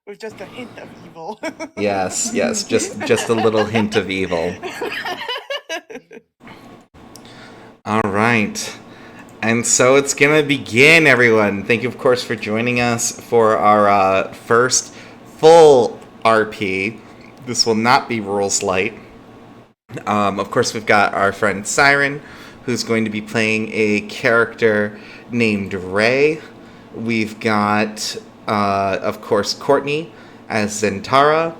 with just a hint of evil. Yes, yes, just a little hint of evil. All right. And so it's going to begin, everyone. Thank you, of course, for joining us for our first full RP. This will not be rules light. Of course, we've got our friend Siren, who's going to be playing a character named Ray. We've got, of course, Courtney as Zentara.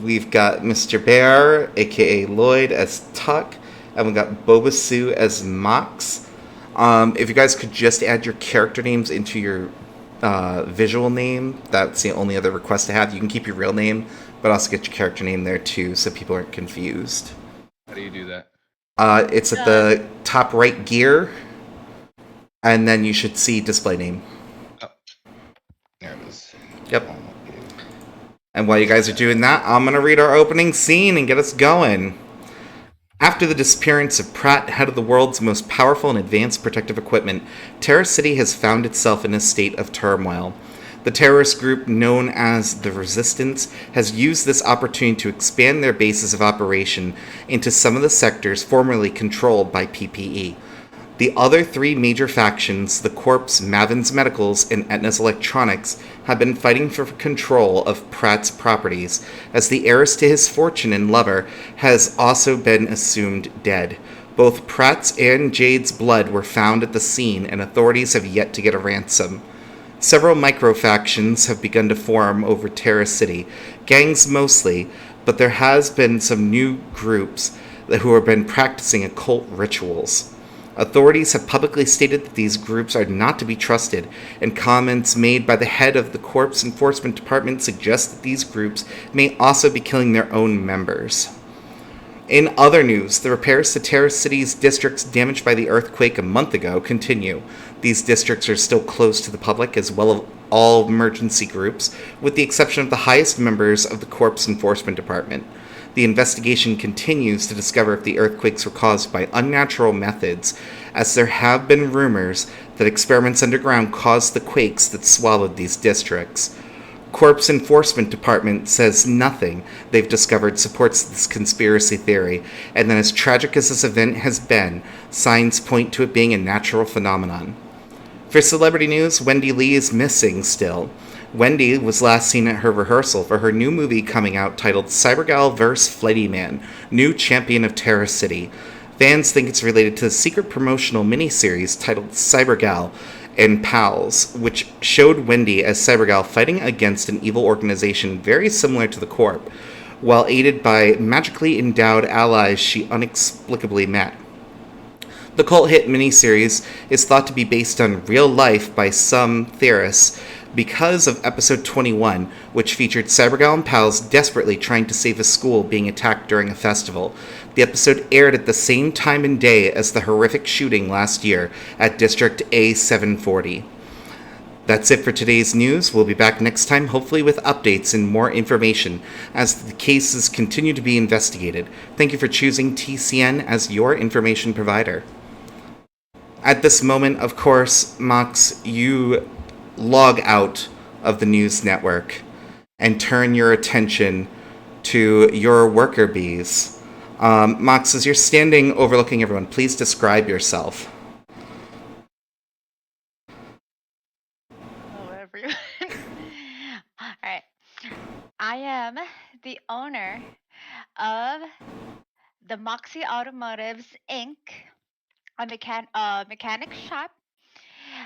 We've got Mr. Bear, aka Lloyd, as Tuck. And we've got Boba Sue as Mox. If you guys could just add your character names into your visual name, that's the only other request I have. You can keep your real name, but also get your character name there too, so people aren't confused. How do you do that? It's at uh, the top right gear, and then you should see display name. Oh, there it is. Yep. Okay. And while you guys are doing that, I'm going to read our opening scene and get us going. After the disappearance of Pratt, head of the world's most powerful and advanced protective equipment, Terra City has found itself in a state of turmoil. The terrorist group known as the Resistance has used this opportunity to expand their bases of operation into some of the sectors formerly controlled by PPE. The other three major factions, the Corps, Mavin's Medicals, and Etna's Electronics, have been fighting for control of Pratt's properties, as the heiress to his fortune and lover has also been assumed dead. Both Pratt's and Jade's blood were found at the scene, and authorities have yet to get a ransom. Several micro-factions have begun to form over Terra City, gangs mostly, but there has been some new groups who have been practicing occult rituals. Authorities have publicly stated that these groups are not to be trusted, and comments made by the head of the Corpse Enforcement Department suggest that these groups may also be killing their own members. In other news, the repairs to Terra City's districts damaged by the earthquake a month ago continue. These districts are still closed to the public as well as all emergency groups, with the exception of the highest members of the Corpse Enforcement Department. The investigation continues to discover if the earthquakes were caused by unnatural methods, as there have been rumors that experiments underground caused the quakes that swallowed these districts. Corpse Enforcement Department says nothing they've discovered supports this conspiracy theory, and that as tragic as this event has been, signs point to it being a natural phenomenon. For celebrity news, Wendy Lee is missing still. Wendy was last seen at her rehearsal for her new movie coming out titled Cybergal vs. Flighty Man, New Champion of Terra City. Fans think it's related to the secret promotional miniseries titled Cybergal and Pals, which showed Wendy as Cybergal fighting against an evil organization very similar to the Corp, while aided by magically endowed allies she inexplicably met. The cult hit miniseries is thought to be based on real life by some theorists because of episode 21, which featured Cybergal and pals desperately trying to save a school being attacked during a festival. The episode aired at the same time and day as the horrific shooting last year at District A740. That's it for today's news. We'll be back next time, hopefully with updates and more information as the cases continue to be investigated. Thank you for choosing TCN as your information provider. At this moment, of course, Mox, you log out of the news network and turn your attention to your worker bees. Mox, as you're standing overlooking everyone, please describe yourself. Hello, everyone. All right. I am the owner of the Moxie Automotives Inc., a mechanic shop,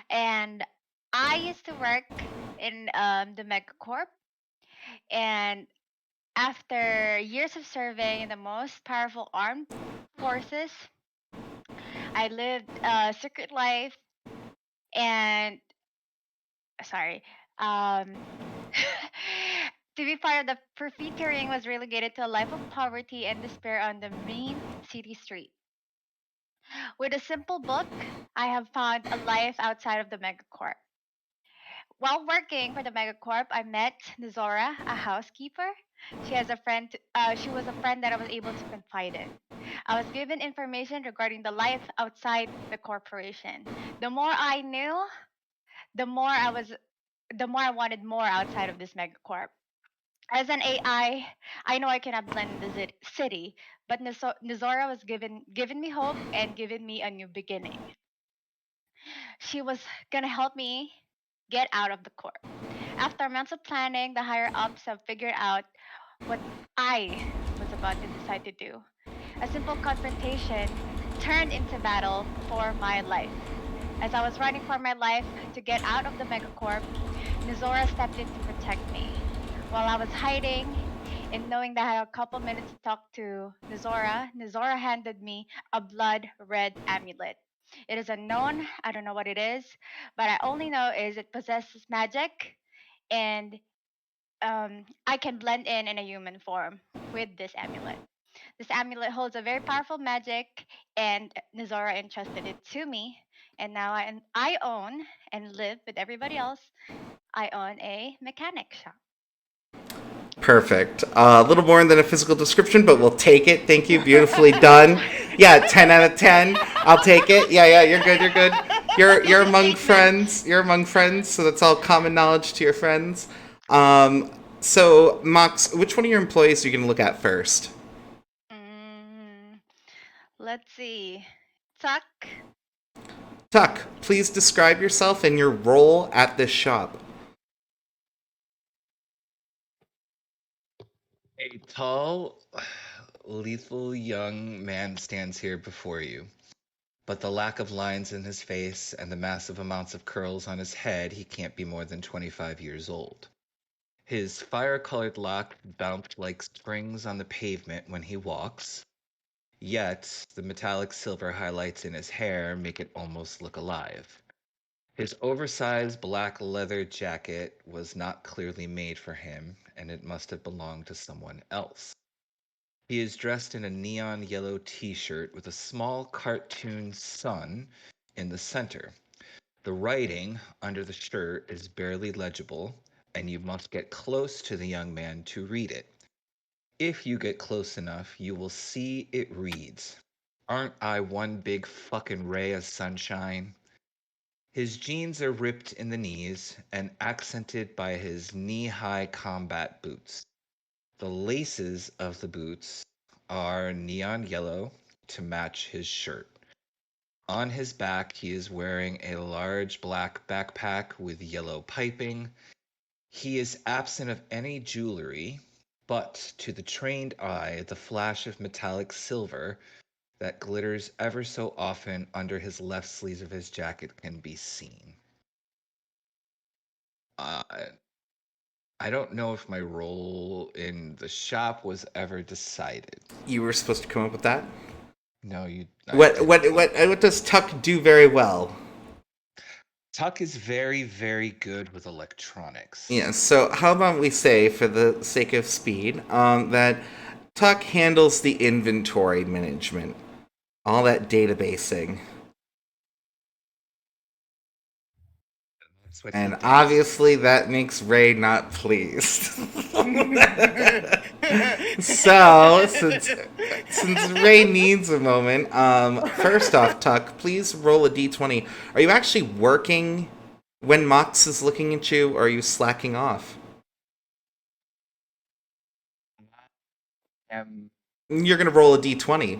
and I used to work in the Megacorp. And after years of serving in the most powerful armed forces, I lived a secret life and sorry. Um, to be part of the profiteering was relegated to a life of poverty and despair on the main city street. With a simple book, I have found a life outside of the megacorp. While working for the megacorp, I met Nizora, a housekeeper. She was a friend that I was able to confide in. I was given information regarding the life outside the corporation. The more I knew, the more I was the more I wanted more outside of this megacorp. As an I know I cannot blend in the city, but Nizora was given me hope and given me a new beginning. She was gonna help me get out of the corp. After months of planning, the higher ups have figured out what I was about to decide to do. A simple confrontation turned into battle for my life. As I was running for my life to get out of the megacorp, Nizora stepped in to protect me. While I was hiding and knowing that I had a couple minutes to talk to Nizora handed me a blood red amulet. It is unknown, I don't know what it is, but I only know is it possesses magic and I can blend in a human form with this amulet. This amulet holds a very powerful magic, and Nizora entrusted it to me. And now I own and live with everybody else. I own a mechanic shop. Perfect. A little more than a physical description, but we'll take it. Thank you. Beautifully done. Yeah, 10 out of 10. I'll take it. Yeah, yeah, you're good. You're good. You're among friends. You're among friends, so that's all common knowledge to your friends. So Mox, which one of your employees are you going to look at first? Mm, let's see. Tuck. Tuck, please describe yourself and your role at this shop. A tall, lethal young man stands here before you. But the lack of lines in his face and the massive amounts of curls on his head, he can't be more than 25 years old. His fire-colored locks bounce like springs on the pavement when he walks, yet the metallic silver highlights in his hair make it almost look alive. His oversized black leather jacket was not clearly made for him, and it must have belonged to someone else. He is dressed in a neon yellow t shirt with a small cartoon sun in the center. The writing under the shirt is barely legible, and you must get close to the young man to read it. If you get close enough, you will see it reads, "Aren't I one big fucking ray of sunshine?" His jeans are ripped in the knees and accented by his knee high combat boots. The laces of the boots are neon yellow to match his shirt. On his back, he is wearing a large black backpack with yellow piping. He is absent of any jewelry, but to the trained eye, the flash of metallic silver that glitters ever so often under his left sleeve of his jacket can be seen. Uh, I don't know if my role in the shop was ever decided. You were supposed to come up with that. No, I What did what not. what what does Tuck do very well? Tuck is very, very good with electronics. Yeah. So how about we say, for the sake of speed, that Tuck handles the inventory management, all that databasing. That's what he And does. obviously that makes Ray not pleased. So, since Ray needs a moment, first off, Tuck, please roll a d20. Are you actually working when Mox is looking at you, or are you slacking off? Um, You're gonna roll a d20.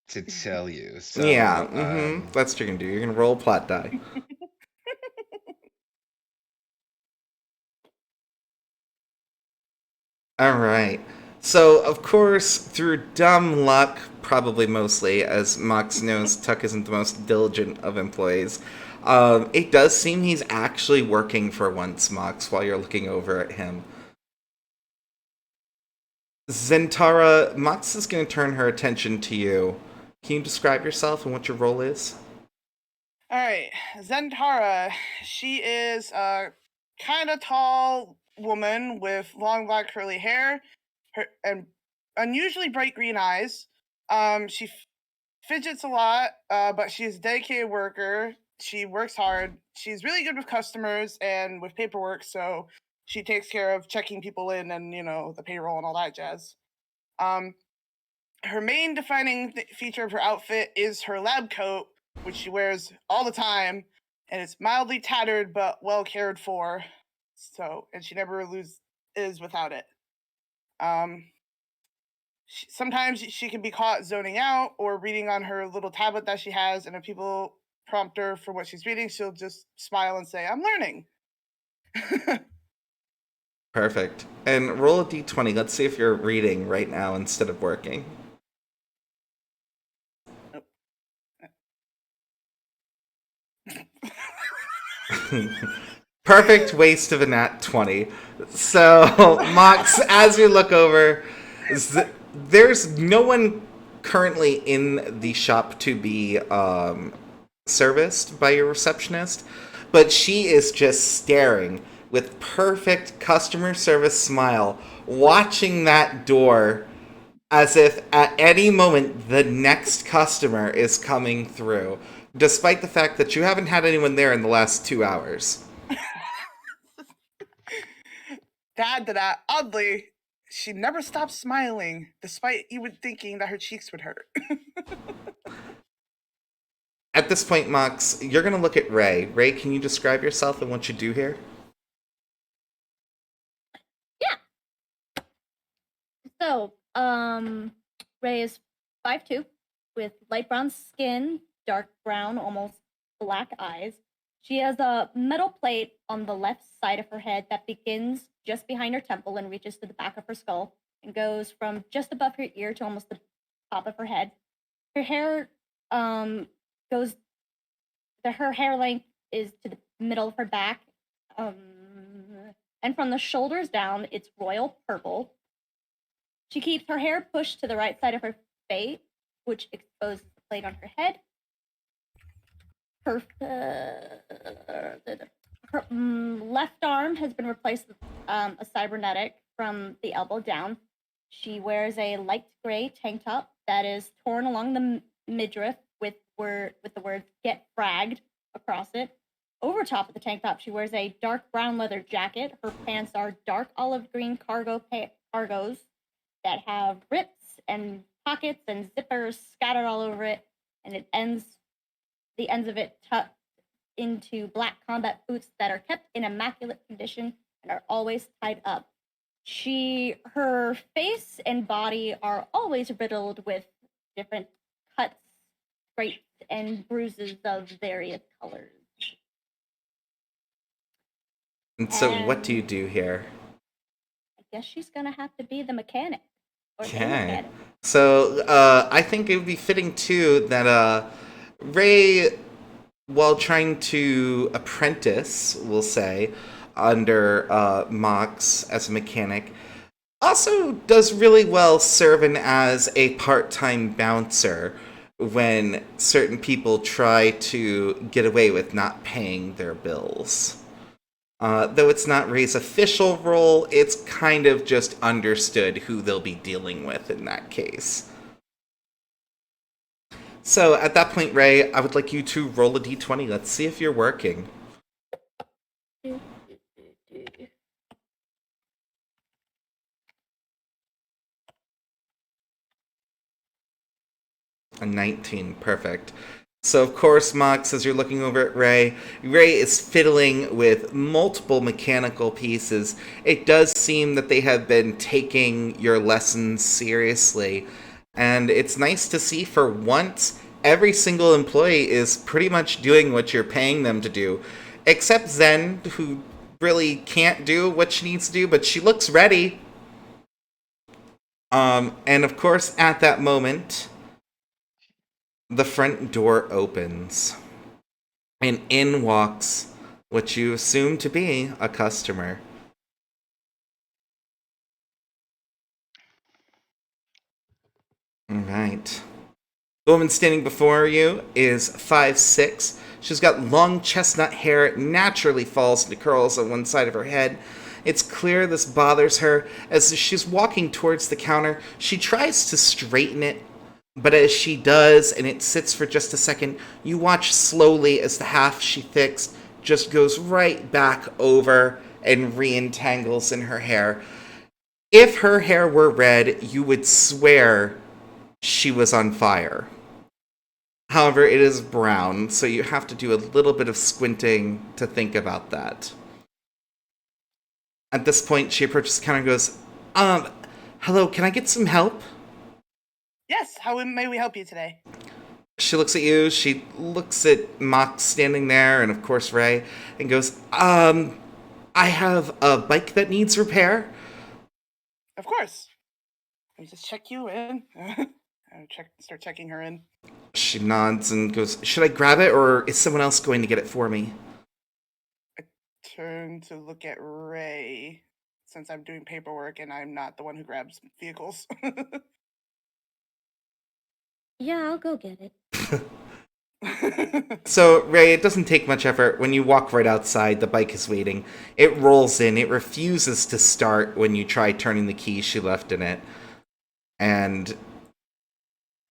to tell you. Yeah, So, that's what you're gonna do. You're gonna roll a plot die. All right. So, of course, through dumb luck, probably mostly, as Mox knows Tuck isn't the most diligent of employees, it does seem he's actually working for once, Mox, while you're looking over at him. Zentara, Mox is going to turn her attention to you. Can you describe yourself and what your role is? All right, Zentara. She is a kind of tall woman with long black curly hair, and unusually bright green eyes. She fidgets a lot, but she's a dedicated worker. She works hard. She's really good with customers and with paperwork, so she takes care of checking people in and the payroll and all that jazz. Um, Her main defining feature of her outfit is her lab coat, which she wears all the time, and it's mildly tattered but well cared for. So, and she never is without it. Sometimes she can be caught zoning out or reading on her little tablet that she has, and if people prompt her for what she's reading, she'll just smile and say, "I'm learning." Perfect. And roll a d20. Let's see if you're reading right now instead of working. Perfect waste of a nat 20. So, Mox, as you look over, there's no one currently in the shop to be serviced by your receptionist, but she is just staring with perfect customer service smile, watching that door as if at any moment the next customer is coming through, despite the fact that you haven't had anyone there in the last 2 hours. To add to that, oddly, she never stops smiling, despite even thinking that her cheeks would hurt. At this point, Mox, you're going to look at Ray. Ray, can you describe yourself and what you do here? Yeah. So, Ray is 5'2", with light brown skin, dark brown, almost black eyes. She has a metal plate on the left side of her head that begins just behind her temple and reaches to the back of her skull and goes from just above her ear to almost the top of her head. Her hair goes. Her hair length is to the middle of her back, and from the shoulders down, it's royal purple. She keeps her hair pushed to the right side of her face, which exposes the plate on her head. Her left arm has been replaced with a cybernetic from the elbow down. She wears a light gray tank top that is torn along the midriff with the words "Get Fragged" across it. Over top of the tank top, she wears a dark brown leather jacket. Her pants are dark olive green cargos that have rips and pockets and zippers scattered all over it, and the ends of it tucked into black combat boots that are kept in immaculate condition and are always tied up. Her face and body are always riddled with different cuts, scrapes, and bruises of various colors. And so, what do you do here? I guess she's gonna have to be the mechanic. Okay. So, I think it would be fitting, too, that Ray, while trying to apprentice, we'll say, under Mox as a mechanic, also does really well serving as a part-time bouncer when certain people try to get away with not paying their bills. Though it's not Ray's official role, it's kind of just understood who they'll be dealing with in that case. So at that point, Ray, I would like you to roll a d20. Let's see if you're working. A 19, perfect. So, of course, Mox, as you're looking over at Ray, Ray is fiddling with multiple mechanical pieces. It does seem that they have been taking your lessons seriously. And it's nice to see for once, every single employee is pretty much doing what you're paying them to do. Except Zen, who really can't do what she needs to do, but she looks ready. And of course, at that moment, the front door opens, and in walks what you assume to be a customer. All right. The woman standing before you is 5'6". She's got long chestnut hair. It naturally falls into curls on one side of her head. It's clear this bothers her. As she's walking towards the counter, she tries to straighten it. But as she does, and it sits for just a second, you watch slowly as the half she fixed just goes right back over and re-entangles in her hair. If her hair were red, you would swear she was on fire. However, it is brown, so you have to do a little bit of squinting to think about that. At this point, she approaches the counter and goes, Hello, can I get some help? Yes, how may we help you today? She looks at you, she looks at Mox standing there, and of course Ray, and goes, I have a bike that needs repair. Of course. Let me just check you in. Start checking her in. She nods and goes, should I grab it, or is someone else going to get it for me? Turn to look at Ray, since I'm doing paperwork and I'm not the one who grabs vehicles. Yeah, I'll go get it. So, Ray, it doesn't take much effort. When you walk right outside, the bike is waiting. It rolls in. It refuses to start when you try turning the key she left in it. And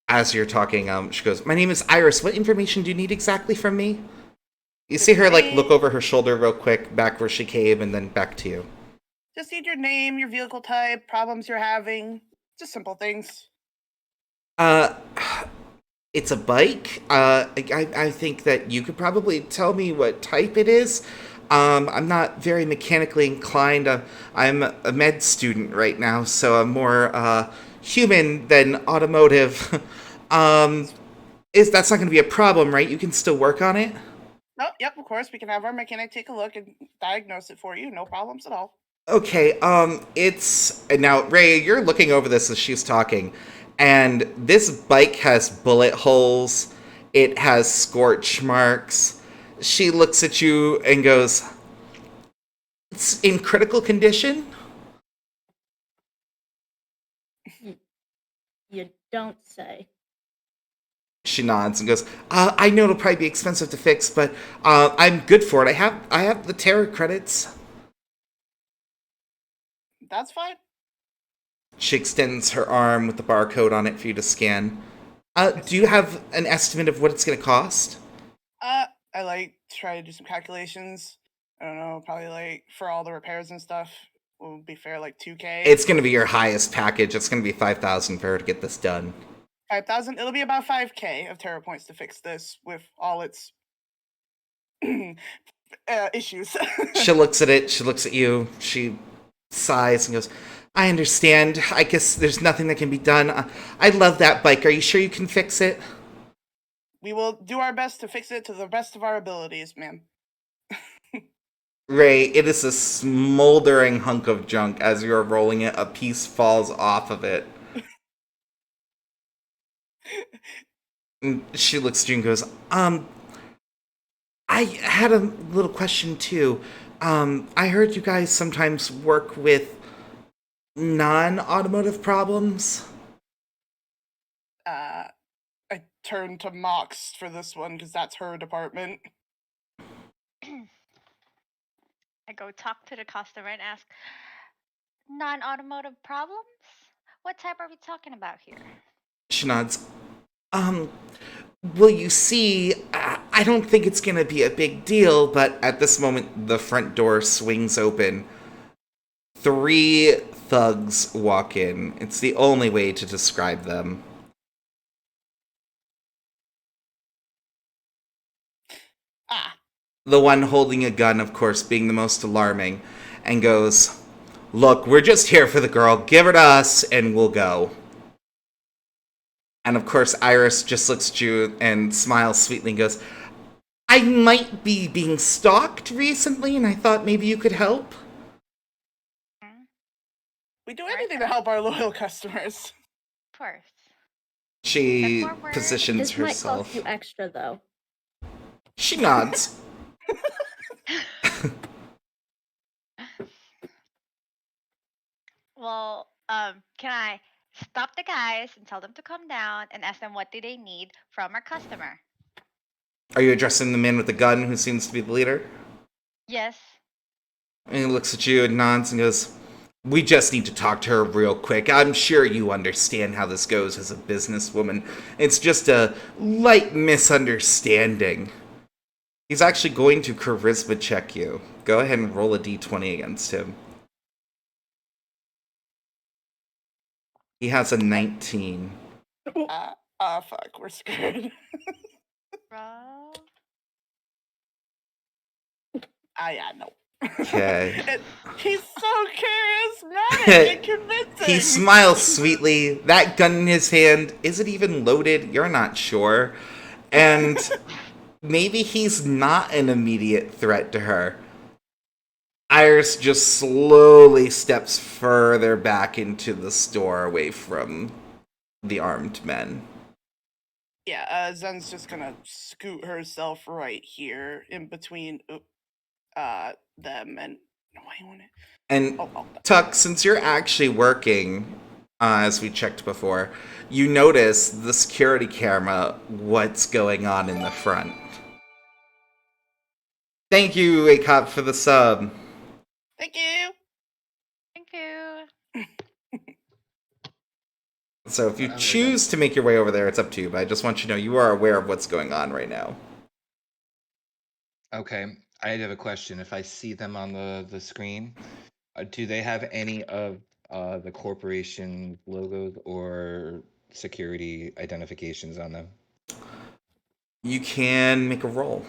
as you're talking, she goes, my name is Iris. What information do you need exactly from me? You see her, like, look over her shoulder real quick, back where she came, and then back to you. Just need your name, your vehicle type, problems you're having. Just simple things. Uh, it's a bike. I think that you could probably tell me what type it is. I'm not very mechanically inclined. I'm a med student right now, so I'm more human than automotive. That's not going to be a problem, right? You can still work on it. Oh, yep, of course. We can have our mechanic take a look and diagnose it for you. No problems at all. Okay, it's and now Ray, you're looking over this as she's talking, and this bike has bullet holes. It has scorch marks. She looks at you and goes, "It's in critical condition." You don't say. She nods and goes, "I know it'll probably be expensive to fix, but I'm good for it. I have the terror credits." That's fine. She extends her arm with the barcode on it for you to scan. Do you have an estimate of what it's going to cost? I try to do some calculations. I don't know, probably for all the repairs and stuff, will be fair 2K. It's going to be your highest package. It's going to be 5,000 for her to get this done. 5,000. It'll be about 5K of terror points to fix this with all its issues. She looks at it. She looks at you. She sighs and goes, "I understand. I guess there's nothing that can be done. I love that bike. Are you sure you can fix it?" We will do our best to fix it to the best of our abilities, ma'am. Ray, it is a smoldering hunk of junk. As you're rolling it, a piece falls off of it. And she looks at you and goes, I had a little question too. I heard you guys sometimes work with non-automotive problems. I turn to Mox for this one because that's her department. I go talk to the customer and ask, non-automotive problems? What type are we talking about here? She nods. Well, you see, I don't think it's gonna be a big deal, but at this moment, the front door swings open. 3 thugs walk in. It's the only way to describe them. Ah, The one holding a gun, of course, being the most alarming, and goes, "Look, we're just here for the girl. Give her to us, and we'll go." And of course, Iris just looks at you and smiles sweetly and goes, "I might be being stalked recently, and I thought maybe you could help." we do anything to help our loyal customers. Of course. She Step forward. positions This might herself. cost you extra, though. She nods. Well, can I stop the guys and tell them to come down and ask them what do they need from our customer? Are you addressing the man with the gun who seems to be the leader? Yes. And he looks at you and nods and goes, "We just need to talk to her real quick. I'm sure you understand how this goes as a businesswoman. It's just a light misunderstanding." He's actually going to charisma check you. Go ahead and roll a d20 against him. He has a 19. Fuck, we're screwed. Bro. Yeah, no. Okay. He's so charismatic and convincing. He smiles sweetly. That gun in his hand, is it even loaded? You're not sure. And maybe he's not an immediate threat to her. Iris just slowly steps further back into the store away from the armed men. Yeah, Zen's just gonna scoot herself right here in between them and why you want it? And Tuck, since you're actually working, as we checked before, you notice the security camera, what's going on in the front. Thank you, A Cop, for the sub. Thank you. Thank you. So if you choose to make your way over there, it's up to you, but I just want you to know you are aware of what's going on right now. Okay, I have a question. If I see them on the screen, do they have any of the corporation logos or security identifications on them? You can make a roll.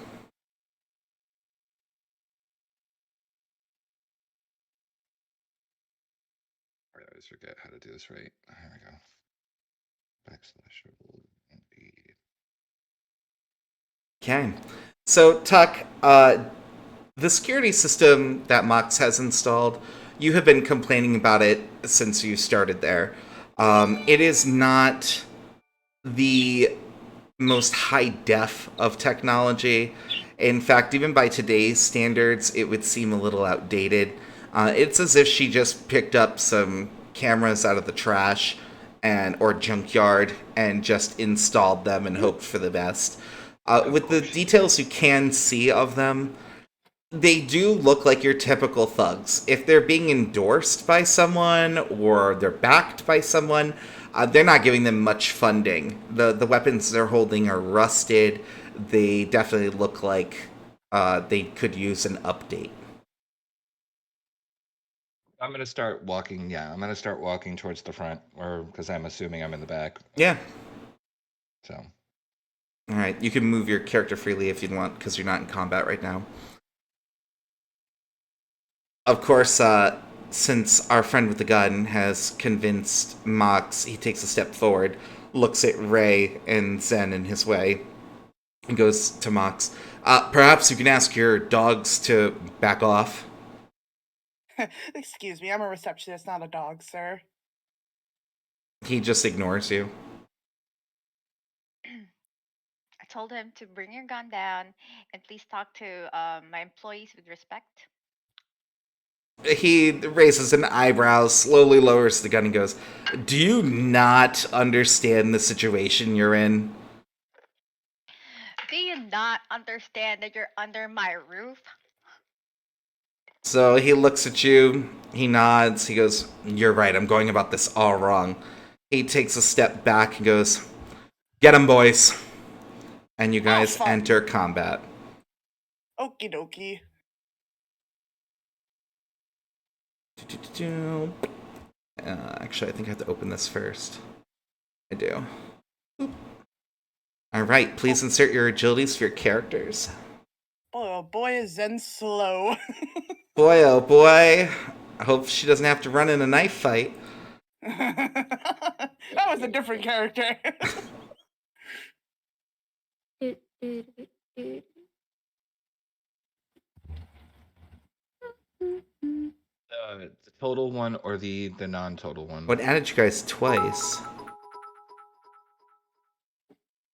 I always forget how to do this right. Here we go. Backslash indeed. Okay. So, Tuck, the security system that Mox has installed, you have been complaining about it since you started there. It is not the most high def of technology. In fact, even by today's standards, it would seem a little outdated. It's as if she just picked up some cameras out of the trash or junkyard and just installed them and hoped for the best. With the details you can see of them, they do look like your typical thugs. If they're being endorsed by someone or they're backed by someone, they're not giving them much funding. The weapons they're holding are rusted. They definitely look like they could use an update. I'm gonna start walking. Yeah, I'm gonna start walking towards the front, or because I'm assuming I'm in the back. Yeah. So. All right. You can move your character freely if you want, because you're not in combat right now. Of course, since our friend with the gun has convinced Mox, he takes a step forward, looks at Ray and Zen in his way, and goes to Mox. Perhaps you can ask your dogs to back off. Excuse me, I'm a receptionist, not a dog, sir. He just ignores you. I told him to bring your gun down and please talk to my employees with respect. He raises an eyebrow, slowly lowers the gun, and goes, "Do you not understand the situation you're in?" Do you not understand that you're under my roof? So he looks at you, he nods, he goes, "You're right, I'm going about this all wrong." He takes a step back and goes, "Get him, boys." And you guys enter combat. Okie dokie. Actually, I think I have to open this first. I do. Alright, please insert your agilities for your characters. Oh boy, is Zen slow. Boy, oh boy. I hope she doesn't have to run in a knife fight. That was a different character. The total one or the non-total one? What added you guys twice?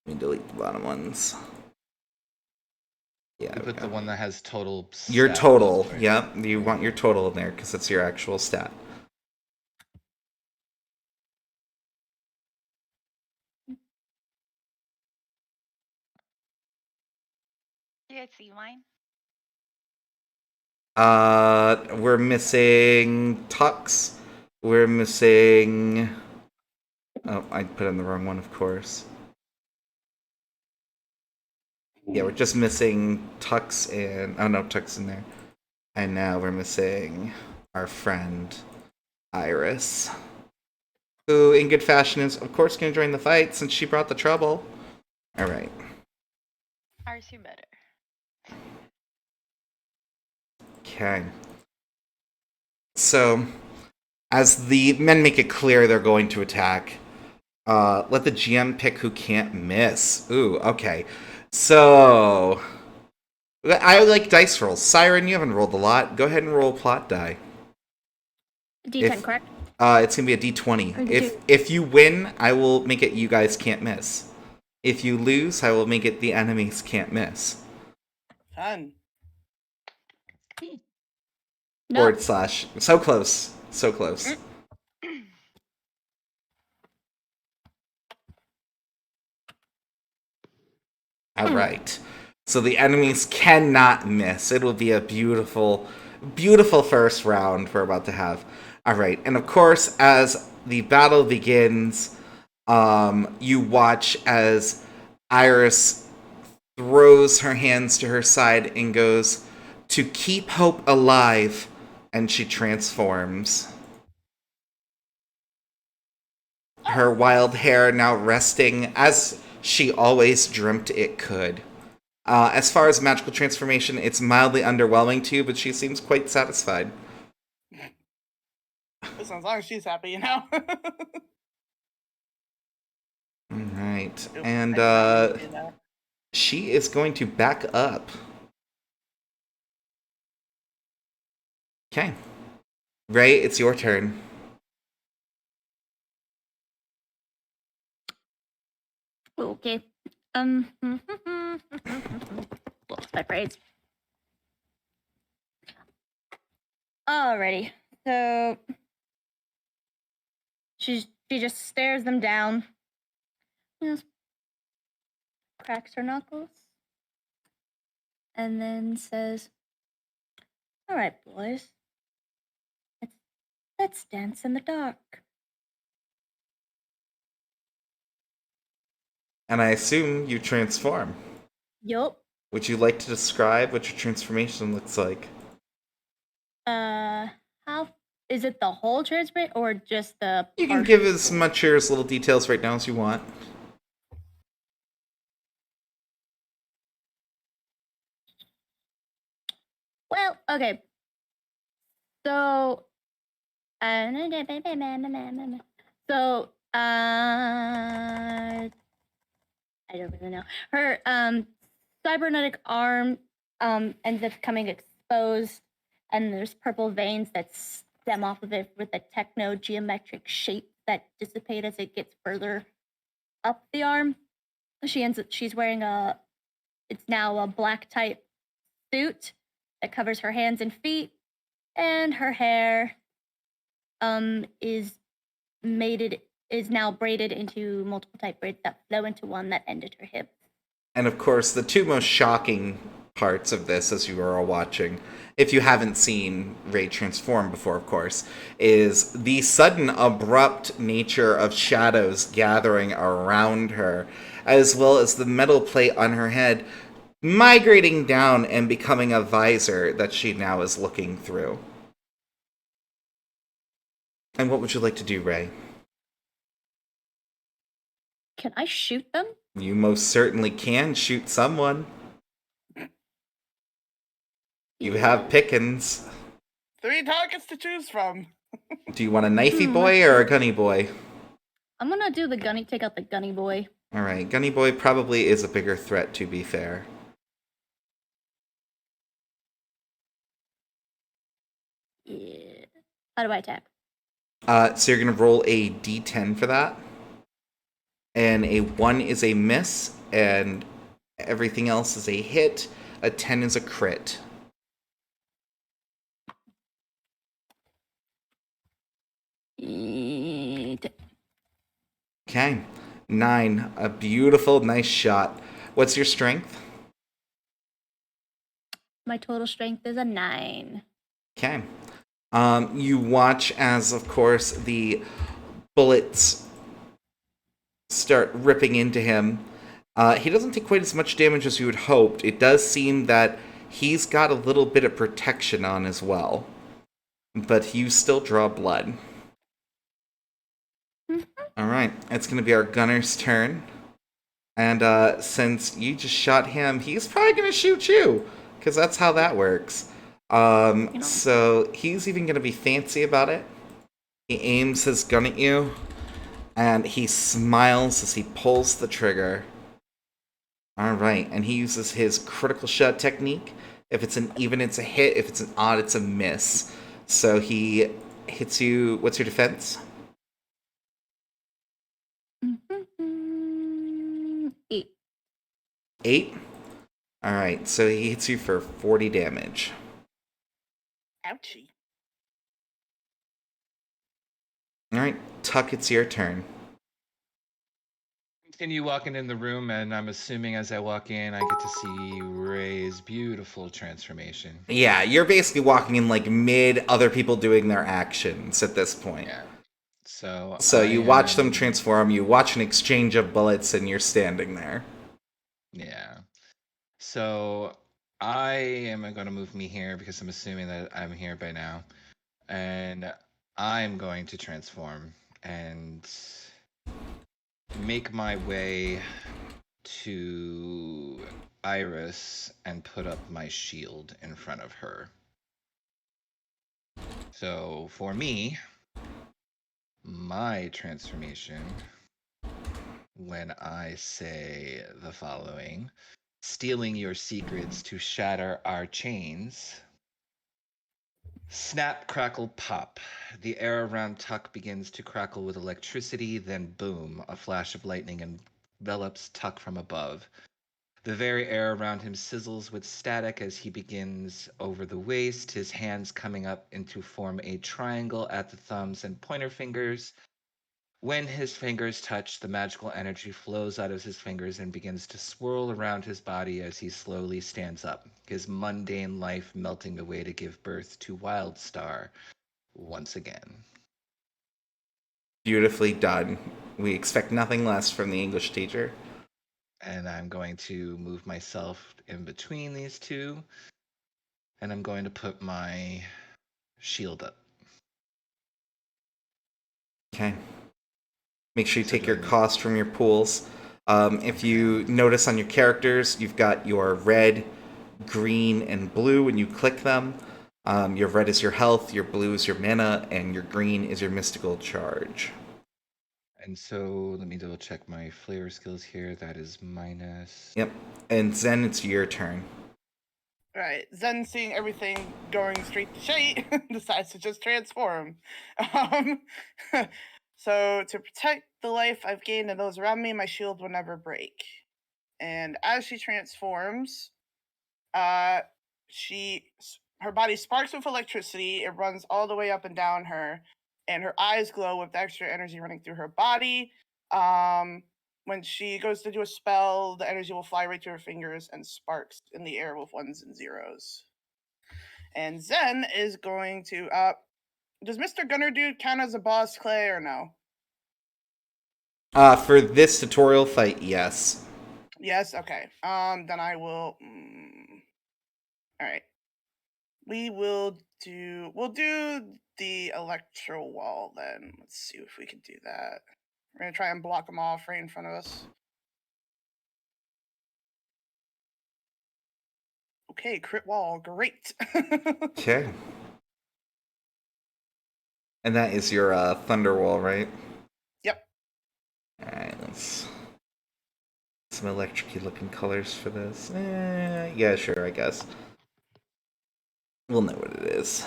Let me delete the bottom ones. Yeah, you put the one that has total. Your total, right? yep. You want your total in there because it's your actual stat. You guys see mine? We're missing Tux. We're missing. Oh, I put in the wrong one, of course. Yeah, we're just missing Tux and... Oh, no, Tux in there. And now we're missing our friend, Iris. Who, in good fashion, is, of course, going to join the fight since she brought the trouble. Alright. Ours, you better. Okay. So, as the men make it clear they're going to attack, let the GM pick who can't miss. Ooh, okay. So, I like dice rolls. Siren, you haven't rolled a lot. Go ahead and roll a plot die. D10, If correct? it's gonna be a D20. Or If you win, I will make it you guys can't miss. If you lose, I will make it the enemies can't miss. Fun. No. Forward slash. So close. So close. Alright. So the enemies cannot miss. It will be a beautiful, beautiful first round we're about to have. Alright, and of course, as the battle begins, you watch as Iris throws her hands to her side and goes, "To keep hope alive," and she transforms. Her wild hair now resting as she always dreamt it could. As far as magical transformation, it's mildly underwhelming to you, but she seems quite satisfied. Listen, as long as she's happy, you know. Alright, Oop, and I did not mean to do that. she is going to back up. Okay. Ray, it's your turn. Okay. Lost my phrase. Alrighty. So she just stares them down. Just cracks her knuckles. And then says, "Alright, boys. Let's dance in the dark." And I assume you transform. Yup. Would you like to describe what your transformation looks like? How is it the whole transfer or just the You can partial? give as much or as little details right now as you want. Well, okay. So, so, I don't really know. Her cybernetic arm ends up becoming exposed, and there's purple veins that stem off of it with a techno geometric shape that dissipate as it gets further up the arm. She's wearing it's now a black type suit that covers her hands and feet, and her hair is now braided into multiple type braids that flow into one that end at her hip. And of course, the two most shocking parts of this, as you are all watching, if you haven't seen Ray transform before, of course, is the sudden abrupt nature of shadows gathering around her, as well as the metal plate on her head migrating down and becoming a visor that she now is looking through. And what would you like to do, Ray? Can I shoot them? You most certainly can shoot someone. You have pickings. 3 targets to choose from. Do you want a knifey boy or a gunny boy? I'm gonna do the gunny. Take out the gunny boy. Alright, gunny boy probably is a bigger threat, to be fair. Yeah. How do I attack? So you're going to roll a d10 for that. And a 1 is a miss, and everything else is a hit. A 10 is a crit. Okay. 9. A beautiful, nice shot. What's your strength? My total strength is a 9. Okay. You watch as, of course, the bullets start ripping into him. He doesn't take quite as much damage as you had hoped. It does seem that he's got a little bit of protection on as well. But you still draw blood. Alright, it's going to be our gunner's turn. And since you just shot him, he's probably going to shoot you. Because that's how that works. You know. So he's even gonna be fancy about it. He aims his gun at you, and he smiles as he pulls the trigger. All right, and he uses his critical shot technique. If it's an even, it's a hit. If it's an odd, it's a miss. So he hits you. What's your defense? 8. 8. All right, so he hits you for 40 damage. Ouchie. All right, Tuck, it's your turn. Continue walking in the room, and I'm assuming as I walk in, I get to see Ray's beautiful transformation. Yeah, you're basically walking in like mid other people doing their actions at this point. Yeah. So So I you watch them am. transform, you watch an exchange of bullets, and you're standing there. Yeah. So I am going to move me here because I'm assuming that I'm here by now. And I'm going to transform and make my way to Iris and put up my shield in front of her. So for me, my transformation, when I say the following: stealing your secrets to shatter our chains. Snap, crackle, pop. The air around Tuck begins to crackle with electricity, then boom, a flash of lightning envelops Tuck from above. The very air around him sizzles with static as he begins over the waist, his hands coming up into form a triangle at the thumbs and pointer fingers. When his fingers touch, the magical energy flows out of his fingers and begins to swirl around his body as he slowly stands up, his mundane life melting away to give birth to Wildstar once again. Beautifully done. We expect nothing less from the English teacher. And I'm going to move myself in between these two, and I'm going to put my shield up. Okay. Make sure you So take do your I need- cost from your pools. If you notice on your characters, you've got your red, green, and blue when you click them. Your red is your health, your blue is your mana, and your green is your mystical charge. And so let me double check my flavor skills here. That is minus. Yep. And Zen, it's your turn. Right. Zen, seeing everything going straight to shit, decides to just transform. Um, so, to protect the life I've gained and those around me, my shield will never break. And as she transforms, uh, her body sparks with electricity. It runs all the way up and down her, and her eyes glow with the extra energy running through her body. When she goes to do a spell, the energy will fly right to her fingers and sparks in the air with ones and zeros. And Zen is going to does Mr. Gunner Dude count as a boss, Clay, or no? For this tutorial fight, yes. Yes, okay. Then I will all right. We'll do the electro wall then. Let's see if we can do that. We're gonna try and block them off right in front of us. Okay, crit wall, great. Okay. And that is your Thunderwall, right? Yep. Alright, let's... some electric looking colors for this. Yeah, sure, I guess. We'll know what it is.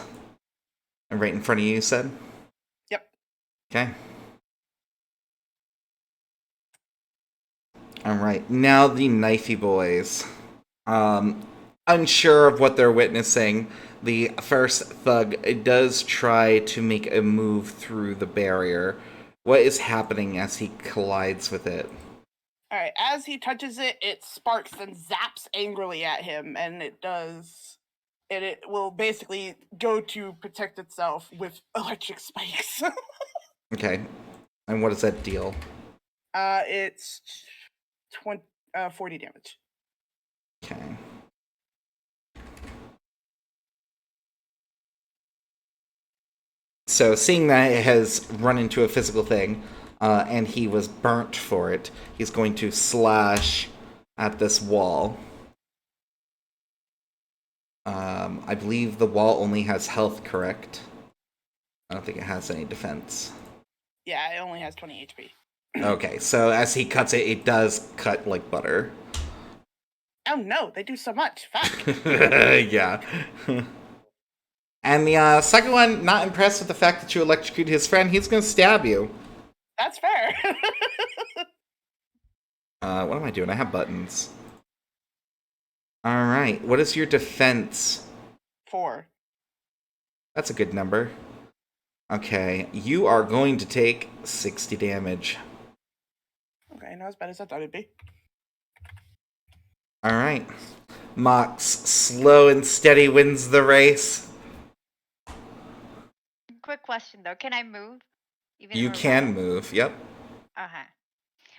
And right in front of you, you said? Yep. Okay. Alright, now the knifey boys. Unsure of what they're witnessing, the first thug does try to make a move through the barrier. What is happening as he collides with it? All right. As he touches it, it sparks and zaps angrily at him, and it does. And it will basically go to protect itself with electric spikes. Okay. And what does that deal? It's 40 damage. Okay. So, seeing that it has run into a physical thing, and he was burnt for it, he's going to slash at this wall. I believe the wall only has health, correct? I don't think it has any defense. Yeah, it only has 20 HP. Okay, so as he cuts it, it does cut like butter. Oh no, they do so much. Fuck. Yeah. And the second one, not impressed with the fact that you electrocuted his friend, he's gonna stab you. That's fair. What am I doing? I have buttons. Alright, what is your defense? 4. That's a good number. Okay, you are going to take 60 damage. Okay, not as bad as I thought it'd be. Alright. Mox, slow and steady wins the race. Quick question though, can I move? Even You if we're can battling? move, yep. Uh-huh.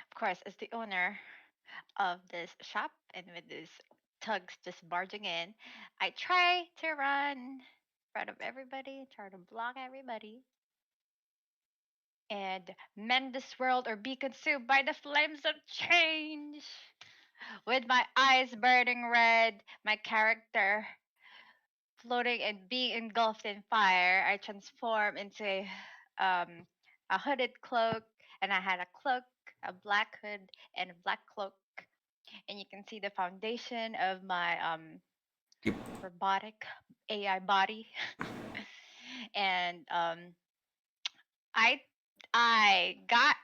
Of course, as the owner of this shop and with these tugs just barging in, I try to run in front of everybody, try to block everybody, and mend this world or be consumed by the flames of change. With my eyes burning red, my character floating and being engulfed in fire, I transform into a hooded cloak, and I had a cloak, a black hood, and a black cloak. And you can see the foundation of my Yep. robotic AI body. And I I got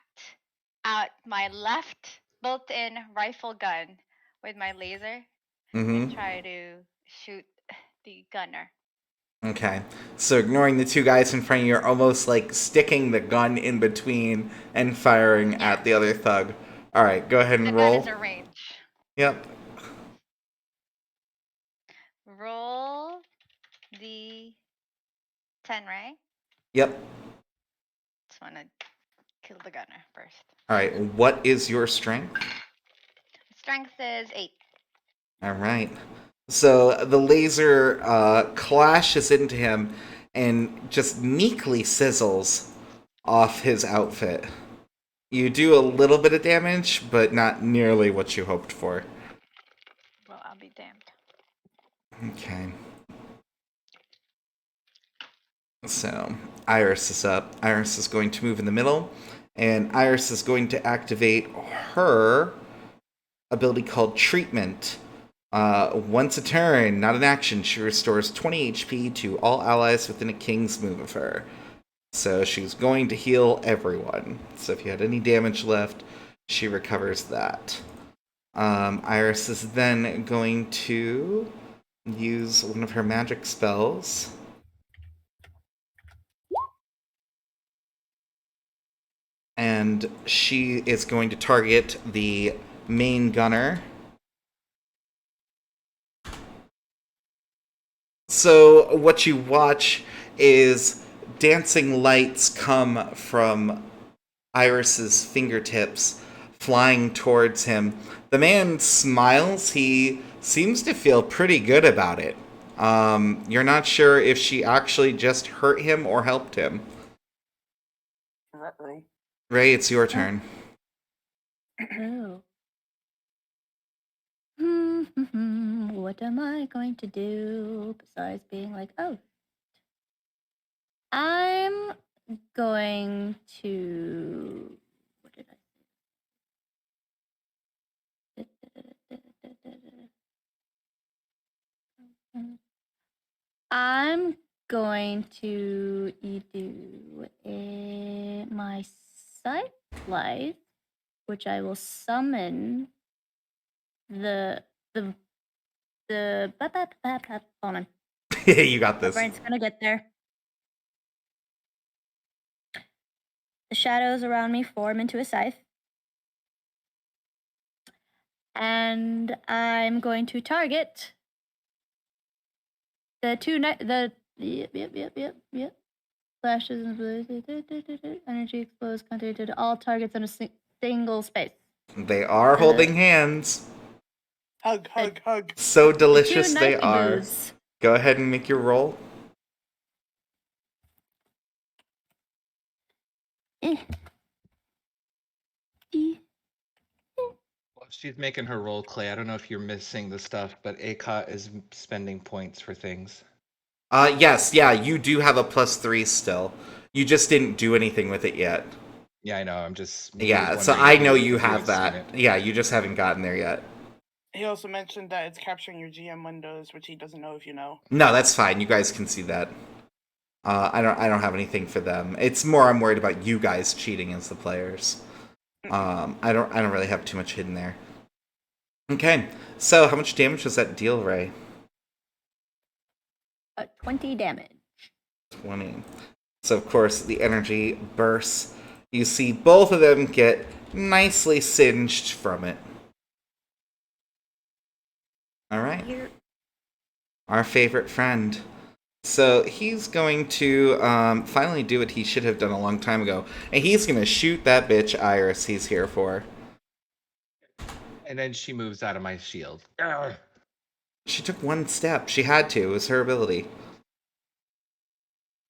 out my left built-in rifle gun with my laser and Mm-hmm. try to shoot the gunner. Okay. So ignoring the two guys in front of you, you're almost like sticking the gun in between and firing Yeah, at the other thug. Alright, go ahead the and gun is roll. a range. Yep. Roll the 10, right? Yep. Just wanna kill the gunner first. Alright, what is your strength? Strength is 8. Alright. So the laser clashes into him and just meekly sizzles off his outfit. You do a little bit of damage, but not nearly what you hoped for. Well, I'll be damned. Okay. So, Iris is up. Iris is going to move in the middle, and Iris is going to activate her ability called Treatment. Once a turn, not an action, she restores 20 HP to all allies within a king's move of her. So she's going to heal everyone. So if you had any damage left, she recovers that. Iris is then going to use one of her magic spells. And she is going to target the main gunner. So what you watch is dancing lights come from Iris's fingertips flying towards him. The man smiles. He seems to feel pretty good about it. You're not sure if she actually just hurt him or helped him. Ruh-roh. Ray, it's your turn. Oh. What am I going to do besides being like, oh, I'm going to. What did I say? I'm going to do my sight light, which I will summon the the hold on. You got My this. brain's gonna get there. The shadows around me form into a scythe. And I'm going to target the two yep. Flashes and energy explodes concentrated to all targets in a single space. They are holding hands. Hug, hug, hug. So The delicious two they knightly are. boos. Go ahead and make your roll. She's making her roll, Clay. I don't know if you're missing the stuff, but ACOT is spending points for things. Yes, yeah, you do have a +3 still. You just didn't do anything with it yet. Yeah, I know. I'm just was Yeah, so wondering I know you if you have had seen that. it. Yeah, you just haven't gotten there yet. He also mentioned that it's capturing your GM windows, which he doesn't know if you know. No, that's fine. You guys can see that. I don't have anything for them. It's more I'm worried about you guys cheating as the players. I don't really have too much hidden there. Okay, so how much damage does that deal, Ray? 20 damage. 20. So of course the energy bursts. You see both of them get nicely singed from it. All right. Here. Our favorite friend. So he's going to finally do what he should have done a long time ago, and he's going to shoot that bitch Iris he's here for. And then she moves out of my shield. Ugh. She took one step. She had to. It was her ability.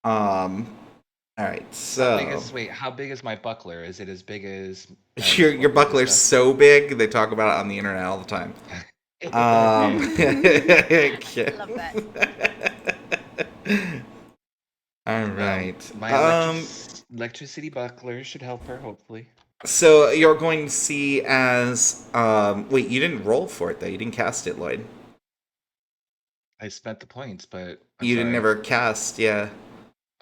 All right. So How big is my buckler? Is it as big as your what we buckler's discussed? so big they talk about it on the internet all the time. I Okay. love that. All Well, right. my electricity buckler should help her, hopefully. So you're going to see as wait, you didn't roll for it though. You didn't cast it, Lloyd. I spent the points, but I'm You sorry. didn't never cast, yeah.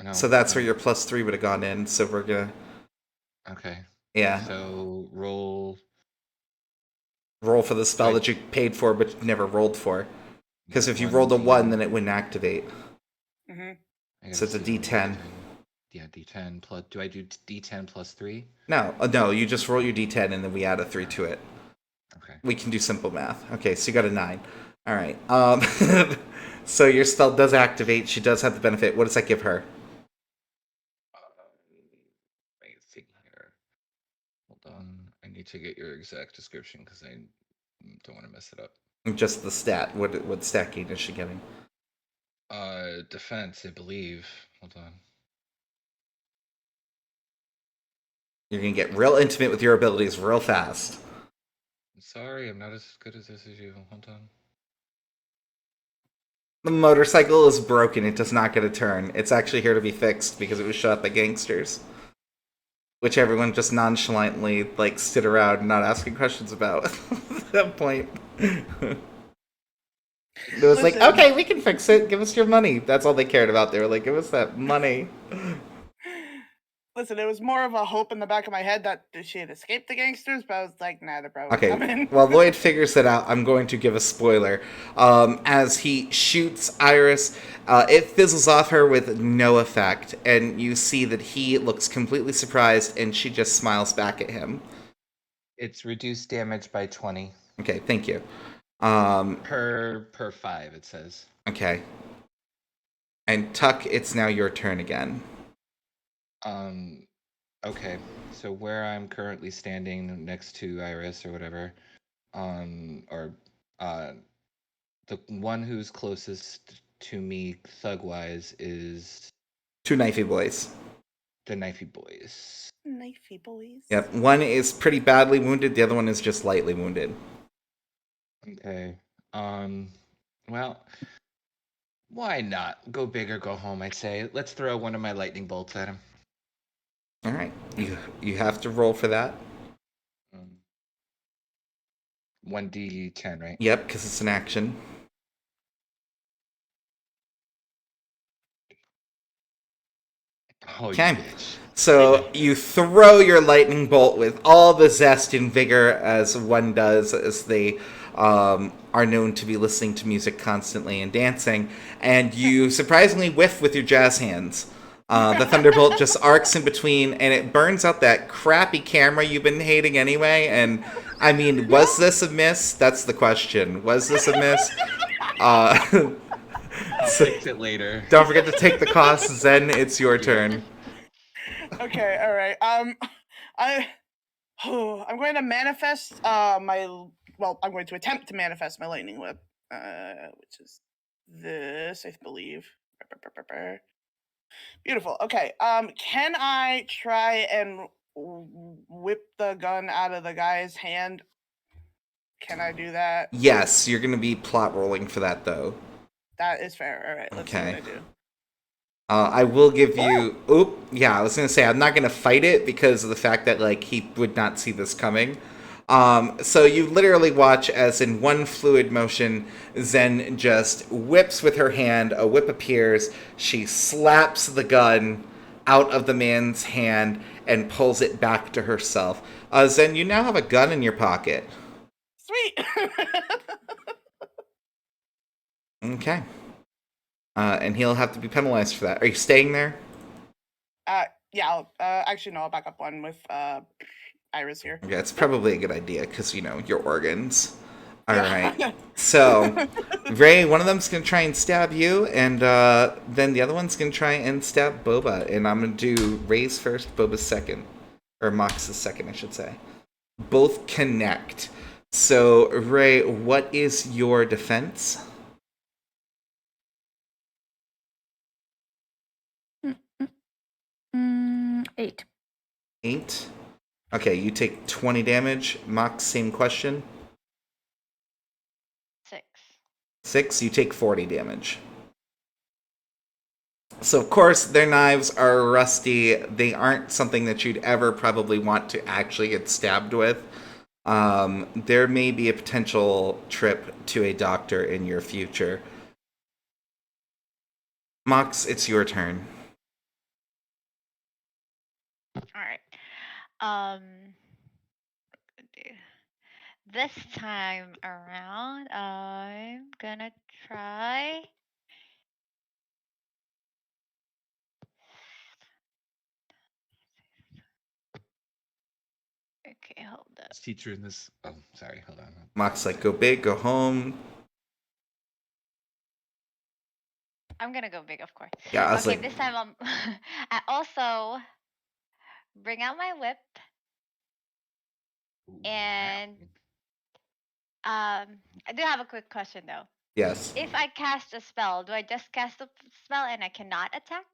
No, So that's no. where your +3 would have gone in. So we're gonna, Okay. yeah, So roll roll for the spell I- that you paid for but never rolled for. Because if you rolled a 1, then it wouldn't activate. Mm-hmm. I So it's a gotta see, D10. Yeah, D10 plus. Do I do D10 plus 3? No, you just roll your D10 and then we add a 3 to it. Okay. We can do simple math. Okay, so you got a 9. All right. So your spell does activate. She does have the benefit. What does that give her? Let me see here. Hold on. I need to get your exact description because I don't want to mess it up. Just the stat. What stat gain is she getting? Defense, I believe. Hold on. You're gonna get real intimate with your abilities real fast. I'm sorry, I'm not as good as this as you. Hold on. The motorcycle is broken. It does not get a turn. It's actually here to be fixed because it was shot by gangsters. Which everyone just nonchalantly, like, stood around not asking questions about at that point. It was like, Listen. okay, we can fix it. Give us your money. That's all they cared about. They were like, give us that money. Listen, it was more of a hope in the back of my head that she had escaped the gangsters, but I was like, nah, they're probably Okay, coming. while Lloyd figures that out, I'm going to give a spoiler. As he shoots Iris, it fizzles off her with no effect, and you see that he looks completely surprised, and she just smiles back at him. It's reduced damage by 20 Okay, thank you. per 5. It says. Okay. And Tuck, it's now your turn again. Okay. So where I'm currently standing next to Iris or whatever, or the one who's closest to me thug-wise is 2 knifey boys. the knifey boys. Knifey boys. Yep, one is pretty badly wounded, the other one is just lightly wounded. Okay. Well, why not? Go big or go home, I'd say. Let's throw one of my lightning bolts at him. Alright, you have to roll for that. 1d10, right? Yep, because it's an action. Oh, Okay. you bitch. So you throw your lightning bolt with all the zest and vigor as one does as they are known to be listening to music constantly and dancing, and you surprisingly whiff with your jazz hands. The thunderbolt just arcs in between, and it burns out that crappy camera you've been hating anyway. And I mean, was this a miss? That's the question. Was this a miss? I'll fix it later. Don't forget to take the cost. Zen, it's your turn. Okay, all right. I'm going to manifest I'm going to attempt to manifest my lightning whip, which is this, I believe. Beautiful. Okay. Can I try and whip the gun out of the guy's hand Can I do that? Yes, you're going to be plot rolling for that, though. That is fair. All right, let's see what Okay. I do. I will give you. Oop, yeah, I was gonna say I'm not gonna fight it because of the fact that like he would not see this coming. So you literally watch as in one fluid motion, Zen just whips with her hand. A whip appears. She slaps the gun out of the man's hand and pulls it back to herself. Zen, you now have a gun in your pocket. Sweet. Okay. And he'll have to be penalized for that. Are you staying there? Yeah. Actually, no. I'll back up one with Iris here. Yeah, it's probably a good idea because, your organs. All Yeah. right. So, Ray, one of them's going to try and stab you, and then the other one's going to try and stab Boba. And I'm going to do Ray's first, Boba's second. Or Mox's second, I should say. Both connect. So, Ray, what is your defense? 8. 8. Okay, you take 20 damage. Mox, same question. 6. 6, you take 40 damage. So, of course, their knives are rusty. They aren't something that you'd ever probably want to actually get stabbed with. There may be a potential trip to a doctor in your future. Mox, it's your turn. All right. Um, this time around, I'm gonna try. Okay, hold up. This teacher in this. Oh, sorry. Hold on. Mox, like, go big, go home. I'm gonna go big, of course. Yeah, I was Okay, like, this time I also bring out my whip Ooh, and I do have a quick question though. yes. If I cast a spell, do I just cast a spell and I cannot attack?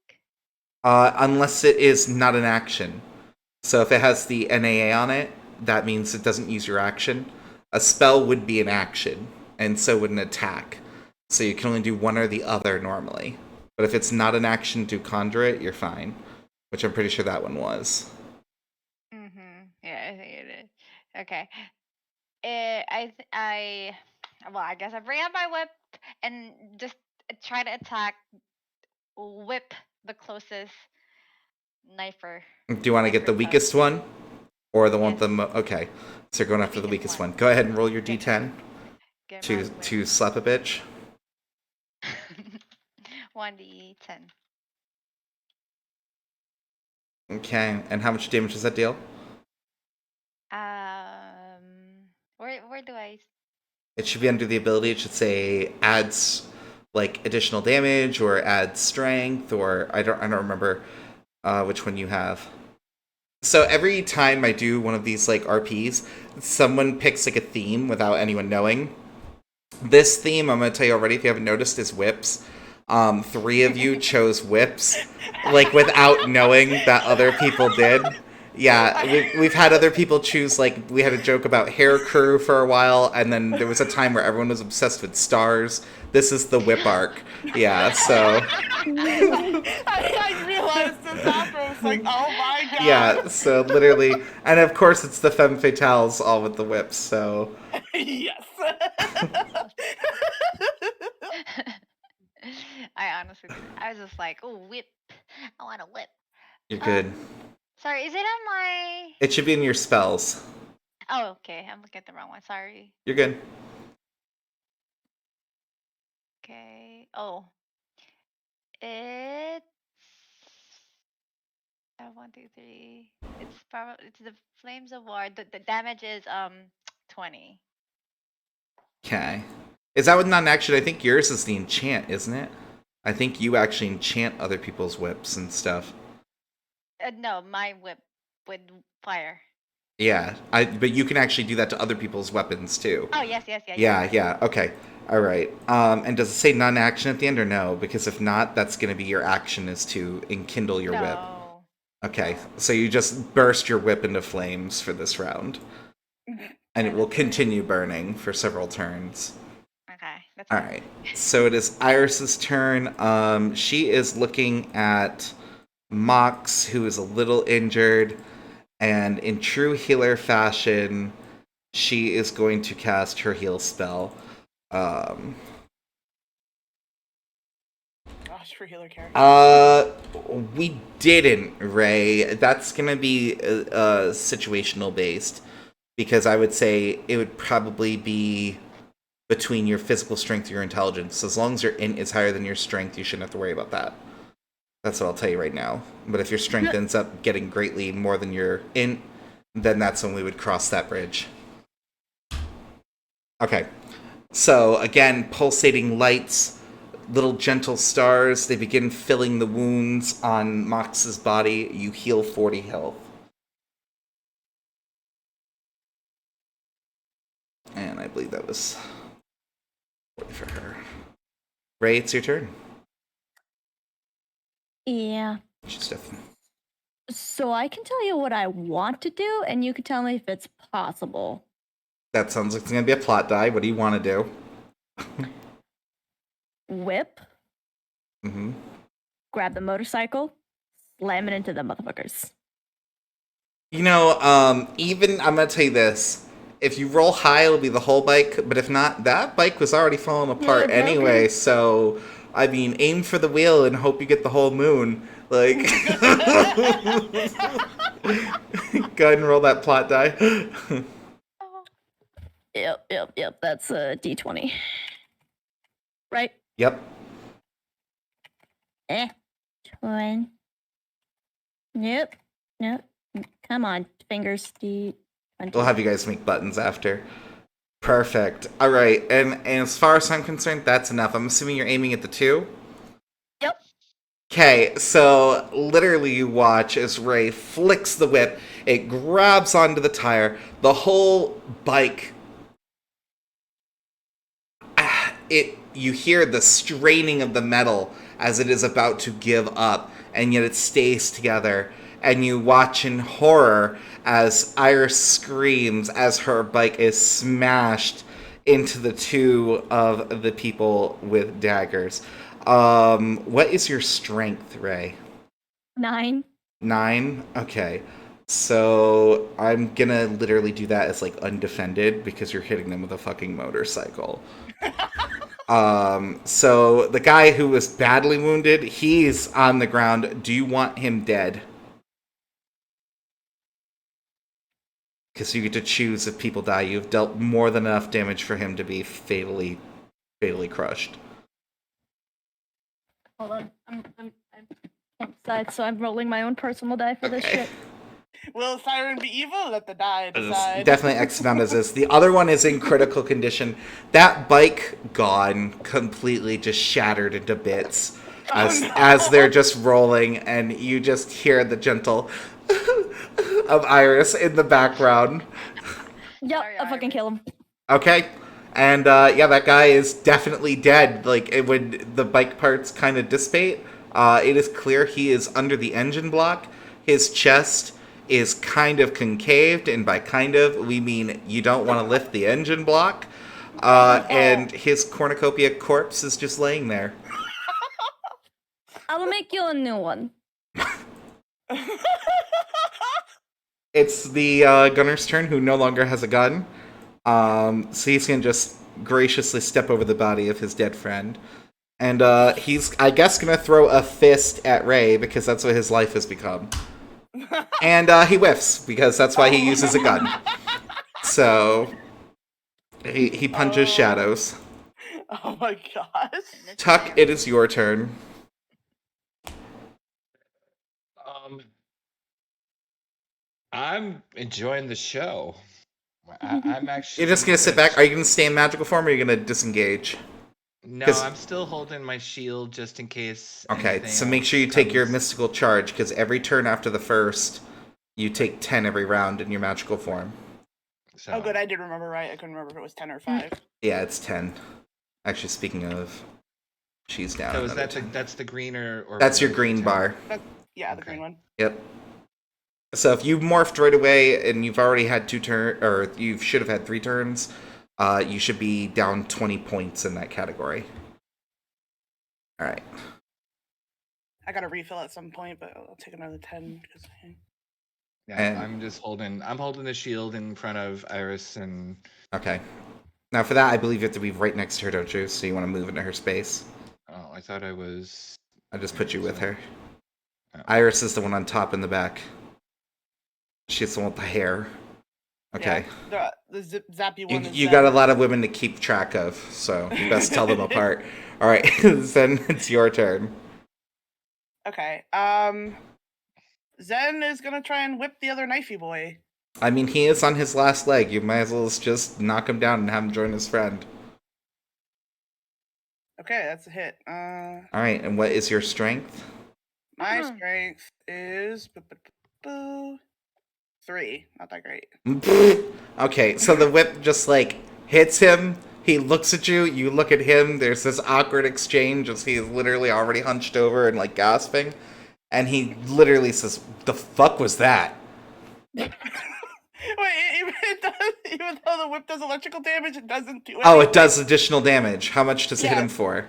Unless it is not an action. So if it has the NAA on it, that means it doesn't use your action. A spell would be an action, and so would an attack. So you can only do one or the other normally. But if it's not an action to conjure it, you're fine. Which I'm pretty sure that one was. Yeah, I think it is. Okay. Well, I guess I bring out my whip and just try to attack, whip the closest knifer. Do you want to get the weakest one? Or the one Yes. with the okay. So you're going after the weakest one. Go ahead and roll your d10 Get to slap a bitch. 1d10. Okay, and how much damage does that deal? Where do I? It should be under the ability. It should say adds like additional damage or adds strength, or I don't remember which one you have. So every time I do one of these like RPs, someone picks like a theme without anyone knowing. This theme, I'm gonna tell you already if you haven't noticed, is whips. 3 of you chose whips, like without knowing that other people did. Yeah, we've had other people choose, like, we had a joke about hair crew for a while, and then there was a time where everyone was obsessed with stars. This is the whip arc. Yeah, so. I realized this after. I was like, oh my god. Yeah, so literally. And of course, it's the femme fatales all with the whips, so. Yes. I honestly, I was just like, oh, whip. I want a whip. You're good. Sorry, is it on my? It should be in your spells. Oh, okay. I'm looking at the wrong one. Sorry. You're good. Okay. Oh. It's 1, 2, 3. It's the Flames of War. The damage is 20. Okay. Is that with not an action? I think yours is the enchant, isn't it? I think you actually enchant other people's whips and stuff. No, my whip with fire. Yeah, but you can actually do that to other people's weapons too. Oh yes, yeah. Yeah. Okay. All right. And does it say non-action at the end or no? Because if not, that's going to be your action is to enkindle your whip. No. Okay. So you just burst your whip into flames for this round. And Okay, it will that's fair. continue burning for several turns. Okay, that's All fine. right. So it is Iris's turn. She is looking at Mox, who is a little injured, and in true healer fashion, she is going to cast her heal spell. Um, Gosh, for healer character. uh, we didn't, Ray. That's gonna be situational based because I would say it would probably be between your physical strength and your intelligence. As long as your int is higher than your strength, you shouldn't have to worry about that. That's what I'll tell you right now. But if your strength ends up getting greatly more than your int, then that's when we would cross that bridge. Okay. So, again, pulsating lights, little gentle stars, they begin filling the wounds on Mox's body. You heal 40 health. And I believe that was 40 for her. Ray, it's your turn. Yeah. She's definitely. So I can tell you what I want to do, and you can tell me if it's possible. That sounds like it's going to be a plot die. What do you want to do? Whip, Mm-hmm. grab the motorcycle, slam it into the motherfuckers. You know, even I'm gonna tell you this: if you roll high, it'll be the whole bike. But if not, that bike was already falling apart Yeah, broken. anyway. So, I mean, aim for the wheel and hope you get the whole moon. Like, go ahead and roll that plot die. Yep. That's a D20. Right? Yep. 20. Yep. Come on, fingers. D20. We'll have you guys make buttons after. Perfect. All right, and as far as I'm concerned, that's enough. I'm assuming you're aiming at the 2. Yep. Okay, so literally you watch as Ray flicks the whip, it grabs onto the tire, the whole bike, you hear the straining of the metal as it is about to give up, and yet it stays together, and you watch in horror as Iris screams as her bike is smashed into the 2 of the people with daggers. What is your strength, Ray? 9. 9? Okay. So I'm gonna literally do that as like undefended because you're hitting them with a fucking motorcycle. So the guy who was badly wounded, he's on the ground. Do you want him dead? Because you get to choose if people die. You've dealt more than enough damage for him to be fatally crushed. Hold on. I'm outside, so I'm rolling my own personal die for this shit. Will Siren be evil? Let the die It's decide. definitely X amount as this. The other one is in critical condition. That bike gone, completely just shattered into bits as they're just rolling, and you just hear the gentle of Iris in the background. Yep, Sorry, I'll fucking Iris. kill him. Okay. And yeah, that guy is definitely dead. Like when the bike parts kind of dissipate, it is clear he is under the engine block. His chest is kind of concaved, and by kind of we mean you don't want to lift the engine block. And his cornucopia corpse is just laying there. I'll make you a new one. It's the gunner's turn, who no longer has a gun. So he's gonna just graciously step over the body of his dead friend. And he's, I guess, gonna throw a fist at Ray because that's what his life has become. And he whiffs because that's why he uses a gun. So he punches shadows. Oh my gosh. Goodness Tuck, dear. it is your turn. I'm enjoying the show. I'm actually. You're just gonna sit back. Are you gonna stay in magical form, or are you gonna disengage? No, 'Cause- I'm still holding my shield just in case. Okay, anything so make else sure you take your comes. mystical charge, because every turn after the first, you take 10 every round in your magical form. So, Oh, good. I did remember right. I couldn't remember if it was 10 or 5. Yeah, it's 10. Actually, speaking of, she's down. So is another that 10. that's the green or That's your blue green turn? bar. Yeah, the Okay. green one. Yep. So if you morphed right away and you've already had 2 turns, or you should have had 3 turns, you should be down 20 points in that category. All right. I gotta refill at some point, but I'll take another 10 because. Yeah, And- I'm holding the shield in front of Iris, and Okay. Now for that, I believe you have to be right next to her, don't you? So you want to move into her space. oh, I thought I was. I just put you with her. Oh. Iris is the one on top in the back. She's the one with the hair. Okay. Yeah, the zappy one is You got a lot of women to keep track of, so you best tell them apart. All right, Zen, it's your turn. Okay. Zen is gonna try and whip the other knifey boy. I mean, he is on his last leg. You might as well just knock him down and have him join his friend. Okay, that's a hit. All right, and what is your strength? My strength is 3. Not that great. Okay, so the whip just like hits him. He looks at you. You look at him. There's this awkward exchange as he is literally already hunched over and like gasping, and he literally says, "The fuck was that?" Wait, even though the whip does electrical damage, it doesn't do anything. Oh, it does additional damage. How much does it hit Yeah. him for?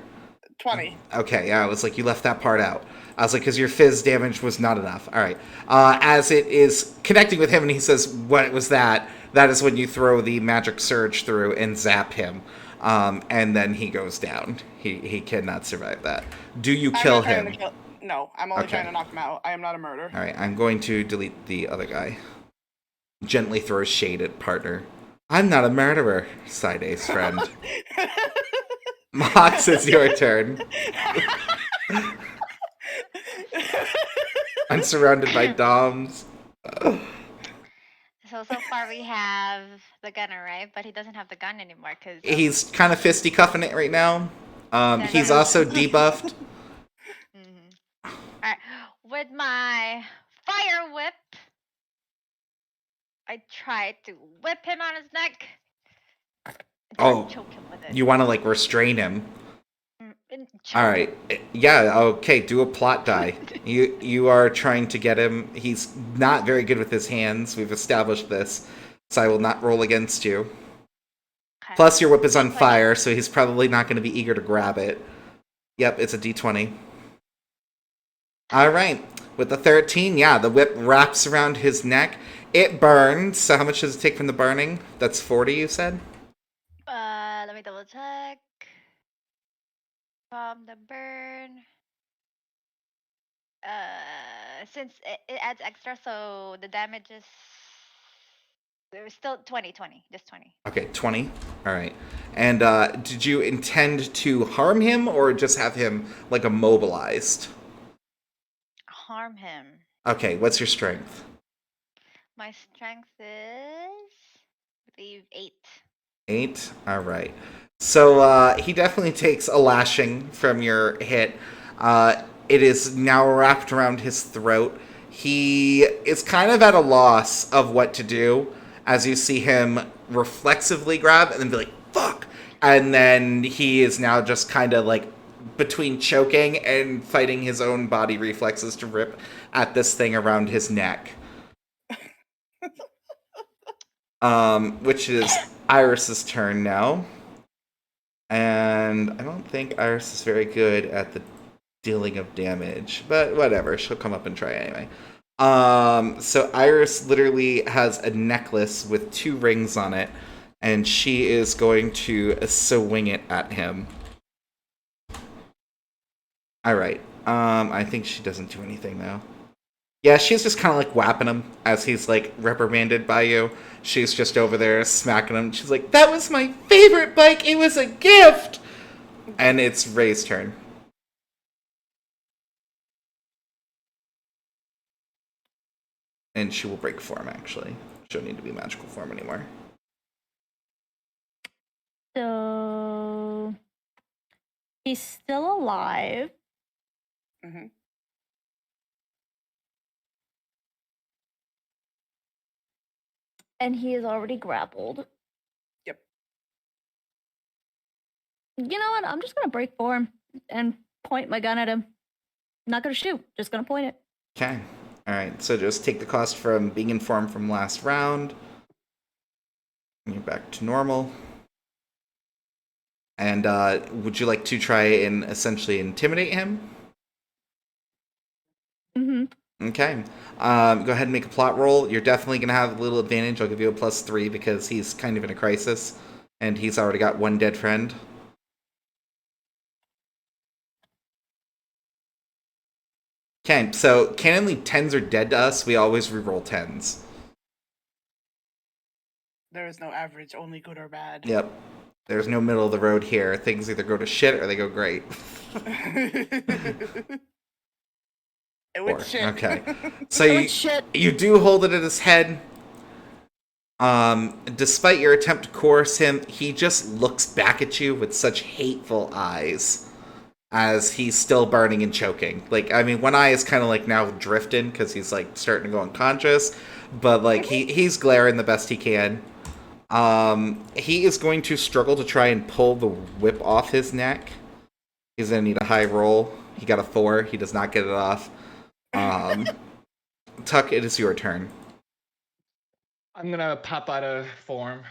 20. Okay, yeah, I was like, you left that part out. I was like, because your fizz damage was not enough. All right. As it is connecting with him and he says, what was that? That is when you throw the magic surge through and zap him. And then he goes down. He cannot survive that. Do you kill him? No, I'm only Okay. trying to knock him out. I am not a murderer. All right, I'm going to delete the other guy. Gently throw shade at partner. I'm not a murderer, sighed Ace friend. Mox, it's your turn. I'm surrounded by doms. So far we have the gunner, right? But he doesn't have the gun anymore because He's kind of fisticuffing it right now. He's also debuffed. Alright, with my fire whip, I tried to whip him on his neck. Oh, choke him with it. You want to like restrain him. Choke All right. Yeah, okay, do a plot die. You are trying to get him. He's not very good with his hands. We've established this. So I will not roll against you. Okay. Plus your whip is on fire, so he's probably not going to be eager to grab it. Yep, it's a d20. All right. With the 13, yeah, the whip wraps around his neck. It burns. So how much does it take from the burning? That's 40, you said? Let me double check. From the burn. Since it adds extra, so the damage is there's still 20, just 20. Okay, 20. All right. And did you intend to harm him or just have him like immobilized? Harm him. Okay, what's your strength? My strength is, I believe, 8. 8? All right. So he definitely takes a lashing from your hit. It is now wrapped around his throat. He is kind of at a loss of what to do as you see him reflexively grab and then be like, fuck! And then he is now just kind of like between choking and fighting his own body reflexes to rip at this thing around his neck. Which is Iris's turn now. And I don't think Iris is very good at the dealing of damage, but whatever, she'll come up and try anyway. So Iris literally has a necklace with 2 rings on it, and she is going to swing it at him. Alright, I think she doesn't do anything though. Yeah, she's just kind of like whapping him as he's like reprimanded by you. She's just over there smacking him. She's like, that was my favorite bike, it was a gift! And it's Ray's turn. And she will break form, actually. She don't need to be magical form anymore. So he's still alive. Mm-hmm. And he is already grappled. Yep. You know what? I'm just gonna break form and point my gun at him. I'm not gonna shoot, just gonna point it. Okay. Alright, so just take the cost from being informed from last round. And you're back to normal. And would you like to try and essentially intimidate him? Mm-hmm. Okay. Go ahead and make a plot roll. You're definitely going to have a little advantage. I'll give you a +3 because he's kind of in a crisis. And he's already got one dead friend. Okay, so canonly 10s are dead to us. We always reroll 10s. There is no average, only good or bad. Yep. There's no middle of the road here. Things either go to shit or they go great. It would shit. Okay. So It would shit. you do hold it at his head. Despite your attempt to coerce him, he just looks back at you with such hateful eyes as he's still burning and choking. Like, I mean, one eye is kind of like now drifting because he's like starting to go unconscious, but like he's glaring the best he can. He is going to struggle to try and pull the whip off his neck. He's gonna need a high roll. He got a 4. He does not get it off. Tuck, it is your turn. I'm gonna pop out of form.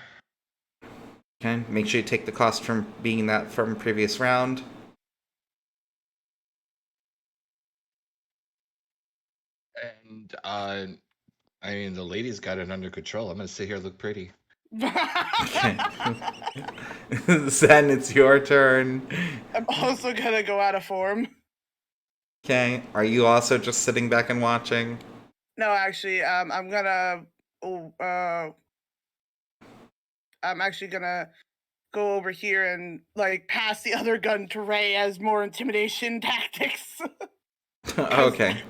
Okay, make sure you take the cost from being that from previous round. And I mean, the lady's got it under control. I'm gonna sit here and look pretty. Okay. Zen, it's your turn. I'm also gonna go out of form. Okay, are you also just sitting back and watching? No, actually, I'm actually gonna go over here and like pass the other gun to Ray as more intimidation tactics. Okay.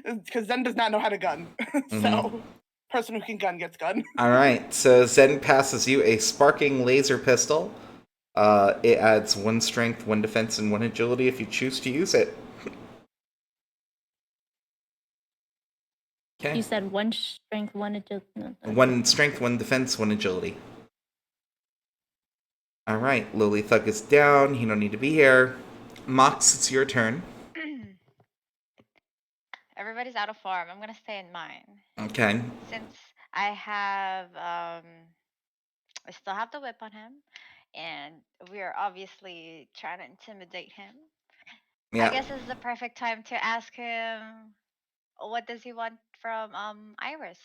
Because Zen does not know how to gun. So, person who can gun gets gun. All right. So Zen passes you a sparking laser pistol. It adds 1 strength, 1 defense, and 1 agility if you choose to use it. Okay. You said 1 strength, 1 agility. 1 strength, 1 defense, 1 agility. All right. Lily Thug is down. He don't need to be here. Mox, it's your turn. Everybody's out of form. I'm gonna stay in mine. Okay. Since I have I still have the whip on him, and we are obviously trying to intimidate him. I Yeah. guess this is the perfect time to ask him what does he want from Iris.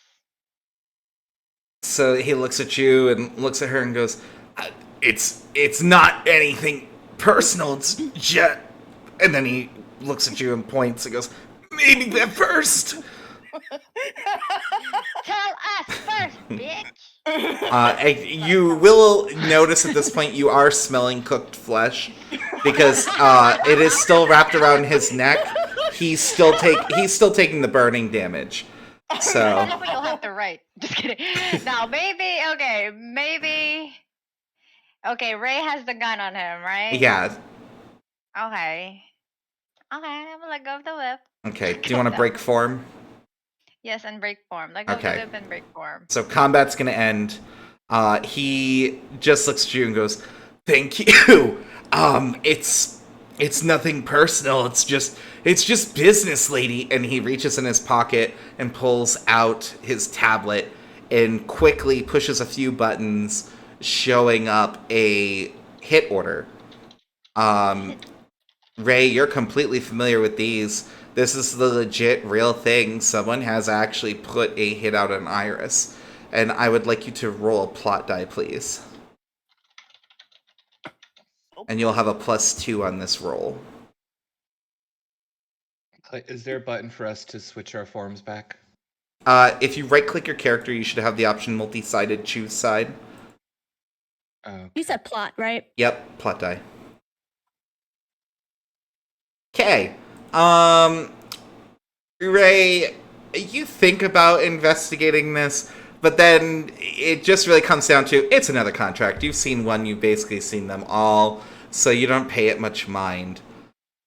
So he looks at you and looks at her and goes, "It's not anything personal. It's just." And then he looks at you and points and goes, "Maybe that first." Tell us first, bitch. You will notice at this point you are smelling cooked flesh because it is still wrapped around his neck. He's still taking the burning damage. So That's what you'll have to write. Just kidding. Now maybe. Okay, Ray has the gun on him, right? yeah. Okay. I'm gonna let go of the whip. Okay. Do you want to break form? Yes, and break form. Let go of the Okay. whip and break form. So combat's gonna end. He just looks at you and goes, "Thank you. It's nothing personal. It's just business, lady." And he reaches in his pocket and pulls out his tablet and quickly pushes a few buttons, showing up a hit order. Ray, you're completely familiar with these. This is the legit real thing. Someone has actually put a hit out on Iris. And I would like you to roll a plot die, please. And you'll have a +2 on this roll. Is there a button for us to switch our forms back? If you right-click your character, you should have the option multi-sided choose side. Oh, You said plot, right? Yep, plot die. Okay. Ray, you think about investigating this, but then it just really comes down to it's another contract. You've seen one, you've basically seen them all, so you don't pay it much mind.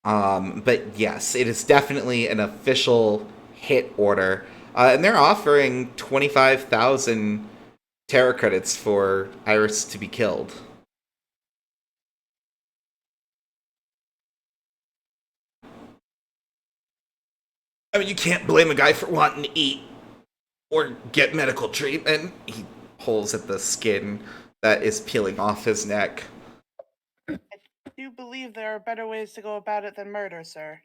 But yes, it is definitely an official hit order. And they're offering 25,000 Terra credits for Iris to be killed. I mean, you can't blame a guy for wanting to eat or get medical treatment. He pulls at the skin that is peeling off his neck. I do believe there are better ways to go about it than murder, sir.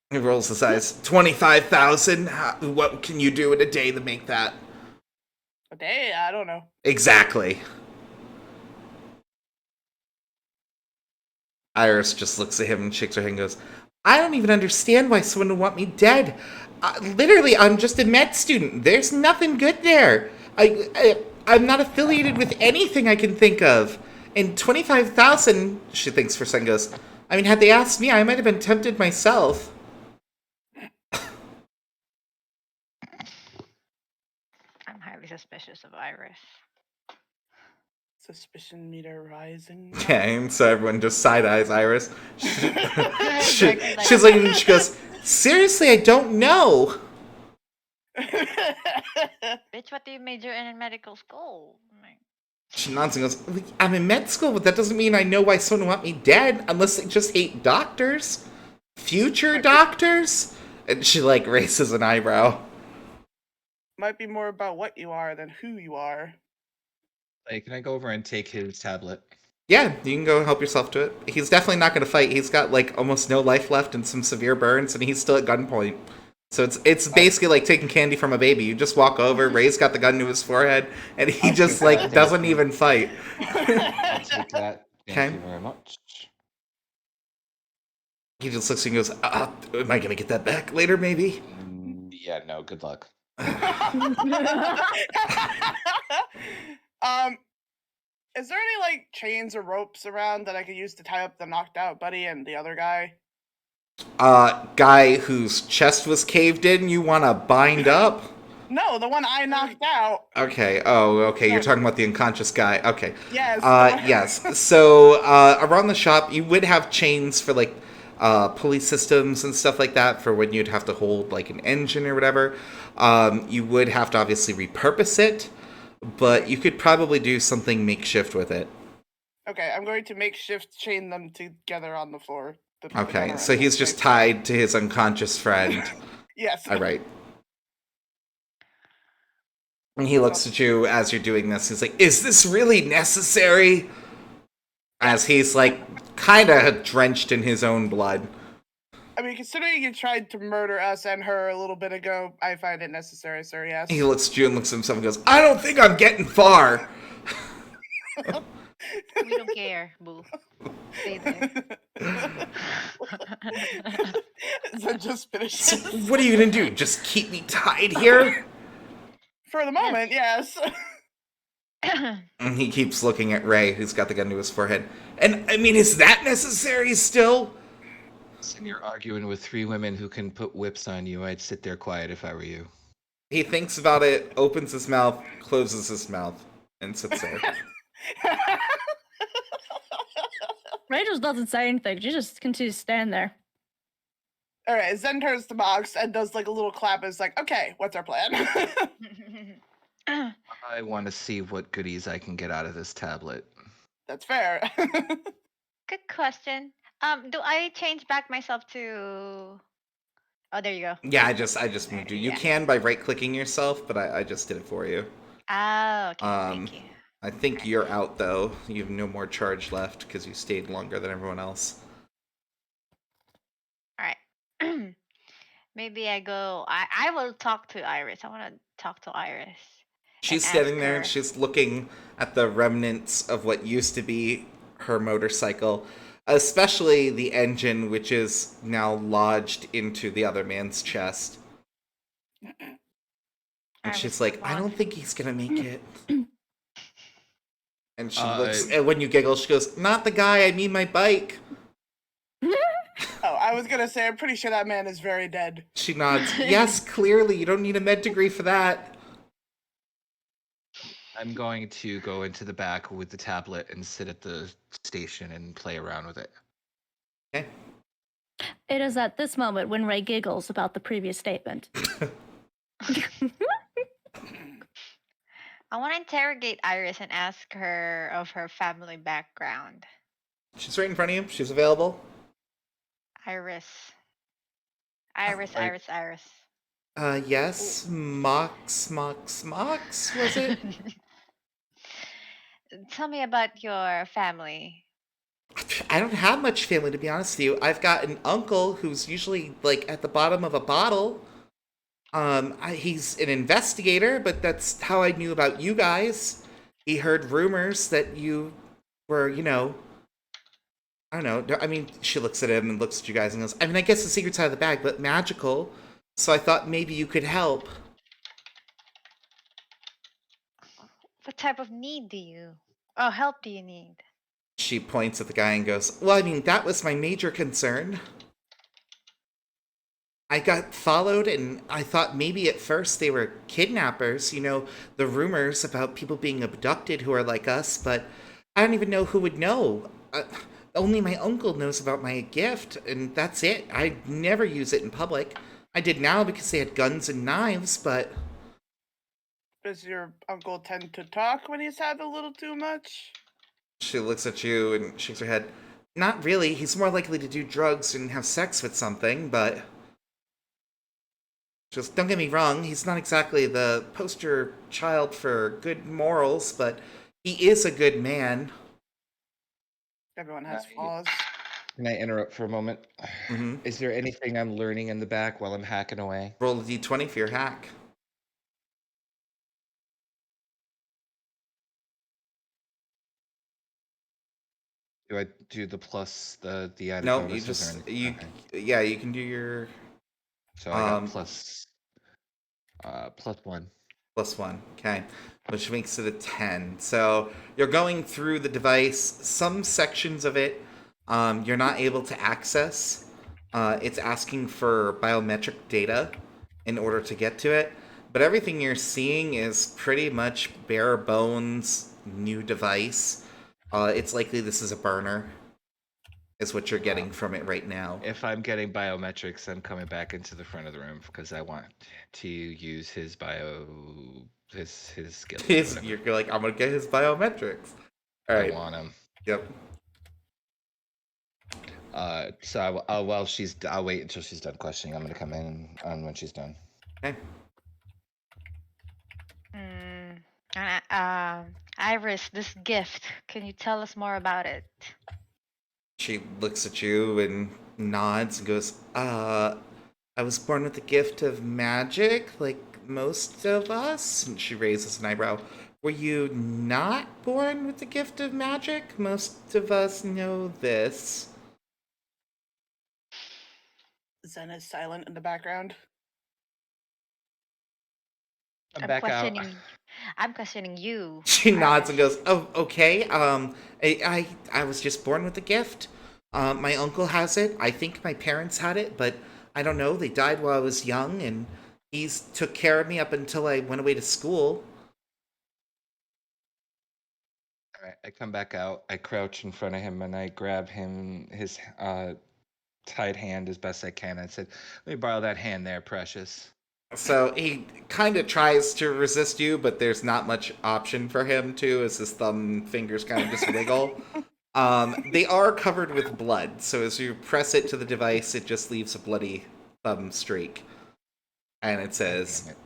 He rolls his eyes. 25,000? What can you do in a day to make that? A day? I don't know. Exactly. Iris just looks at him and shakes her head and goes, I don't even understand why someone would want me dead. Literally, I'm just a med student. There's nothing good there. I'm not affiliated with anything I can think of. And 25,000, she thinks for a second, goes, I mean, had they asked me, I might have been tempted myself. I'm highly suspicious of Iris. Suspicion meter rising. Okay, and so everyone just side-eyes Iris. Exactly like She's like, and she goes, seriously, I don't know. Bitch, what do you major in medical school? She nods and goes, I'm in med school, but that doesn't mean I know why someone would want me dead, unless they just hate doctors. Future doctors? And she, like, raises an eyebrow. Might be more about what you are than who you are. Hey, can I go over and take his tablet? Yeah, you can go help yourself to it. He's definitely not going to fight. He's got, like, almost no life left and some severe burns, and he's still at gunpoint. So it's basically like taking candy from a baby. You just walk over, Ray's got the gun to his forehead, and he just, like, doesn't even fight. I'll take that. Thank Okay. you very much. He just looks at you and goes, am I going to get that back later, maybe? Yeah, no, good luck. Is there any, like, chains or ropes around that I could use to tie up the knocked out buddy and the other guy? Guy whose chest was caved in, you want to bind up? No, the one I knocked out. Okay. Oh, okay. You're talking about the unconscious guy. Okay. Yes. Yes. So, around the shop, you would have chains for, like, pulley systems and stuff like that for when you'd have to hold, like, an engine or whatever. You would have to obviously repurpose it, but you could probably do something makeshift with it. Okay, I'm going to makeshift chain them together on the floor. Okay, so he's just tied to his unconscious friend. Yes. All right. And he looks at you as you're doing this. He's like, is this really necessary? As he's, like, kind of drenched in his own blood. I mean, considering you tried to murder us and her a little bit ago, I find it necessary, sir, yes. He looks at you and looks at himself and goes, I don't think I'm getting far. We don't care, boo. Stay there. So just finishes. What are you going to do? Just keep me tied here? For the moment, yes. And he keeps looking at Ray, who's got the gun to his forehead. And, I mean, is that necessary still? And you're arguing with three women who can put whips on you. I'd sit there quiet if I were you. He thinks about it, opens his mouth, closes his mouth, and sits there. Ray just doesn't say anything. She just continues to stand there. All right, Zen turns to Mox and does like a little clap. And is like, okay, what's our plan? I want to see what goodies I can get out of this tablet. That's fair. Good question. Do I change back myself to? Oh, there you go. Yeah, I just moved you. You Yeah. can by right-clicking yourself, but I just did it for you. Oh, okay. Thank you. I think you're out, though. You have no more charge left because you stayed longer than everyone else. All right. Maybe I go. I will talk to Iris. I want to talk to Iris. She's and standing ask there her- and she's looking at the remnants of what used to be her motorcycle, especially the engine, which is now lodged into the other man's chest. And Iris she's like, I walks- don't think he's gonna make it. And she looks, I- and when you giggle, she goes, not the guy, I mean my bike. Oh, I was gonna say, I'm pretty sure that man is very dead. She nods, yes, clearly, you don't need a med degree for that. I'm going to go into the back with the tablet and sit at the station and play around with it. Okay. It is at this moment when Ray giggles about the previous statement. I want to interrogate Iris and ask her of her family background. She's right in front of you, she's available. Iris. Iris, I- Iris, Iris. Yes, Mox, was it? Tell me about your family. I don't have much family, to be honest with you. I've got an uncle who's usually, like, at the bottom of a bottle. He's an investigator, but that's how I knew about you guys. He heard rumors that you were, I don't know. I mean, she looks at him and looks at you guys and goes, I mean, I guess the secret's out of the bag, but magical. So I thought maybe you could help. What type of need do you, oh, help do you need? She points at the guy and goes, well, I mean, that was my major concern. I got followed, and I thought maybe at first they were kidnappers, the rumors about people being abducted who are like us, but I don't even know who would know. Only my uncle knows about my gift, and that's it. I never use it in public. I did now because they had guns and knives, but Does your uncle tend to talk when he's had a little too much? she looks at you and shakes her head. Not really. He's more likely to do drugs and have sex with something, but just don't get me wrong, he's not exactly the poster child for good morals, but he is a good man. Everyone has flaws. Can I interrupt for a moment? Mm-hmm. Is there anything I'm learning in the back while I'm hacking away? Roll a d20 for your hack. Do I do the plus the added No, you bonuses or just anything? you Okay. yeah, you can do your So I got um plus +1. +1. Okay. Which makes it a 10. So you're going through the device. Some sections of it you're not able to access. It's asking for biometric data in order to get to it. But everything you're seeing is pretty much bare bones, new device. It's likely this is a burner, is what you're getting from it right now. If I'm getting biometrics, I'm coming back into the front of the room because I want to use his his skills or whatever. You're like, I'm gonna get his biometrics. All I right. want him. Yep. So I'll wait until she's done questioning. I'm gonna come in on when she's done. Okay. Mm, Iris, this gift, can you tell us more about it? She looks at you and nods and goes, I was born with the gift of magic, like most of us. And she raises an eyebrow. Were you not born with the gift of magic? Most of us know this. Zen is silent in the background. I'm back out. I'm questioning you. She nods and Iris. goes, "Oh, okay. I was just born with the gift. My uncle has it. I think my parents had it, but I don't know. They died while I was young, and he's took care of me up until I went away to school." All right, I come back out. I crouch in front of him and I grab his tied hand as best I can. I said, "Let me borrow that hand there, precious." So he kind of tries to resist you, but there's not much option for him to, as his thumb and fingers kind of just wiggle. They are covered with blood, so as you press it to the device, it just leaves a bloody thumb streak. And it says, Damn it.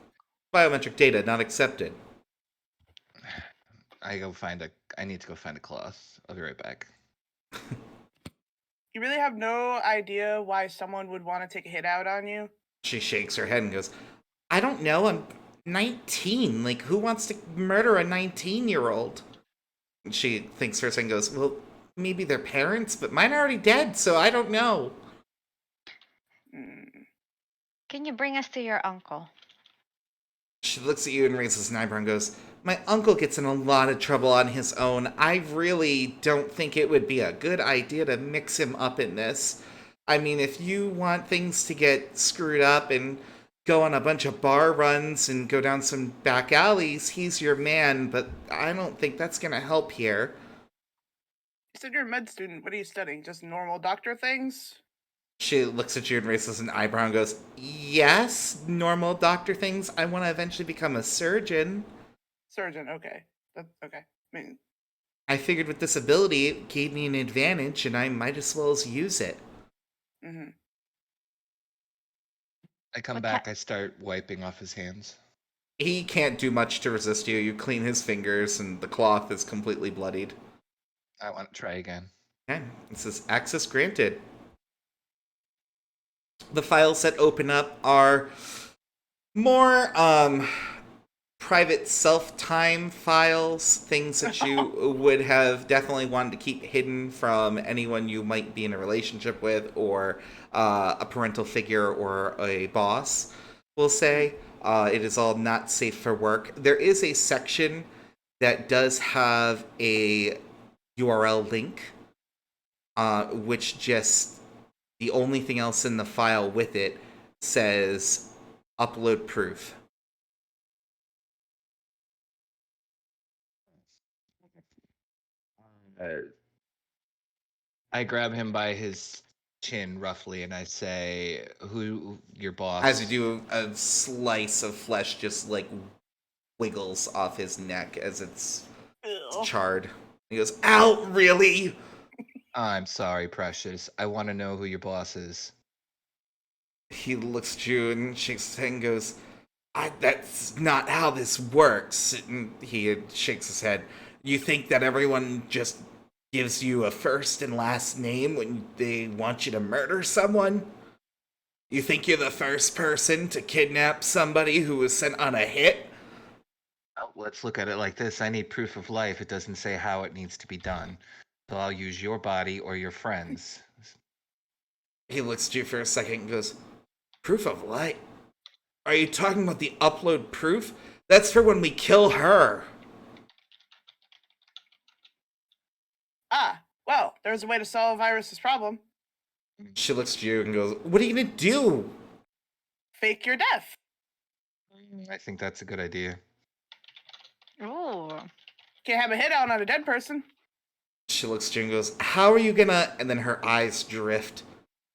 biometric data not accepted. I need to go find a cloth. I'll be right back. You really have no idea why someone would want to take a hit out on you? She shakes her head and goes, I don't know, I'm 19. Like, who wants to murder a 19-year-old? She thinks for a second and goes, well, maybe their parents, but mine are already dead, so I don't know. Can you bring us to your uncle? She looks at you and raises an eyebrow and goes, my uncle gets in a lot of trouble on his own. I really don't think it would be a good idea to mix him up in this. I mean, if you want things to get screwed up and go on a bunch of bar runs and go down some back alleys, he's your man, but I don't think that's going to help here. You said you're a med student. What are you studying? Just normal doctor things? She looks at you and raises an eyebrow and goes, yes, normal doctor things. I want to eventually become a surgeon. Surgeon, okay. That's okay. I mean, I figured with this ability, it gave me an advantage, and I might as well as use it. mm-hmm. I come What back, I start wiping off his hands. He can't do much to resist you. You clean his fingers, and the cloth is completely bloodied. I want to try again. Okay, it says access granted. The files that open up are more private self-time files, things that you would have definitely wanted to keep hidden from anyone you might be in a relationship with, or a parental figure or a boss, we'll say. It is all not safe for work. There is a section that does have a URL link, which just the only thing else in the file with it says upload proof. Uh, I grab him by his chin roughly and I say, "Who your boss?" As you do, a slice of flesh just like wiggles off his neck as it's Ew. charred. He goes, "Ow, really?" I'm sorry, Precious. I want to know who your boss is. He looks at you and shakes his head and goes, That's not how this works." And he shakes his head. "You think that everyone just gives you a first and last name when they want you to murder someone? You think you're the first person to kidnap somebody who was sent on a hit?" Let's look at it like this. I need proof of life. It doesn't say how it needs to be done. So I'll use your body or your friends. He looks at you for a second and goes, "Proof of life? Are you talking about the upload proof? That's for when we kill her." Ah, well, there's a way to solve Iris's problem. She looks at you and goes, "What are you gonna do?" Fake your death. I think that's a good idea. Ooh. Can't have a hit out on a dead person. She looks at you and goes, "How are you gonna..." And then her eyes drift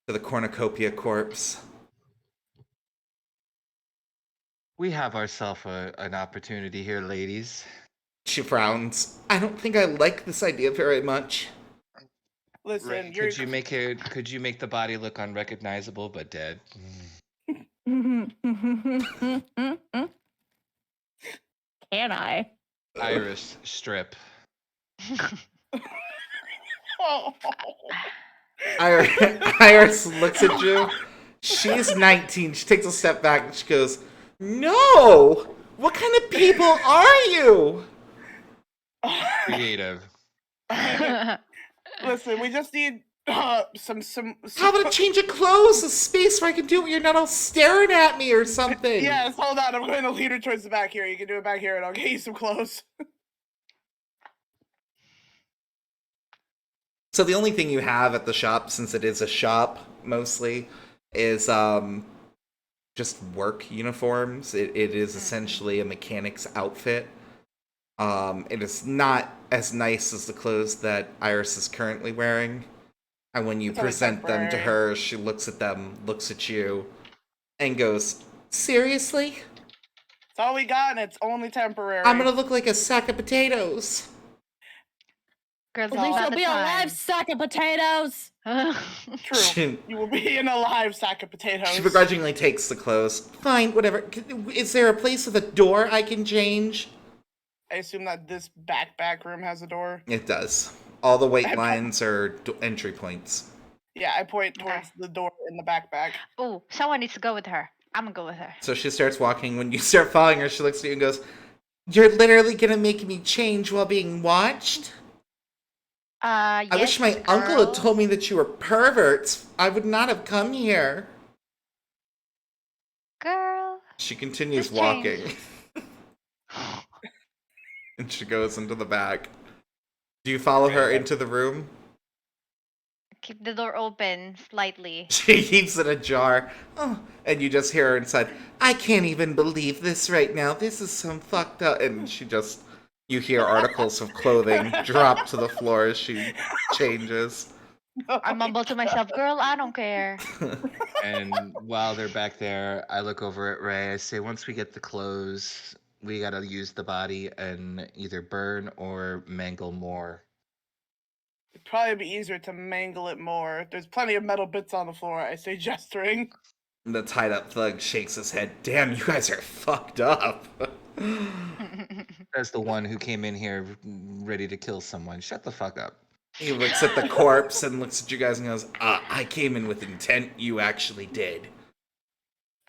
to the cornucopia corpse. We have ourselves an opportunity here, ladies. She frowns. "I don't think I like this idea very much." Listen, Ray, you're could you make the body look unrecognizable but dead? Can I? Iris, strip. oh. Iris looks at you. She's 19. She takes a step back and she goes, "No! What kind of people are you?" Creative. Listen, we just need some. "How about a change of clothes? A space where I can do it where you're not all staring at me or something." Yes, hold on. I'm going to lead her towards the back here. You can do it back here, and I'll get you some clothes. So the only thing you have at the shop, since it is a shop mostly, is just work uniforms. It is essentially a mechanic's outfit. It is not as nice as the clothes that Iris is currently wearing. And when you It's only present them to temporary. her, she looks at them, looks at you, and goes, "Seriously? It's all we got, and it's only temporary. I'm gonna look like a sack of potatoes." Girls At all least the you'll be a live time. sack of potatoes. True. She, You will be in a live sack of potatoes. she begrudgingly takes the clothes. "Fine, whatever. Is there a place with a door I can change?" I assume that this back room has a door. It does. All the white lines are entry points. Yeah, I point towards Okay. the door in the back. Ooh, someone needs to go with her. I'm gonna go with her. So she starts walking. When you start following her, she looks at you and goes, "You're literally gonna make me change while being watched? Yes, I wish my uncle had told me that you were perverts. I would not have come here." Girl. She continues Just change. walking. And she goes into the back. Do you follow her into the room? Keep the door open slightly. She keeps it ajar. "Oh," and you just hear her inside, "I can't even believe this right now. This is some fucked up." And she just, you hear articles of clothing drop to the floor as she changes. I mumble to myself, girl, I don't care. And while they're back there, I look over at Ray. I say, once we get the clothes, we gotta use the body and either burn or mangle more. It'd probably be easier to mangle it more. There's plenty of metal bits on the floor, I say, gesturing. The tied up thug shakes his head. Damn, you guys are fucked up. As the one who came in here ready to kill someone. Shut the fuck up. He looks at the corpse and looks at you guys and goes, I came in with intent, you actually did.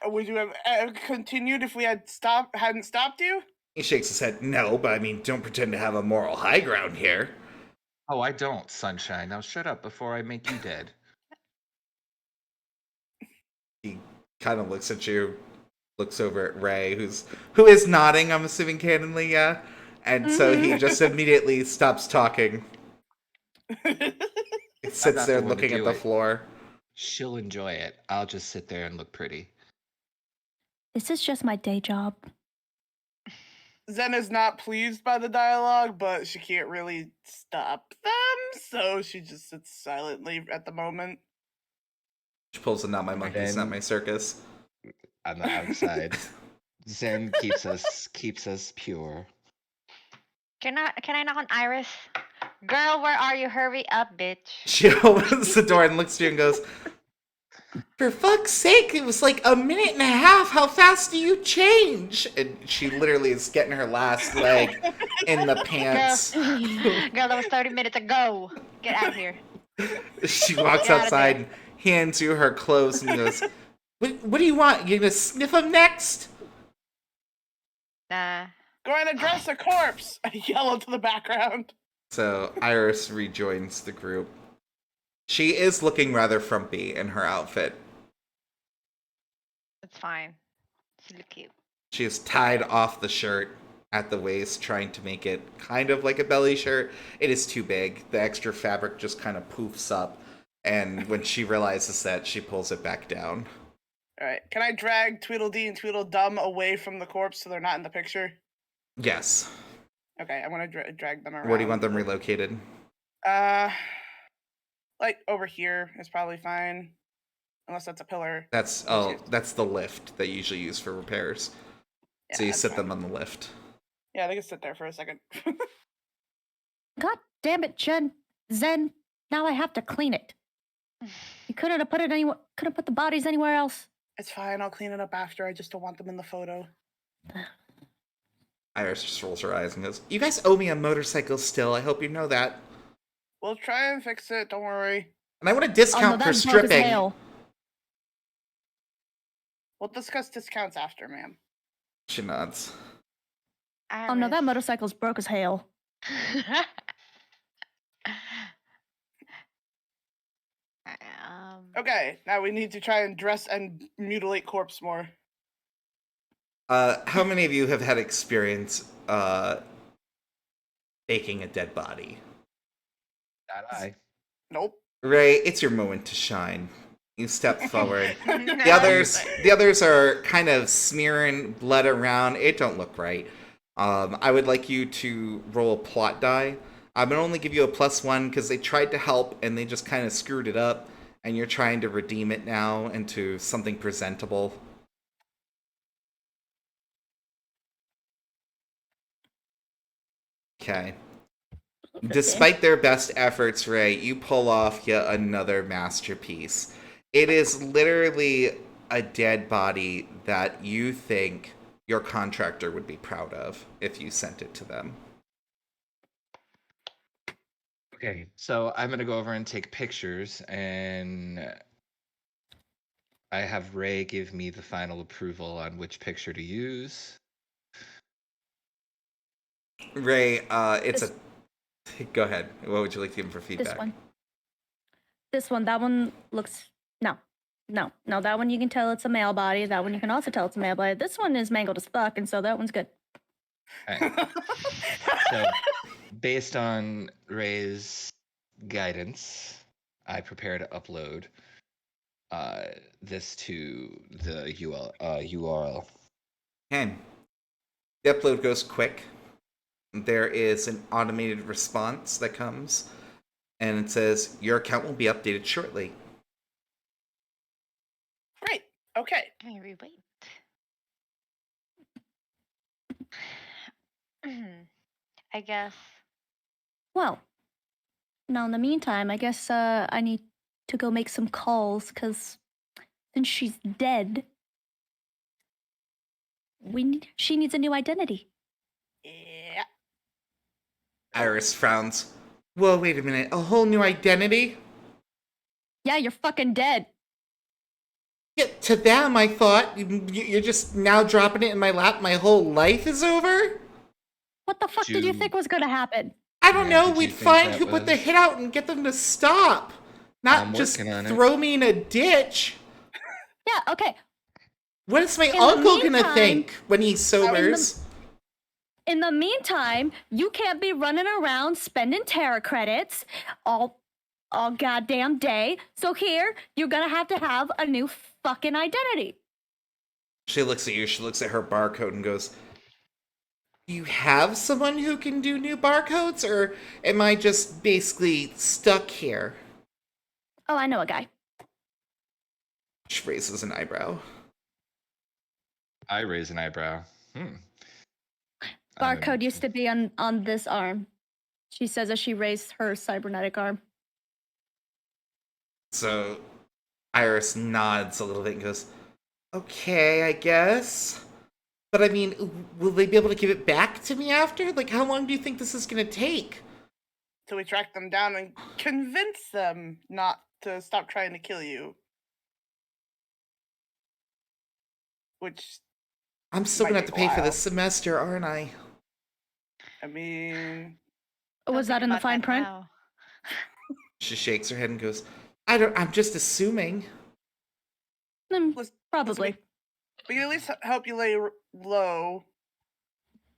Would you have continued if we hadn't stopped you? He shakes his head. No, but I mean, don't pretend to have a moral high ground here. Oh, I don't, Sunshine. Now shut up before I make you dead. He kind of looks at you, looks over at Ray, who is nodding, I'm assuming candidly, yeah. And so he just immediately stops talking. He sits not there the one to looking at do the it. floor. She'll enjoy it. I'll just sit there and look pretty. This is just my day job. Zen is not pleased by the dialogue, but she can't really stop them, so she just sits silently at the moment. She pulls a not my monkeys, Then- not my circus. On the outside. Zen keeps us pure. Can I knock on Iris? Girl, where are you? Hurry up, bitch. She opens the door and looks at you and goes, for fuck's sake, it was like a minute and a half. How fast do you change? And she literally is getting her last leg in the pants. Girl, that was 30 minutes ago. Get out of here. She walks Get out of outside there. and hands you her clothes and goes, what do you want? You gonna sniff them next? Nah. Going to dress a corpse! I yell into the background. So Iris rejoins the group. She is looking rather frumpy in her outfit. It's fine. She look cute. She is tied off the shirt at the waist, trying to make it kind of like a belly shirt. It is too big. The extra fabric just kind of poofs up. And when she realizes that, she pulls it back down. Alright, can I drag Tweedledee and Tweedledum away from the corpse so they're not in the picture? Yes. Okay, I'm gonna drag them around. Where do you want them relocated? Like over here is probably fine. Unless that's a pillar. That's the lift that you usually use for repairs. Yeah, So you that's sit fine. them on the lift. Yeah, they can sit there for a second. God damn it, Zen. Now I have to clean it. You couldn't have put it anywhere. Could have put the bodies anywhere else. It's fine, I'll clean it up after. I just don't want them in the photo. Iris just rolls her eyes and goes, you guys owe me a motorcycle still. I hope you know that. We'll try and fix it, don't worry. And I want a discount for that's broke as stripping. hell. We'll discuss discounts after, ma'am. She nods. Oh no, that motorcycle's broke as hell. Okay, now we need to try and dress and mutilate corpse more. How many of you have had experience baking a dead body? That eye. Nope. Ray, it's your moment to shine. You step forward. The The others are kind of smearing blood around. It don't look right. I would like you to roll a plot die. I'm gonna only give you a +1 because they tried to help and they just kind of screwed it up, and you're trying to redeem it now into something presentable. Okay. Despite their best efforts, Ray, you pull off yet another masterpiece. It is literally a dead body that you think your contractor would be proud of if you sent it to them. Okay, so I'm gonna go over and take pictures, and I have Ray give me the final approval on which picture to use. Ray, it's a... Go ahead. What would you like to give him for feedback? This one. That one looks... No, that one you can tell it's a male body. That one you can also tell it's a male body. This one is mangled as fuck, and so that one's good. Okay. So, based on Ray's guidance, I prepare to upload this to the URL. Okay. The upload goes quick. There is an automated response that comes, and it says, your account will be updated shortly. Great. Okay. Let me rewait. I guess. Well, now in the meantime, I guess I need to go make some calls because since she's dead, she needs a new identity. Yeah. Iris frowns. Whoa, wait a minute. A whole new identity? Yeah, you're fucking dead. Yeah, to them, I thought you're just now dropping it in my lap. My whole life is over? What the fuck did you think was gonna happen? I don't Yeah, know. did you We'd think find that who put the was- hit out and get them to stop. Not I'm just working on it. throw me in a ditch. Yeah, okay. What is my In the uncle gonna meantime- think when he sobers? In the meantime, you can't be running around spending Terra credits all goddamn day. So here, you're gonna have a new fucking identity. She looks at you. She looks at her barcode and goes, "You have someone who can do new barcodes, or am I just basically stuck here?" Oh, I know a guy. She raises an eyebrow. I raise an eyebrow. Barcode used to be on this arm. She says as she raised her cybernetic arm. So Iris nods a little bit and goes, "Okay, I guess. But I mean, will they be able to give it back to me after? Like, how long do you think this is gonna take?" So we track them down and convince them not to stop trying to kill you. Which, I'm still Might gonna have to take a pay for while. this semester, aren't I? I mean, Was that in the fine print? She shakes her head and goes, I'm just assuming. let's- Probably. we can at least help you lay low.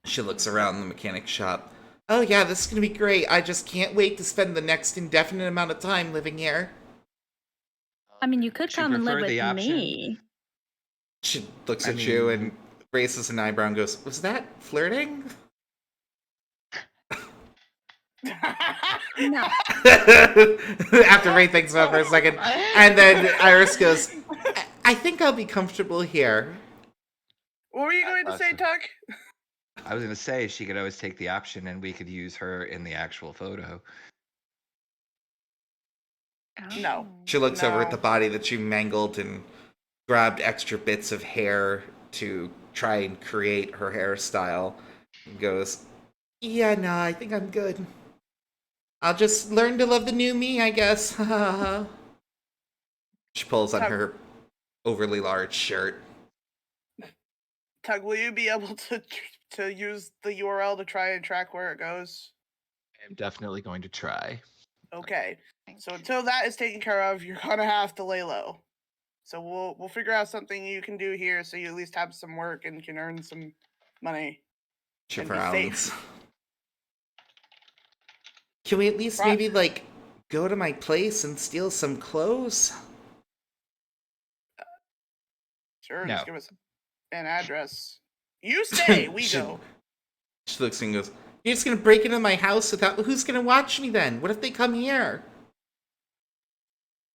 She looks around the mechanic shop. Oh yeah, this is gonna be great. I just can't wait to spend the next indefinite amount of time living here. I mean, you could Would you come and live prefer with the option? me. She looks I at you mean- and raises an eyebrow and goes, "Was that flirting?" No. After Ray thinks about it for a second. And then Iris goes, I think I'll be comfortable here. What were you going to say, Awesome. Tuck? I was gonna say she could always take the option, and we could use her in the actual photo. No. She looks over at No. the body that you mangled and grabbed extra bits of hair to try and create her hairstyle. And goes, yeah, no, I think I'm good. I'll just learn to love the new me, I guess. She pulls on her overly large shirt. Tug, will you be able to use the URL to try and track where it goes? I'm definitely going to try. Okay. So until that is taken care of, you're gonna have to lay low. So we'll figure out something you can do here, so you at least have some work and can earn some money. She And be frowns. safe. Can we at least Right. maybe, like, go to my place and steal some clothes? Sure, No. just give us an address. You stay, we She- go. She looks and goes, you're just gonna break into my house without... Who's gonna watch me then? What if they come here?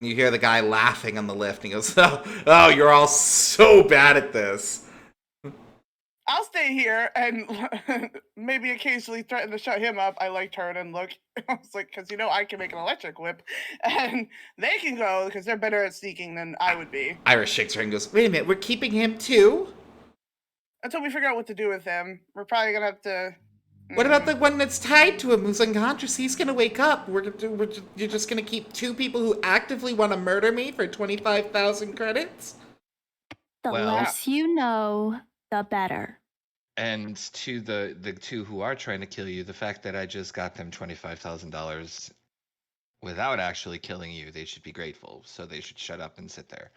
You hear the guy laughing on the lift, and he goes, oh, you're all so bad at this. I'll stay here and maybe occasionally threaten to shut him up. I like turn and look. I was like, because I can make an electric whip, and they can go because they're better at sneaking than I would be. Iris shakes her head and goes, wait a minute, we're keeping him too? Until we figure out what to do with him, we're probably gonna have to. What about the one that's tied to him who's unconscious? He's gonna wake up. You're just gonna keep two people who actively want to murder me for 25,000 credits? The Well- less you know, the better. And to the two who are trying to kill you, the fact that I just got them $25,000 without actually killing you, they should be grateful. So they should shut up and sit there.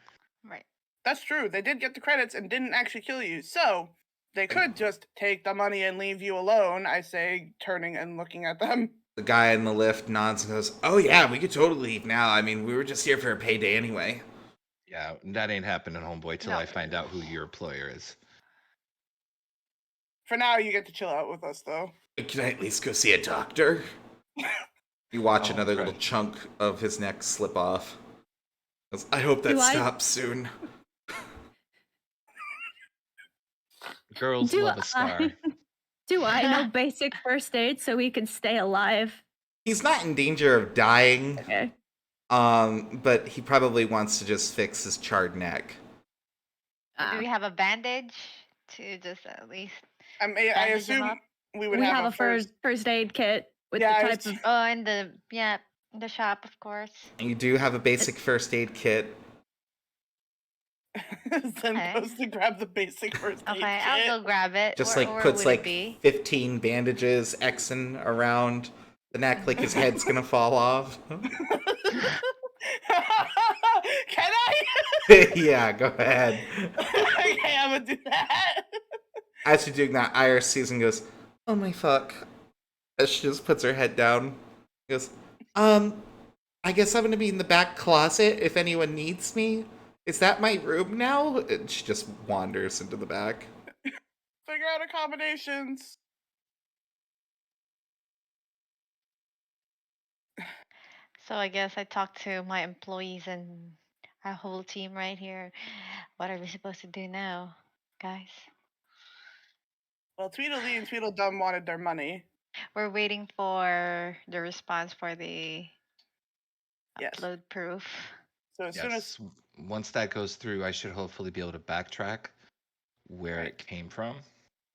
Right. That's true. They did get the credits and didn't actually kill you, so they could just take the money and leave you alone. I say, turning and looking at them. The guy in the lift nods and goes, oh yeah, we could totally leave now. I mean, we were just here for a payday anyway. Yeah, that ain't happening, homeboy, till No. I find out who your employer is. For now, you get to chill out with us, though. Can I at least go see a doctor? You watch Oh, another little right. chunk of his neck slip off. Goes, I hope that Do I- stops soon. Girls Do love a scar. Do I know basic first aid so we can stay alive? He's not in danger of dying. Okay. But he probably wants to just fix his charred neck. Do we have a bandage to just at least I bandage him assume up? we would we have have a a first aid kit with Yeah, the I was- type of. Oh, in the shop, of course. You do have a basic first aid kit. Zen Okay. goes to grab the basic first aid Okay, kit. I'll go grab it. Just where like where puts would like it be? 15 bandages Xing around the neck, like his head's gonna fall off. Can I? Yeah, go ahead. Okay, I'm gonna do that. As you're doing that, Iris sees and goes, "Oh my fuck!" As she just puts her head down, goes, I guess I'm gonna be in the back closet if anyone needs me. Is that my room now?" And she just wanders into the back. Figure out accommodations. So I guess I talked to my employees and our whole team right here. What are we supposed to do now, guys? Well, Tweedledee and Tweedledum wanted their money. We're waiting for the response for the Yes. upload proof. So as soon as Yes. Once that goes through, I should hopefully be able to backtrack where Right. it came from.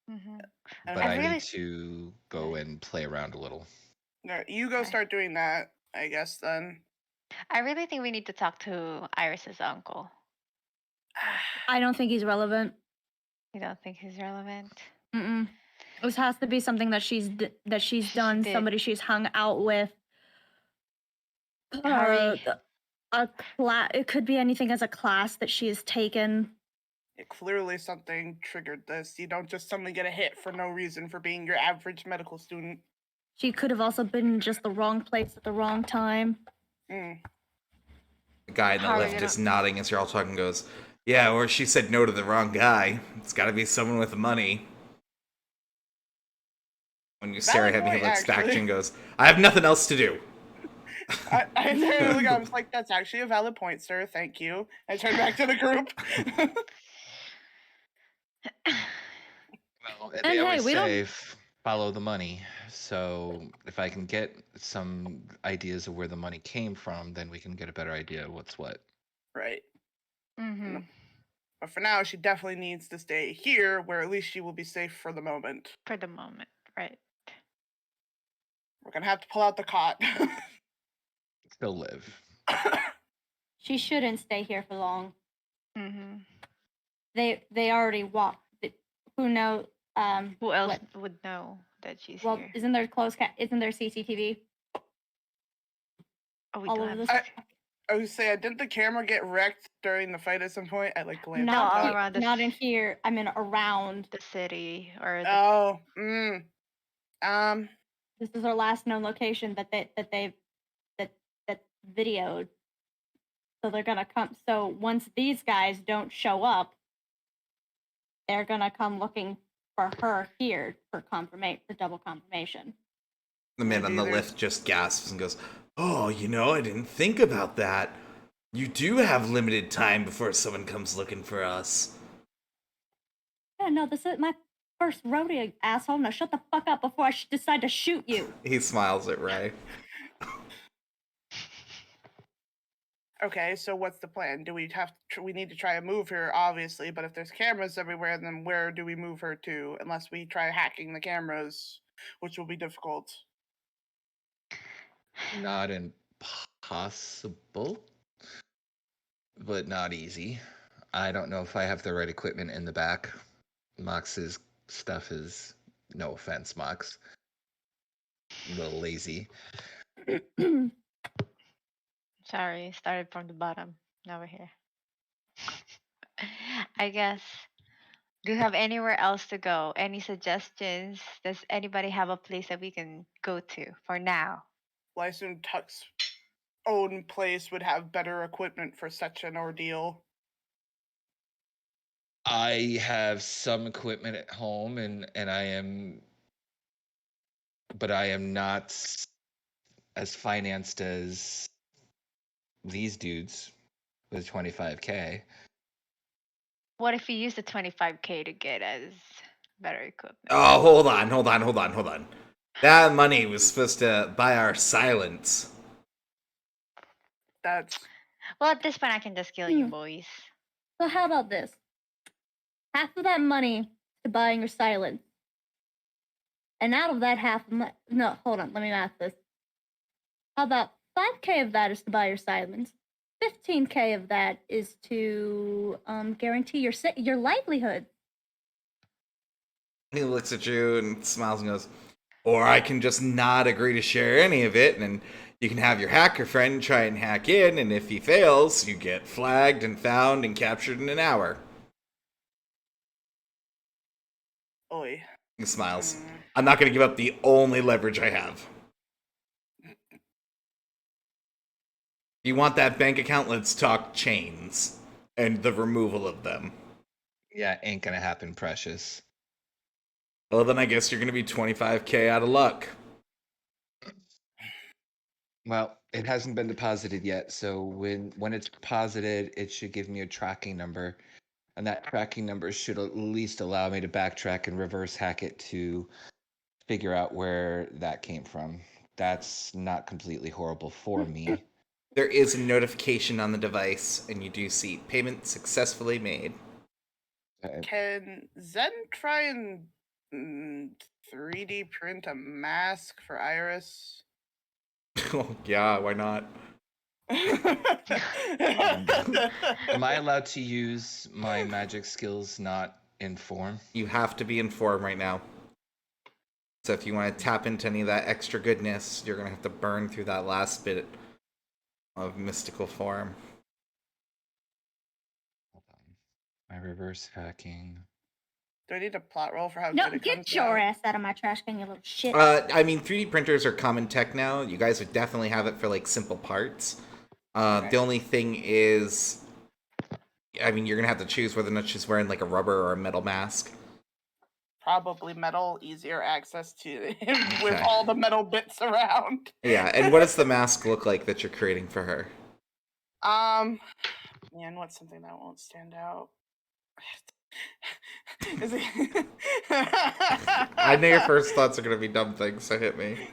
hmm and But I really- need to go and play around a little. you go Okay. start doing that, I guess. Then I really think we need to talk to Iris's uncle. I don't think he's relevant. You don't think he's relevant? Mm-mm. This has to be something that she's She done. did. Somebody she's hung out with. Hurry. A class. It could be anything as a class that she has taken. clearly something triggered this. You don't just suddenly get a hit for no reason for being your average medical student. She could have also been in just the wrong place at the wrong time. Mm. The guy in the How are we lift gonna- is nodding as you're all talking. Goes, "Yeah, or she said no to the wrong guy. It's got to be someone with money." When you stare at him, he point, looks back to actually. you and goes, "I have nothing else to do." I turned to the guy. I was like, "That's actually a valid point, sir. Thank you." I turned back to the group. Well, And they hey, always we don't- say follow the money. So if I can get some ideas of where the money came from, then we can get a better idea of what's what. Right. Mm-hmm. But for now, she definitely needs to stay here, where at least she will be safe for the moment. For the moment, right? We're gonna have to pull out the cot. Still live. She shouldn't stay here for long. Mm-hmm. They already walked. Who knows? Who else what- would know that she's Well, here? isn't there isn't there CCTV Oh, we all do over have. this? I was saying, didn't the camera get wrecked during the fight at some point? I like glanced Not, at all that. around the not in here. I mean, around. the city or the Oh, This is our last known location that that's videoed. So they're gonna come. So once these guys don't show up, they're gonna come looking for her here for double confirmation. The man on the Maybe there's- lift just gasps and goes, "Oh, I didn't think about that. You do have limited time before someone comes looking for us." Yeah, no, this is my first rodeo, asshole. Now shut the fuck up before I decide to shoot you. He smiles at Ray. okay. So what's the plan? Do we have to? We need to try and move her, obviously. But if there's cameras everywhere, then where do we move her to? Unless we try hacking the cameras, which will be difficult. Not impossible, but not easy. I don't know if I have the right equipment in the back. Mox's stuff is, no offense, Mox, a little lazy. Sorry, started from the bottom. Now we're here. I guess. Do you have anywhere else to go? Any suggestions? Does anybody have a place that we can go to for now? Well, I assume Tuck's own place would have better equipment for such an ordeal. I have some equipment at home, and but I am not as financed as these dudes with 25K. What if we use the 25K to get us better equipment? Oh, hold on. That money was supposed to buy our silence. That's Well, at this point, I can just kill you, Hmm. boys. So how about this? Half of that money to buying your silence. And out of that no, hold on, let me math this. How about 5K of that is to buy your silence? 15K of that is to guarantee your livelihood. He looks at you and smiles and goes, or I can just not agree to share any of it, and you can have your hacker friend try and hack in, and if he fails, you get flagged and found and captured in an hour. oi. He smiles. Mm. I'm not going to give up the only leverage I have. You want that bank account? Let's talk chains and the removal of them. Yeah, ain't gonna happen, precious. Well, then I guess you're going to be 25K out of luck. Well, it hasn't been deposited yet, so when it's deposited, it should give me a tracking number, and that tracking number should at least allow me to backtrack and reverse hack it to figure out where that came from. That's not completely horrible for me. There is a notification on the device, and you do see payment successfully made. Can Zen try and 3D print a mask for Iris? Oh, yeah, why not? Am I allowed to use my magic skills not in form? You have to be in form right now. So if you want to tap into any of that extra goodness, you're going to have to burn through that last bit of mystical form. Hold on. My reverse hacking. Do I need a plot roll for how No, good it get comes your out? ass out of my trash can, you little shit. I mean, 3D printers are common tech now. You guys would definitely have it for like simple parts. The only thing is, I mean, you're gonna have to choose whether or not she's wearing like a rubber or a metal mask. Probably metal, easier access to him with Okay. all the metal bits around. Yeah, and what does the mask look like that you're creating for her? Man, what's something that won't stand out? Is it? I know your first thoughts are gonna be dumb things, so hit me.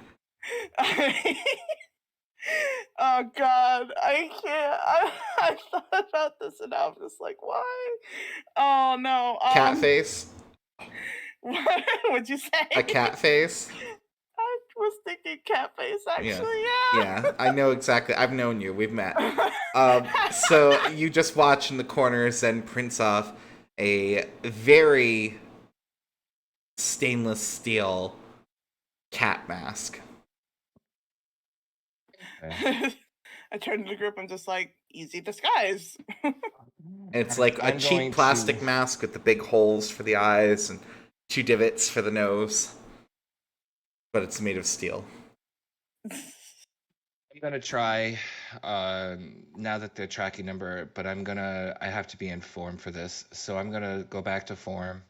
Oh God, I can't. I thought about this and I'm just like, why? Oh no. Cat face? What would you say? A cat face? I was thinking cat face. Actually, Yeah. yeah. Yeah, I know exactly. I've known you. We've met. So you just watch in the corner Zen prints off a very stainless steel cat mask. Okay. I turned to the group. I'm just like, easy disguise. It's like a I'm cheap going plastic to- mask with the big holes for the eyes and 2 divots for the nose. But it's made of steel. I'm gonna try now that the tracking number, but I have to be in form for this, so I'm gonna go back to form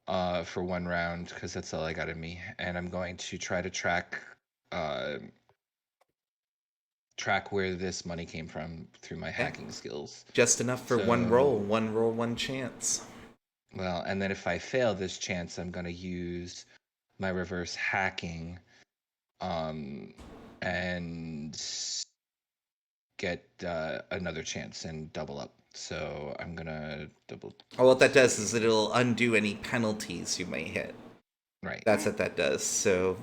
for one round because that's all I got in me, and I'm going to try to track where this money came from through my hacking skills. Just enough for one roll, one chance. Well, and then if I fail this chance, I'm gonna use my reverse hacking, and get another chance and double up. So I'm gonna double. Oh, what that does is it'll undo any penalties you may hit. Right. That's what that does. So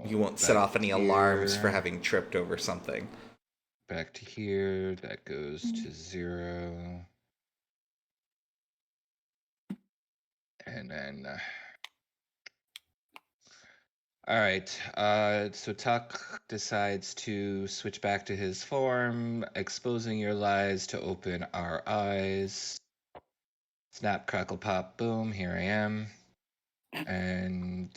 you won't set back off any alarms for here, having tripped over something. Back to here. That goes to 0. And then. All right. So Tuck decides to switch back to his form, exposing your lies to open our eyes. Snap, crackle, pop, boom. Here I am. And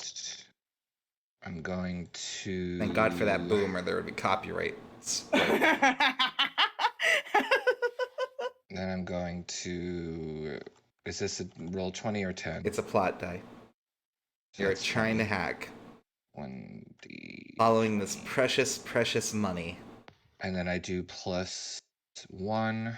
I'm going to. Thank God for that boom, or there would be copyright. Then I'm going to. Is this a roll 20 or 10? It's a plot die. So You're that's trying to 20. hack. 1d. Following this precious, precious money. And then I do +1.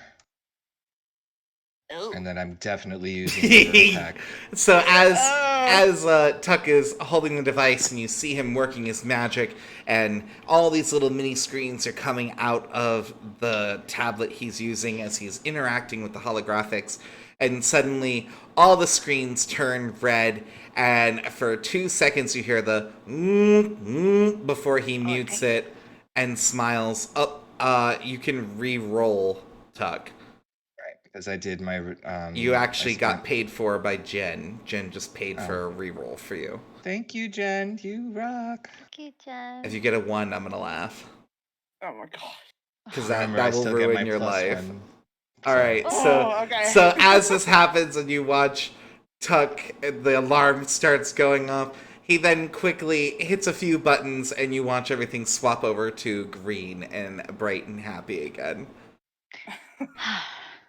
And then I'm definitely using it for attack. So Oh. as Tuck is holding the device and you see him working his magic, and all these little mini screens are coming out of the tablet he's using as he's interacting with the holographics, and suddenly all the screens turn red, and for 2 seconds you hear the before he mutes Okay. it and smiles. You can re-roll, Tuck. Right, because I did my. You I actually got spent. paid for by Jen. Jen just paid Oh, for a reroll for you. thank you, Jen. You rock. Thank you, If you Jen. get a 1, I'm gonna laugh. Oh my god. Because Remember, I that will still get my ruin your life. +1. So. Alright, Oh, okay. so as this happens and you watch Tuck, the alarm starts going off, he then quickly hits a few buttons and you watch everything swap over to green and bright and happy again.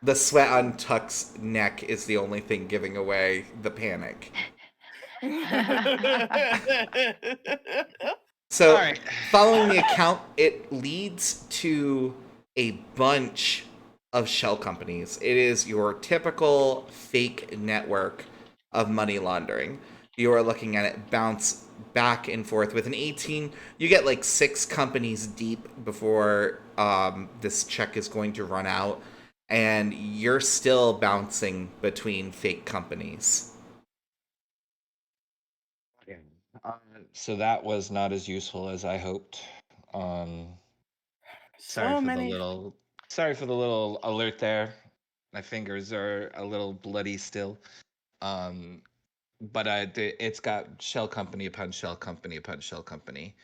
The sweat on Tuck's neck is the only thing giving away the panic. So, All right. following the account, it leads to a bunch of shell companies. It is your typical fake network of money laundering. You are looking at it bounce back and forth. With an 18, you get like 6 companies deep before this check is going to run out, and you're still bouncing between fake companies. Uh, so that was not as useful as I hoped. Um, So many. sorry for the little alert there. My fingers are a little bloody still. Um, but it's got shell company upon shell company upon shell company.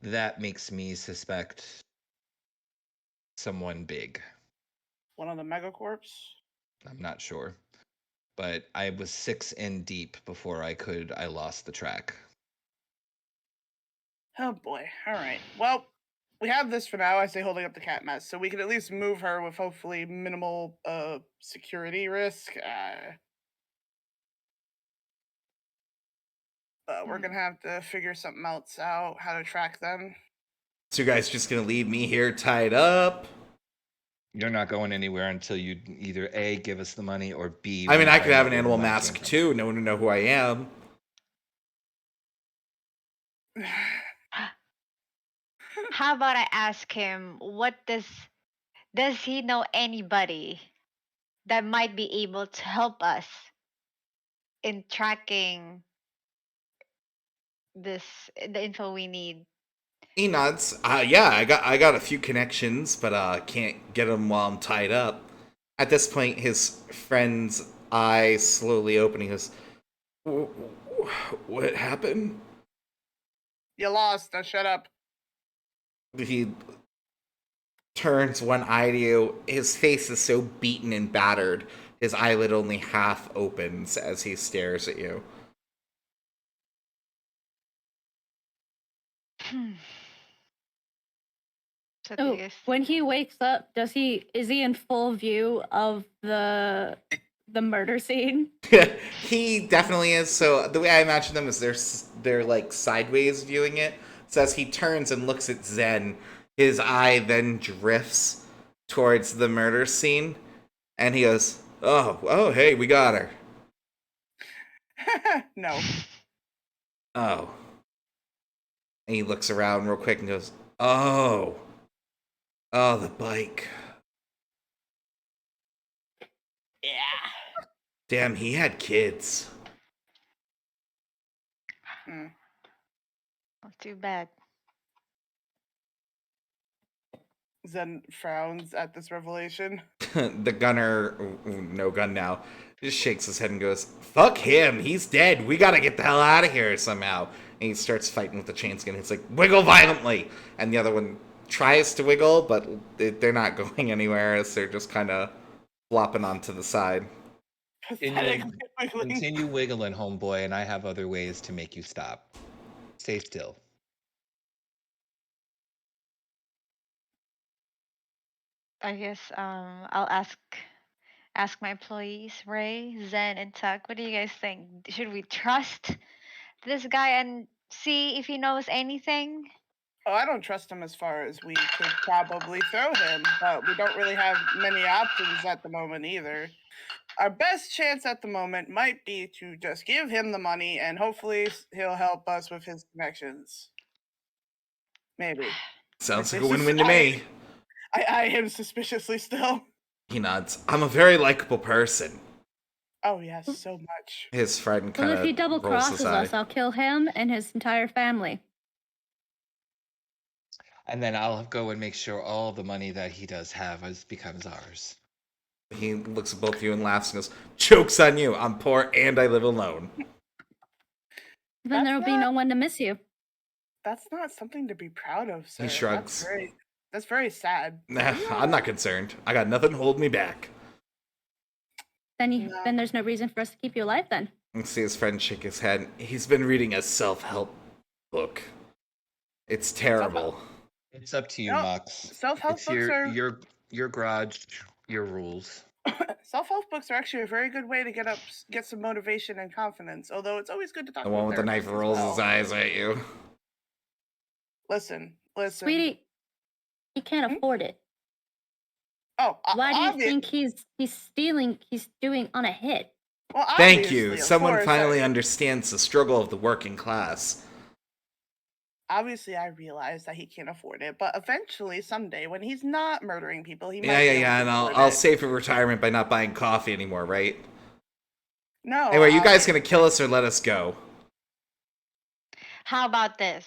That makes me suspect someone big. One of the megacorps. I'm not sure. But I was 6 in deep before I lost the track. Oh boy. All right. Well, we have this for now. I say holding up the cat mess, so we can at least move her with hopefully minimal security risk. We're gonna have to figure something else out. How to track them. So, you guys just gonna leave me here tied up? You're not going anywhere until you either A, give us the money, or B, I mean, we I could find have out an where the animal money came mask from. too. No one would know who I am. How about I ask him does he know anybody that might be able to help us in tracking the info we need? He nods. Yeah, I got a few connections, but can't get them while I'm tied up. At this point, his friend's eye slowly opening. He goes, "What happened?" You lost. Now shut up. He turns one eye to you. His face is so beaten and battered. His eyelid only half opens as he stares at you. So Oh, yes. when he wakes up, is he in full view of the murder scene? He definitely is. So the way I imagine them is they're like sideways viewing it. So as he turns and looks at Zen, his eye then drifts towards the murder scene, and he goes, "Oh, hey, we got her." No. Oh, and he looks around real quick and goes, "Oh, the bike. Yeah. Damn, he had kids." Hmm. Oh, too bad. Zen frowns at this revelation. The gunner, no gun now, just shakes his head and goes, "Fuck him, he's dead. We gotta get the hell out of here somehow." And he starts fighting with the chain skin. He's like, "Wiggle violently!" And the other one tries to wiggle, but they're not going anywhere as they're just kind of flopping onto the side. Pathetically wiggling. Continue wiggling, homeboy, and I have other ways to make you stop. Stay still. I guess I'll ask my employees, Ray, Zen, and Tuck. What do you guys think? Should we trust this guy and see if he knows anything? Oh, I don't trust him as far as we could probably throw him, but we don't really have many options at the moment either. our best chance at the moment might be to just give him the money and hopefully he'll help us with his connections. Maybe. Sounds like a This is- win-win to me. I eye him suspiciously still. He nods. I'm a very likable person. Oh, yes, so much. His friend kind Well, of if he double rolls crosses his eye. us, I'll kill him and his entire family. And then I'll go and make sure all the money that he does have becomes ours. He looks at both of you and laughs and goes, "Joke's on you. I'm poor and I live alone." Then there will be no one to miss you. That's not something to be proud of, sir. shrugs. That's very sad. Nah, I'm not concerned. I got nothing to hold me back. Then No. then there's no reason for us to keep you alive then. You see his friend shake his head. He's been reading a self-help book. It's terrible. It's up to you, No, Mox. self-help It's books are your garage, your rules. self-help books are actually a very good way to get some motivation and confidence. Although it's always good to talk. The to a one with the knife therapist as rolls well. his eyes at you. Listen. Sweetie, he can't afford it. Oh, Why do you think he's stealing? He's doing on a hit. Well, Thank you. obviously, of Someone course, finally understands the struggle of the working class. Obviously, I realize that he can't afford it, but eventually, someday, when he's not murdering people, he might. Yeah, be able to and afford I'll it. save for retirement by not buying coffee anymore, right? No. Anyway, you guys gonna kill us or let us go? How about this?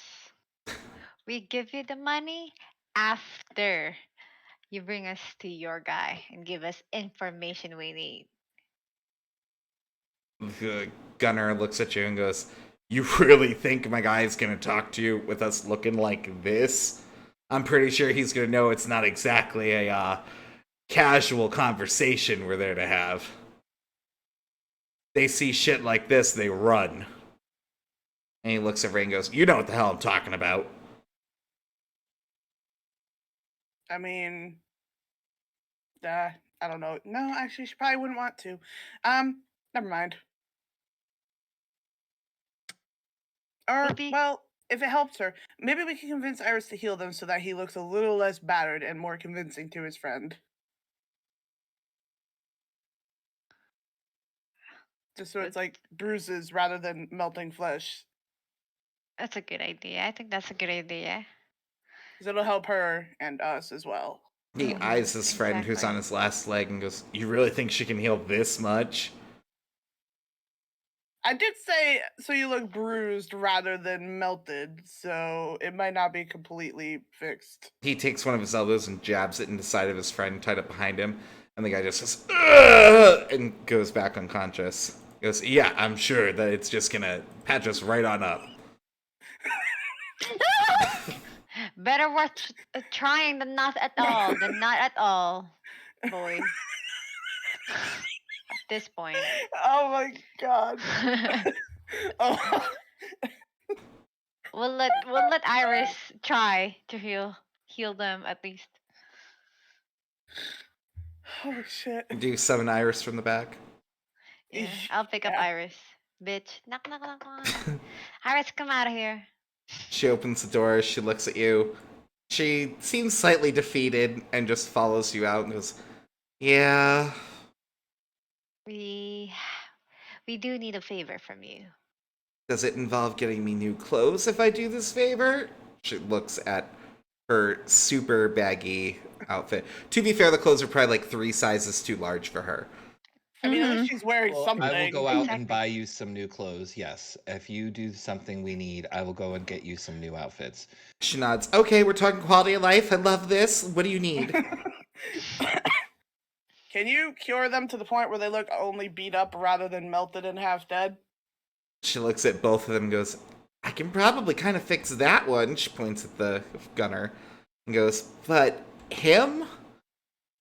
We give you the money after you bring us to your guy and give us information we need. The gunner looks at you and goes, "You really think my guy's gonna talk to you with us looking like this? I'm pretty sure he's gonna know it's not exactly a casual conversation we're there to have. They see shit like this, they run." And he looks at Ray and goes, "You know what the hell I'm talking about." I mean, I don't know. No, actually, she probably wouldn't want to. Never mind. Or, Maybe- well, if it helps her, maybe we can convince Iris to heal them so that he looks a little less battered and more convincing to his friend. Just so it's like bruises rather than melting flesh. That's a good idea. I think that's a good idea. Because it'll help her and us as well. He eyes his friend who's on Exactly. his last leg and goes, "You really think she can heal this much?" I did say so you look bruised rather than melted, so it might not be completely fixed. He takes one of his elbows and jabs it in the side of his friend, tied up behind him, and the guy just says, "Ugh!" and goes back unconscious. He goes, "Yeah, I'm sure that it's just gonna patch us right on up." Better worth trying than not at all. Than not at all, boy. At this point. Oh my god. Oh. we'll let Iris try to heal them at least. Oh shit. Do you summon Iris from the back? Yeah, I'll pick up Yeah. Iris. Bitch. Knock knock knock knock. Iris, come out of here. She opens the door, she looks at you. She seems slightly defeated and just follows you out and goes, "Yeah." We do need a favor from you. "Does it involve getting me new clothes if I do this favor?" She looks at her super baggy outfit. To be fair, the clothes are probably like 3 sizes too large for her. I mean, at least she's wearing Well, something. I will go out Exactly. and buy you some new clothes. Yes, if you do something we need, I will go and get you some new outfits. She nods. "Okay, we're talking quality of life. I love this. What do you need?" Can you cure them to the point where they look only beat up rather than melted and half dead? She looks at both of them and goes, "I can probably kind of fix that one." She points at the gunner and goes, "But him?"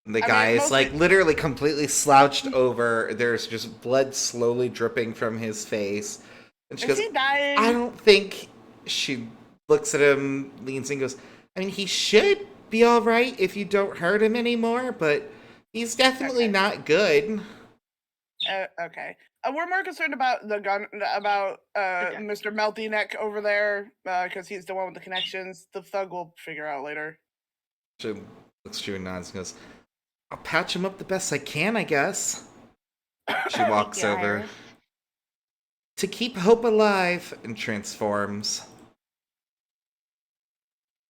And the I guy mean, is like literally completely slouched over. There's just blood slowly dripping from his face. And she Is goes, he dying? "I don't think." She looks at him, leans and goes, "I mean, he should be all right if you don't hurt him anymore, but he's definitely Okay. not good." Okay. We're more concerned about the gun, about Mr. Melty Neck over there, because he's the one with the connections. The thug will figure out later. She looks at you and nods and goes, "I'll patch him up the best I can, I guess." She walks Thank you, over. Iris. To keep hope alive, and transforms.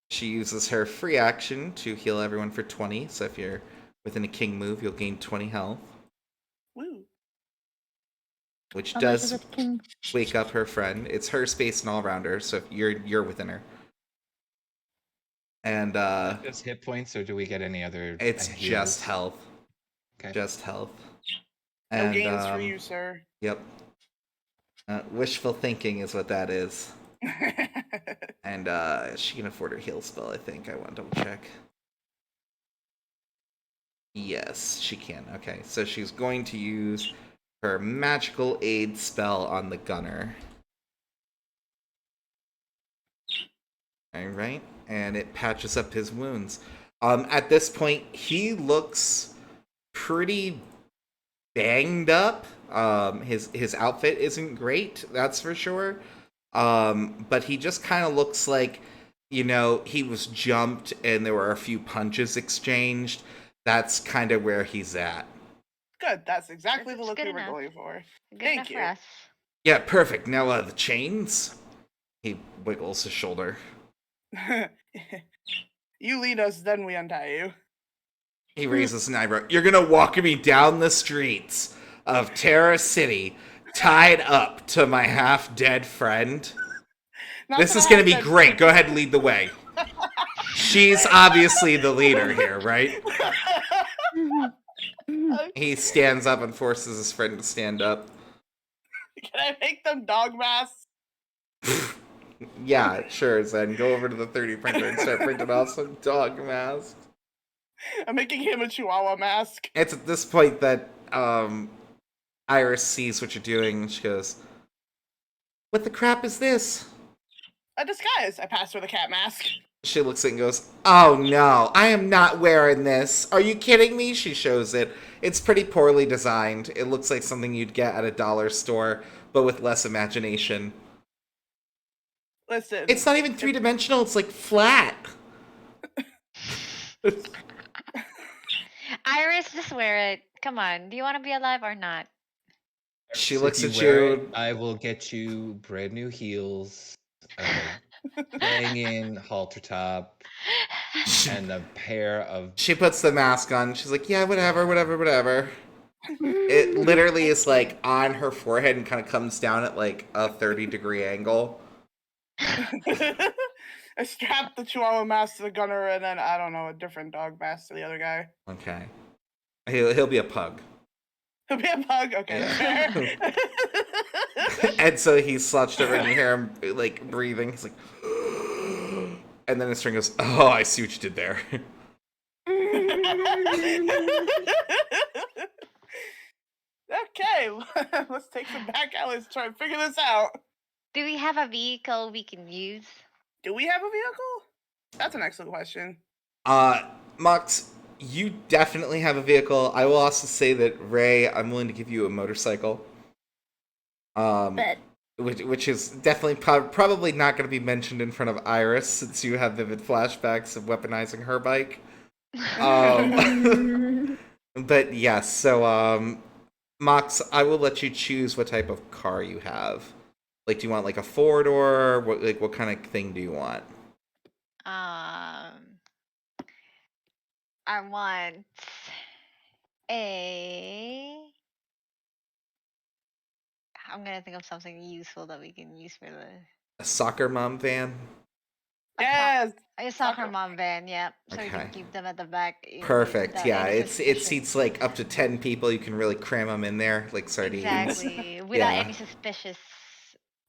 She uses her free action to heal everyone for 20. So if you're within a king move, you'll gain 20 health, Woo. which How much is does it, King? wake up her friend. It's her space and all rounder, so you're within her. And Just hit points, or do we get any other it's just heals? health. Okay. Just health. No And gains for you, sir. yep. Wishful thinking is what that is. And she can afford her heal spell, I think. I want to double check. Yes, she can. Okay, so she's going to use her magical aid spell on the gunner. Alright, and it patches up his wounds. At this point, he looks pretty banged up. His outfit isn't great, that's for sure. But he just kind of looks like, he was jumped and there were a few punches exchanged. That's kind of where he's at. Good. That's exactly the That's look good we were enough. going for. Good Thank enough you. for us. Yeah, perfect. Now, the chains? He wiggles his shoulder. You lead us, then we untie you. He raises an eyebrow. You're gonna walk me down the streets of Terra City, tied up to my half-dead friend? Not This that is I gonna have be that- great. Go ahead and lead the way. She's obviously the leader here, right? He stands up and forces his friend to stand up. Can I make them dog masks? Yeah, sure, Zen. Go over to the 3D printer and start printing off some dog masks. I'm making him a Chihuahua mask. It's at this point that Iris sees what you're doing and she goes, "What the crap is this?" A disguise. I passed with a cat mask. She looks at it and goes, "Oh no, I am not wearing this. Are you kidding me?" She shows it. It's pretty poorly designed. It looks like something you'd get at a dollar store, but with less imagination. Listen. It's not even three-dimensional, it's like flat. Iris, just wear it. Come on. Do you want to be alive or not? She So looks if at wear you. it, I will get you brand new heels, hanging halter top, and a pair of. She puts the mask on. She's like, "Yeah, whatever. It literally is like on her forehead and kind of comes down at like a 30-degree angle. I strapped the Chihuahua mask to the gunner and then, I don't know, a different dog mask to the other guy. Okay. He'll be a pug. He'll be a pug? Okay, fair. And so he's slouched over and you hear him like breathing. He's like, and then his string goes, "Oh, I see what you did there." Okay, let's take some back alleys to try and figure this out. Do we have a vehicle we can use? Do we have a vehicle? That's an excellent question. Mox, you definitely have a vehicle. I will also say that, Ray, I'm willing to give you a motorcycle. But Which is definitely probably not going to be mentioned in front of Iris, since you have vivid flashbacks of weaponizing her bike. But yes, so Mox, I will let you choose what type of car you have. Like, do you want like a four-door? What kind of thing do you want? I want a. I'm gonna think of something useful that we can use for the. A soccer mom van? Yes! A soccer Soccer- mom van, yep. So we Okay. can keep them at the back. Perfect. without Yeah, any it suspicion. seats like up to 10 people. You can really cram them in there like sardines. Exactly. Without Yeah. any suspicious.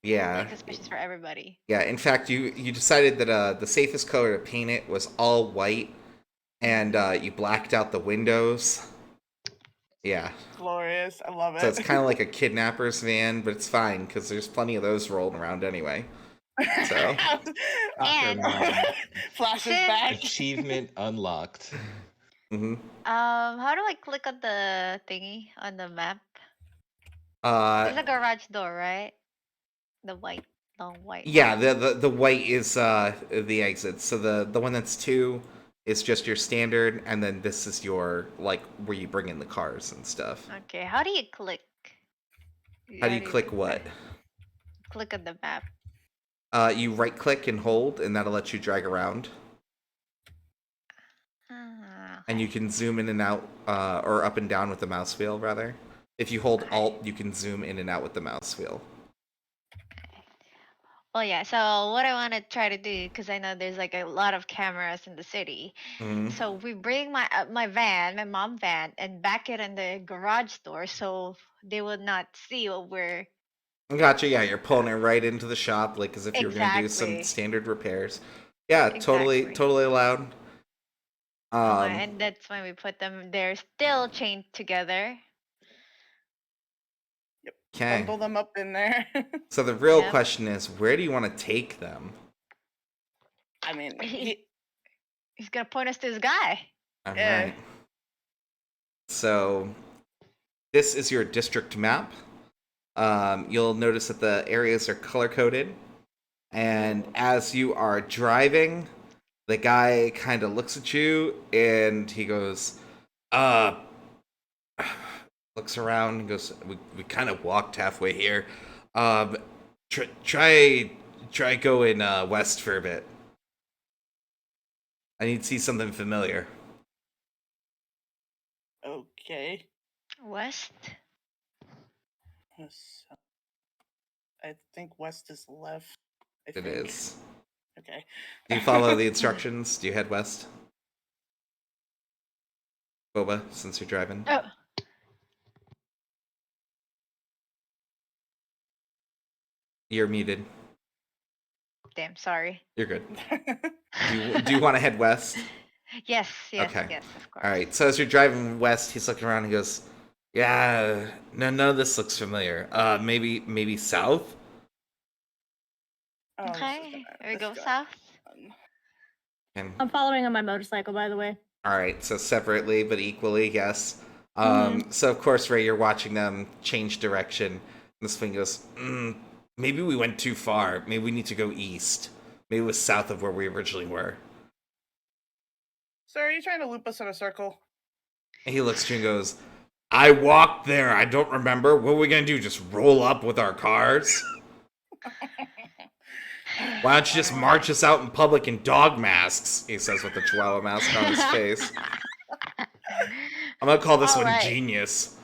Yeah. Like suspicious for everybody. Yeah, in fact, you decided that the safest color to paint it was all white, and you blacked out the windows. Yeah, Glorious. I love it. so it's kind of like a kidnapper's van, but it's fine because there's plenty of those rolling around anyway. So And- Flashes Since- back. Achievement unlocked. hmm How do I click on the thingy on the map? There's a garage door, right? The white, long white. yeah, one. the white is the exit. So the one that's 2 is just your standard, and then this is your, like, where you bring in the cars and stuff. Okay, how do you click? How do you click what? Click on the map. You right click and hold, and that'll let you drag around. And you Okay. can zoom in and out, or up and down with the mouse wheel, rather. If you hold Okay. Alt, you can zoom in and out with the mouse wheel. Well, yeah. So what I want to try to do, because I know there's like a lot of cameras in the city, Mhm. so we bring my van, my mom van, and back it in the garage door, so they would not see what we're Gotcha, yeah, you're pulling it right into the shop, like as if you were going to do some exactly, standard repairs. Yeah, totally, exactly. totally allowed. Okay, and that's when we put them. They're still chained together. Yep. Okay. Bundle them up in there. So the real Yep. question is, where do you want to take them? I mean, He's gonna point us to this guy. All Yeah. right. So this is your district map. You'll notice that the areas are color coded, and as you are driving, the guy kind of looks at you and he goes, looks around and goes, we kind of walked halfway here. Try going west for a bit. I need to see something familiar. Okay. West. I think west is left. I It think. is. Okay. Do you follow the instructions? Do you head west? Boba, since you're driving. Oh. You're muted. Damn, sorry. You're good. Do you want to head west? Yes, Okay. yes, of course. All right. So as you're driving west, he's looking around and goes, "Yeah, none of this looks familiar. Maybe south." Oh, Okay, we this go guy. south. And I'm following on my motorcycle, by the way. all right, so separately but equally, yes. Mhm. So of course, Ray, you're watching them change direction. This thing goes, maybe we went too far. Maybe we need to go east. Maybe it was south of where we originally were. Sir, are you trying to loop us in a circle? And he looks at you and goes, I walked there. I don't remember. What are we going to do? Just roll up with our cars? Why don't you just march us out in public in dog masks? He says with the chihuahua mask on his face. I'm going to call this All one right. genius.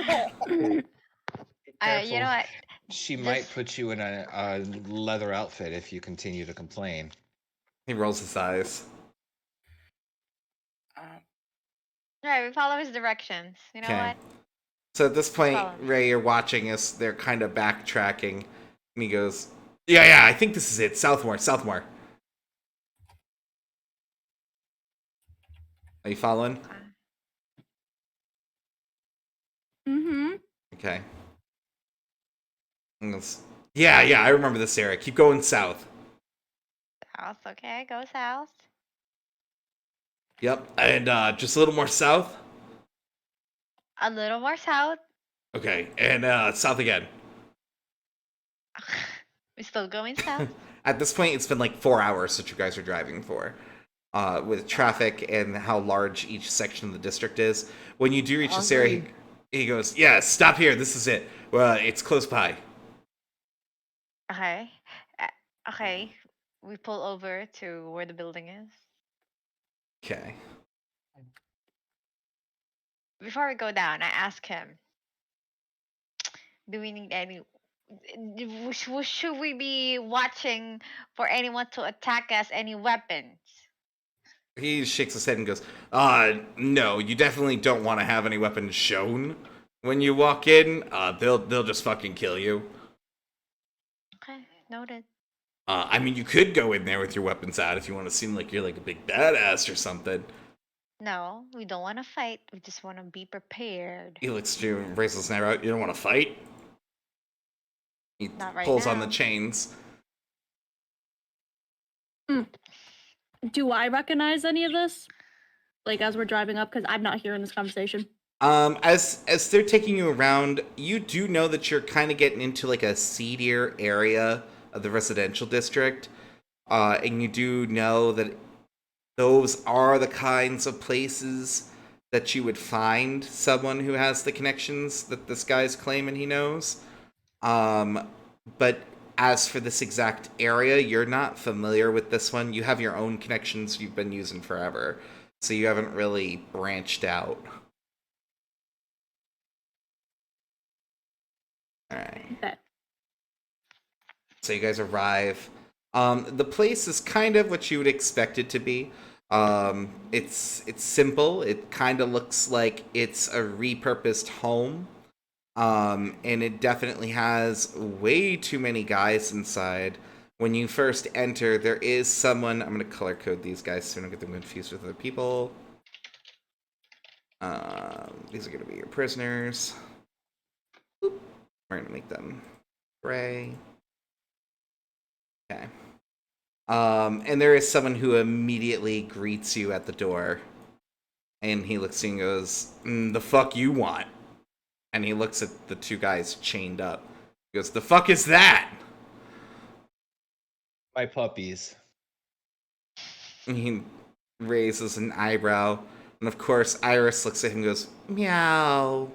You know what? She Just- might put you in a leather outfit if you continue to complain. He rolls his eyes. Right, we follow his directions. You know what? So at this point, Follow. Ray, you're watching us. They're kind of backtracking. And he goes, yeah, I think this is it. Southmore. Are you following? Mhm. Okay. And goes, yeah, I remember this area. Keep going south. South, okay, go south. Yep. And just a little more south. A little more south. Okay. And south again. We're still going south. At this point, it's been like 4 hours that you guys are driving for. With traffic and how large each section of the district is. When you do reach this area, he goes, yeah, stop here. This is it. It's close by. Okay. Okay. We pull over to where the building is. Okay. Before we go down, I ask him, do we need any should we be watching for anyone to attack us, any weapons? He shakes his head and goes, no, you definitely don't want to have any weapons shown when you walk in. They'll just fucking kill you. Okay, noted. I mean, you could go in there with your weapons out if you want to seem like you're like a big badass or something. No, we don't want to fight. We just want to be prepared. He looks at you and raises his eyebrow. You don't want to fight? He Not right pulls on the now. chains. Do I recognize any of this? Like as we're driving up, because I'm not hearing this conversation. As they're taking you around, you do know that you're kind of getting into like a seedier area of the residential district, and you do know that those are the kinds of places that you would find someone who has the connections that this guy's claiming he knows. Um, but as for this exact area, you're not familiar with this one. You have your own connections you've been using forever, so you haven't really branched out. All right. Bet. So you guys arrive. The place is kind of what you would expect it to be. It's simple. It kind of looks like it's a repurposed home. And it definitely has way too many guys inside. When you first enter, there is someone. I'm going to color code these guys so I don't get them confused with other people. These are going to be your prisoners. We're going to make them gray. Okay. And there is someone who immediately greets you at the door. And he looks at you and goes, the fuck you want? And he looks at the two guys chained up. He goes, the fuck is that? My puppies. And he raises an eyebrow. And of course, Iris looks at him and goes, meow.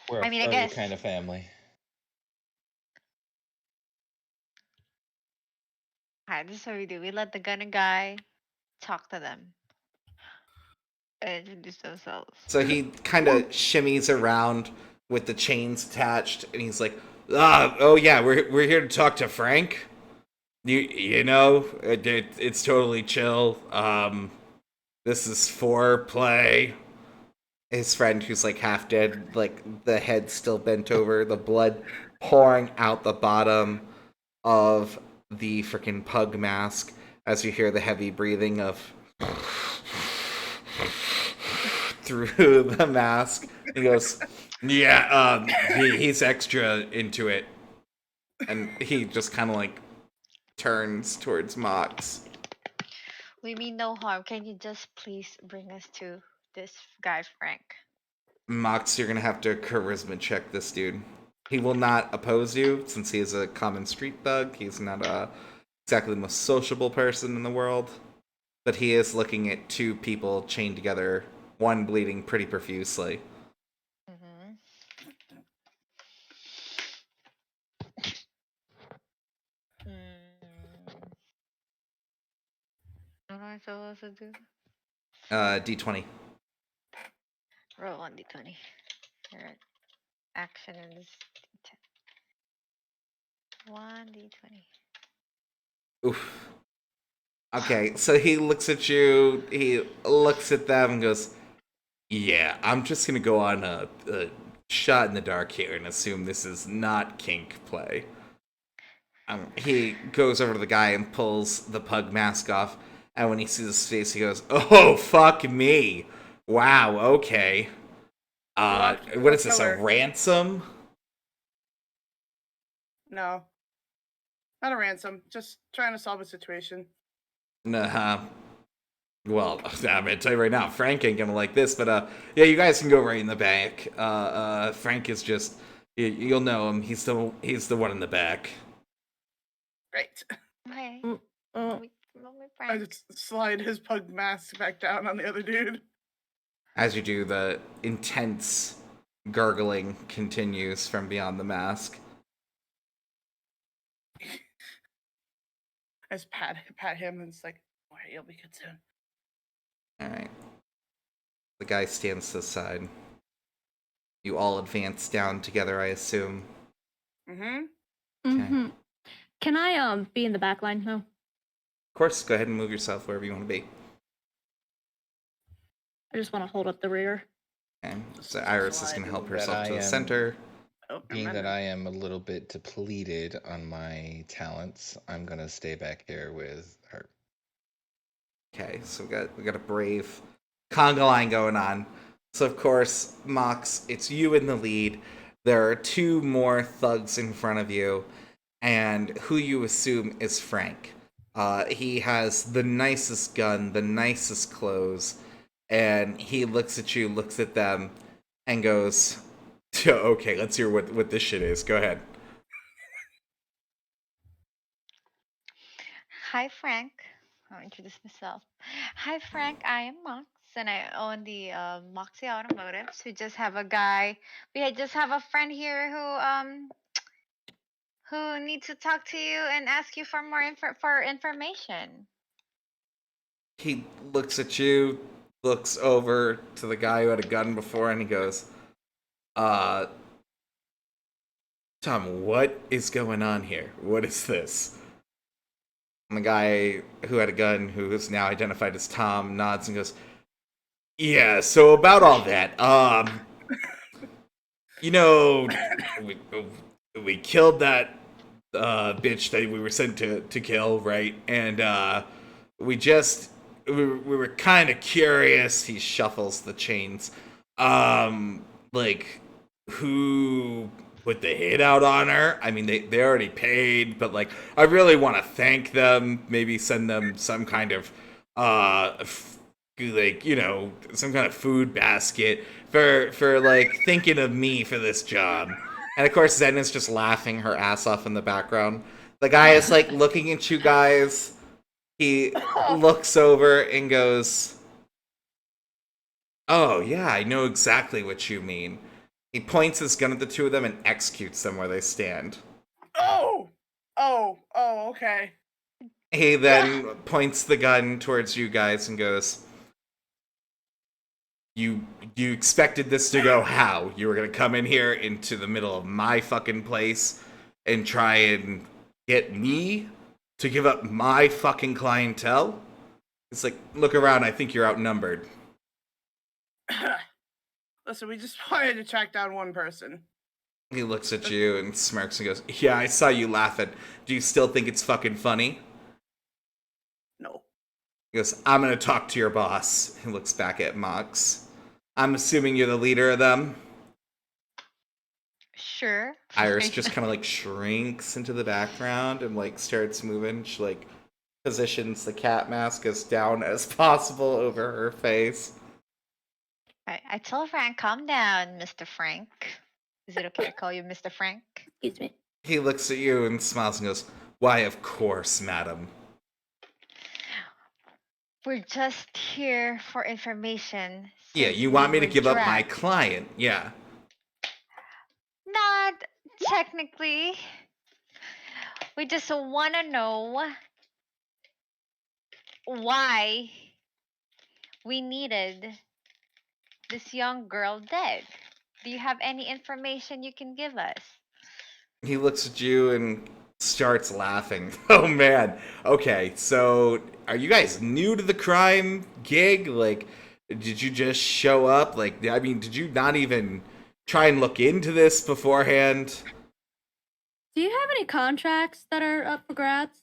We're a I mean, I furry guess. kind of family. Alright, this is what we do. We let the gunner guy talk to them and introduce themselves. So he kind of shimmies around with the chains attached. And he's like, oh yeah, we're here to talk to Frank. You know, it's totally chill. This is foreplay. His friend, who's like half dead, like the head still bent over, the blood pouring out the bottom of the freaking pug mask as you hear the heavy breathing of through the mask. He goes, yeah, he's extra into it. And he just kind of like turns towards Mox. We mean no harm. Can you just please bring us to this guy, Frank? Mox, you're gonna have to charisma check this dude. He will not oppose you since he is a common street thug. He's not exactly the most sociable person in the world. But he is looking at two people chained together, one bleeding pretty profusely. Mm-hmm. What am I supposed to do? D20. Roll 1d20. Alright. Action is 10. 1d20. Oof. Okay, so he looks at you, he looks at them and goes, yeah, I'm just gonna go on a shot in the dark here and assume this is not kink play. He goes over to the guy and pulls the pug mask off, and when he sees his face, he goes, oh, fuck me. Wow, okay. What is this, a ransom? No. Not a ransom. Just trying to solve a situation. Nah. Well, I'm gonna tell you right now, Frank ain't gonna like this, but yeah, you guys can go right in the back. Frank is just, you'll know him. He's the one in the back. Great. Okay. Oh, I Frank. just slide his pug mask back down on the other dude. As you do, the intense gurgling continues from beyond the mask. I just pat him and it's like, alright, you'll be good soon. Alright. The guy stands to the side. You all advance down together, I assume. Mm-hmm. Mm-hmm. Can I be in the back line though? Of course, go ahead and move yourself wherever you want to be. I just want to hold up the rear. Okay. So Iris is going to help That herself I to the am- center. Oh, Being that I am a little bit depleted on my talents, I'm gonna stay back here with her. Okay, so we got a brave conga line going on. So of course, Mox, it's you in the lead. There are two more thugs in front of you, and who you assume is Frank. He has the nicest gun, the nicest clothes, and he looks at you, looks at them, and goes, "Okay, let's hear what this shit is. Go ahead." Hi, Frank. I'll introduce myself. Hi, Frank. I am Mox, and I own the Moxie Automotives. We just have a friend here who needs to talk to you and ask you for for information. He looks at you, looks over to the guy who had a gun before, and he goes, uh, Tom, what is going on here? What is this? And the guy who had a gun, who is now identified as Tom, nods and goes, yeah, so about all that, you know, we, we killed that bitch that we were sent to kill, right? And we just we were kind of curious. He shuffles the chains. Like who put the hit out on her? I mean, they already paid, but like I really want to thank them. Maybe send them some kind of like some kind of food basket for like thinking of me for this job. And of course, Zen is just laughing her ass off in the background. The guy is like looking at you guys. He looks over and goes, oh, yeah, I know exactly what you mean. He points his gun at the two of them and executes them where they stand. Oh! Oh, okay. He then points the gun towards you guys and goes, You expected this to go how? You were gonna come in here into the middle of my fucking place and try and get me to give up my fucking clientele? It's like, look around, I think you're outnumbered. Listen, we just wanted to track down one person. He looks at you and smirks and goes, yeah, I saw you laughing. Do you still think it's fucking funny? No. He goes, I'm gonna talk to your boss. He looks back at Mox. I'm assuming you're the leader of them? Sure. Iris just kind of like shrinks into the background and like starts moving. She like positions the cat mask as down as possible over her face. I tell Frank, calm down, Mr. Frank. Is it okay to call you Mr. Frank? Excuse me. He looks at you and smiles and goes, why, of course, madam. We're just here for information. Yeah, since you we want me to were give up my dragged. client. Yeah. Not technically. We just want to know why we needed this young girl dead. Do you have any information you can give us? He looks at you and starts laughing. Oh man. Okay, so are you guys new to the crime gig? Like, did you just show up? Like, I mean, did you not even try and look into this beforehand? Do you have any contracts that are up for grabs?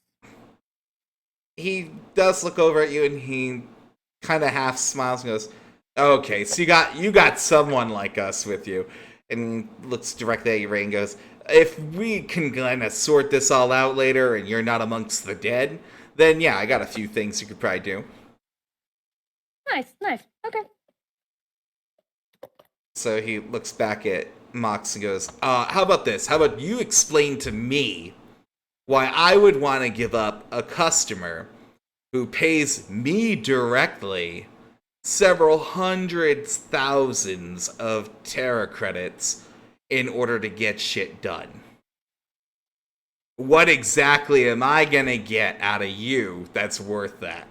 He does look over at you and he kind of half smiles and goes, okay, so you got someone like us with you. And looks directly at you, Ray, and goes, if we can kind of sort this all out later and you're not amongst the dead, then yeah, I got a few things you could probably do. Nice. Okay. So he looks back at Mox and goes, how about this? How about you explain to me why I would want to give up a customer who pays me directly several hundreds thousands of Terra credits in order to get shit done. What exactly am I gonna get out of you that's worth that?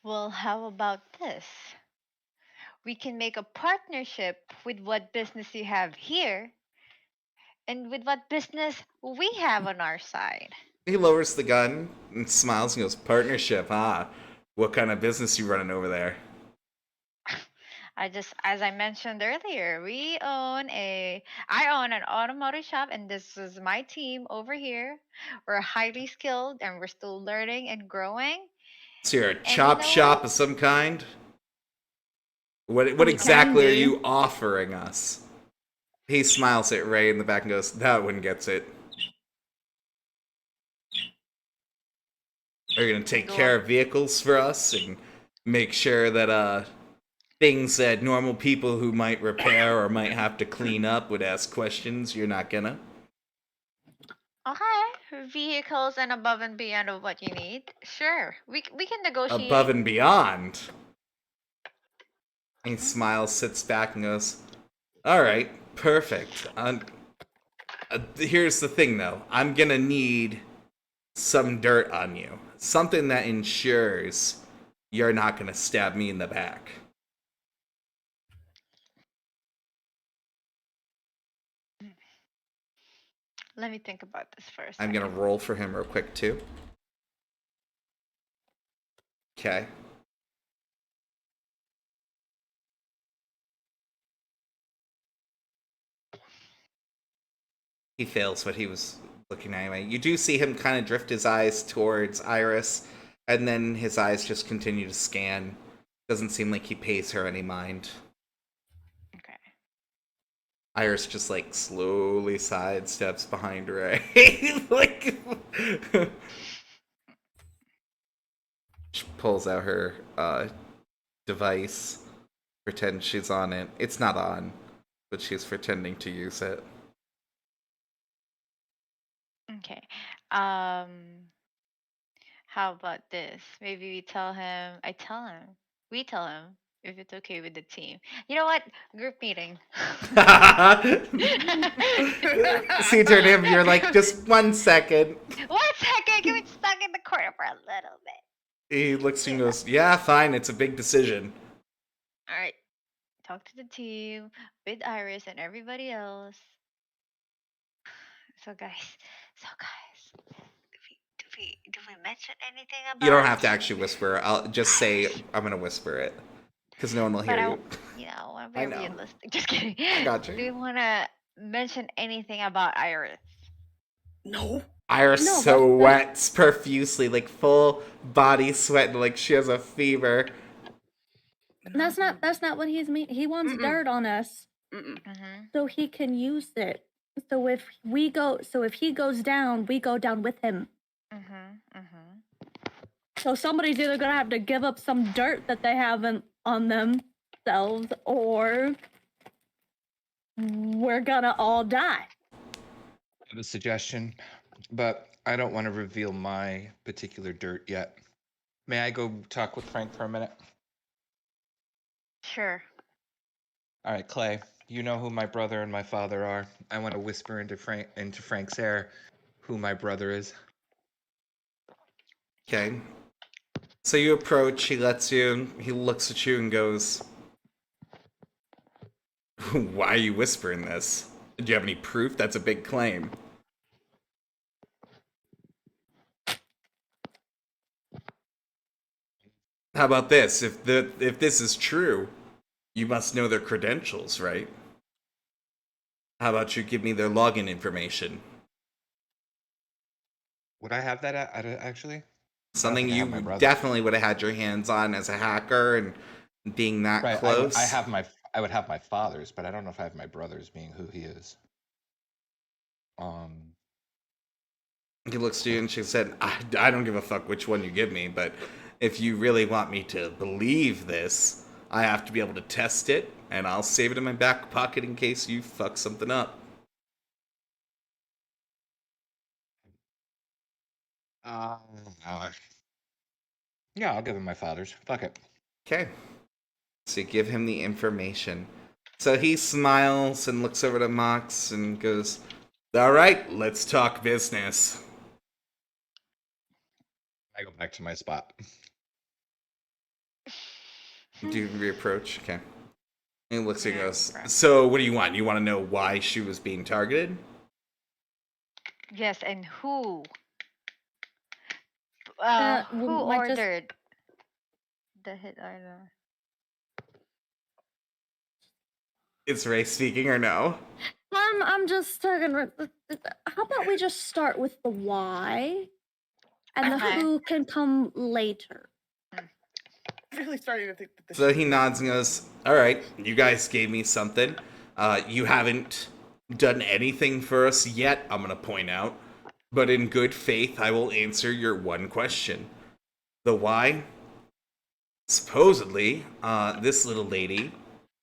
Well, how about this? We can make a partnership with what business you have here and with what business we have on our side. He lowers the gun and smiles and goes, partnership, huh? What kind of business you running over there? As I mentioned earlier, I own an automotive shop, and this is my team over here. We're highly skilled, and we're still learning and growing. So you're a And you chop know shop what? of some kind? What We can exactly are be. you offering us? He smiles at Ray in the back and goes, that one gets it. Are you gonna take Go care on. of vehicles for us and make sure that things that normal people who might repair or might have to clean up would ask questions? You're not gonna? Okay, vehicles and above and beyond of what you need. Sure, we can Above negotiate. and beyond. He Mhm. smiles, sits back, and goes, "All right, perfect. Here's the thing, though. I'm gonna need some dirt on you. Something that ensures you're not gonna stab me in the back." Let me think about this for a I'm gonna second. roll for him real quick, too. Okay. He fails what he was looking at anyway. You do see him kind of drift his eyes towards Iris, and then his eyes just continue to scan. Doesn't seem like he pays her any mind. Okay. Iris just like slowly sidesteps behind Ray. Like she pulls out her device, pretends she's on it. It's not on, but she's pretending to use it. Okay. How about this? Maybe we tell him. I tell him. We tell him if it's okay with the team. You know what? Group meeting. See, turn him. You're like, just 1 second. 1 second. Can we stuck in the corner for a little bit? He looks and Yeah. goes, "Yeah, fine. It's a big decision." All right. Talk to the team with Iris and everybody else. So guys, do we mention anything You don't about? have to actually whisper. I'll just say I'm gonna whisper it because no one will But hear I, you. want to I be know. realistic. Just kidding. I got Do you. we want to mention anything about Iris? No. Iris No, that's sweats profusely, like full body sweat, like she has a fever. that's not what he's mean. He wants Mm-mm. dirt on us Mm-mm. Mm-hmm. so he can use it. So if he goes down, we go down with him. Mm-hmm. Mm-hmm. So somebody's either gonna have to give up some dirt that they have on themselves, or we're gonna all die. I have a suggestion, but I don't want to reveal my particular dirt yet. May I go talk with Frank for a minute? Sure. All right, Clay. You know who my brother and my father are. I want to whisper into Frank's ear who my brother is. Okay. So you approach. He lets you. He looks at you and goes, "Why are you whispering this? Do you have any proof? That's a big claim." How about this? If this is true, you must know their credentials, right? How about you give me their login information? Would I have that actually? I don't Something think I have my you brother. definitely would have had your hands on as a hacker and being that Right. close. I would have my father's, but I don't know if I have my brother's being who he is. Um. He looks to you and she said, I don't give a fuck which one you give me, but if you really want me to believe this, I have to be able to test it, and I'll save it in my back pocket in case you fuck something up." Uh, uh, yeah, I'll give him my father's. Fuck it. Okay. So you give him the information. So he smiles and looks over to Mox and goes, "All right, let's talk business." I go back to my spot. Do you reapproach? Okay. And he looks and Yeah. goes, Okay. "So what do you want? You want to know why she was being targeted?" Yes, and who? We Who might just ordered the hit order? Is Ray speaking or no? I'm just talking. How about we just start with the why, and the Okay. who can come later. Really starting to think that this. So should he be- nods and goes, "All right, you guys gave me something. You haven't done anything for us yet, I'm going to point out. But in good faith, I will answer your one question. The why? Supposedly, this little lady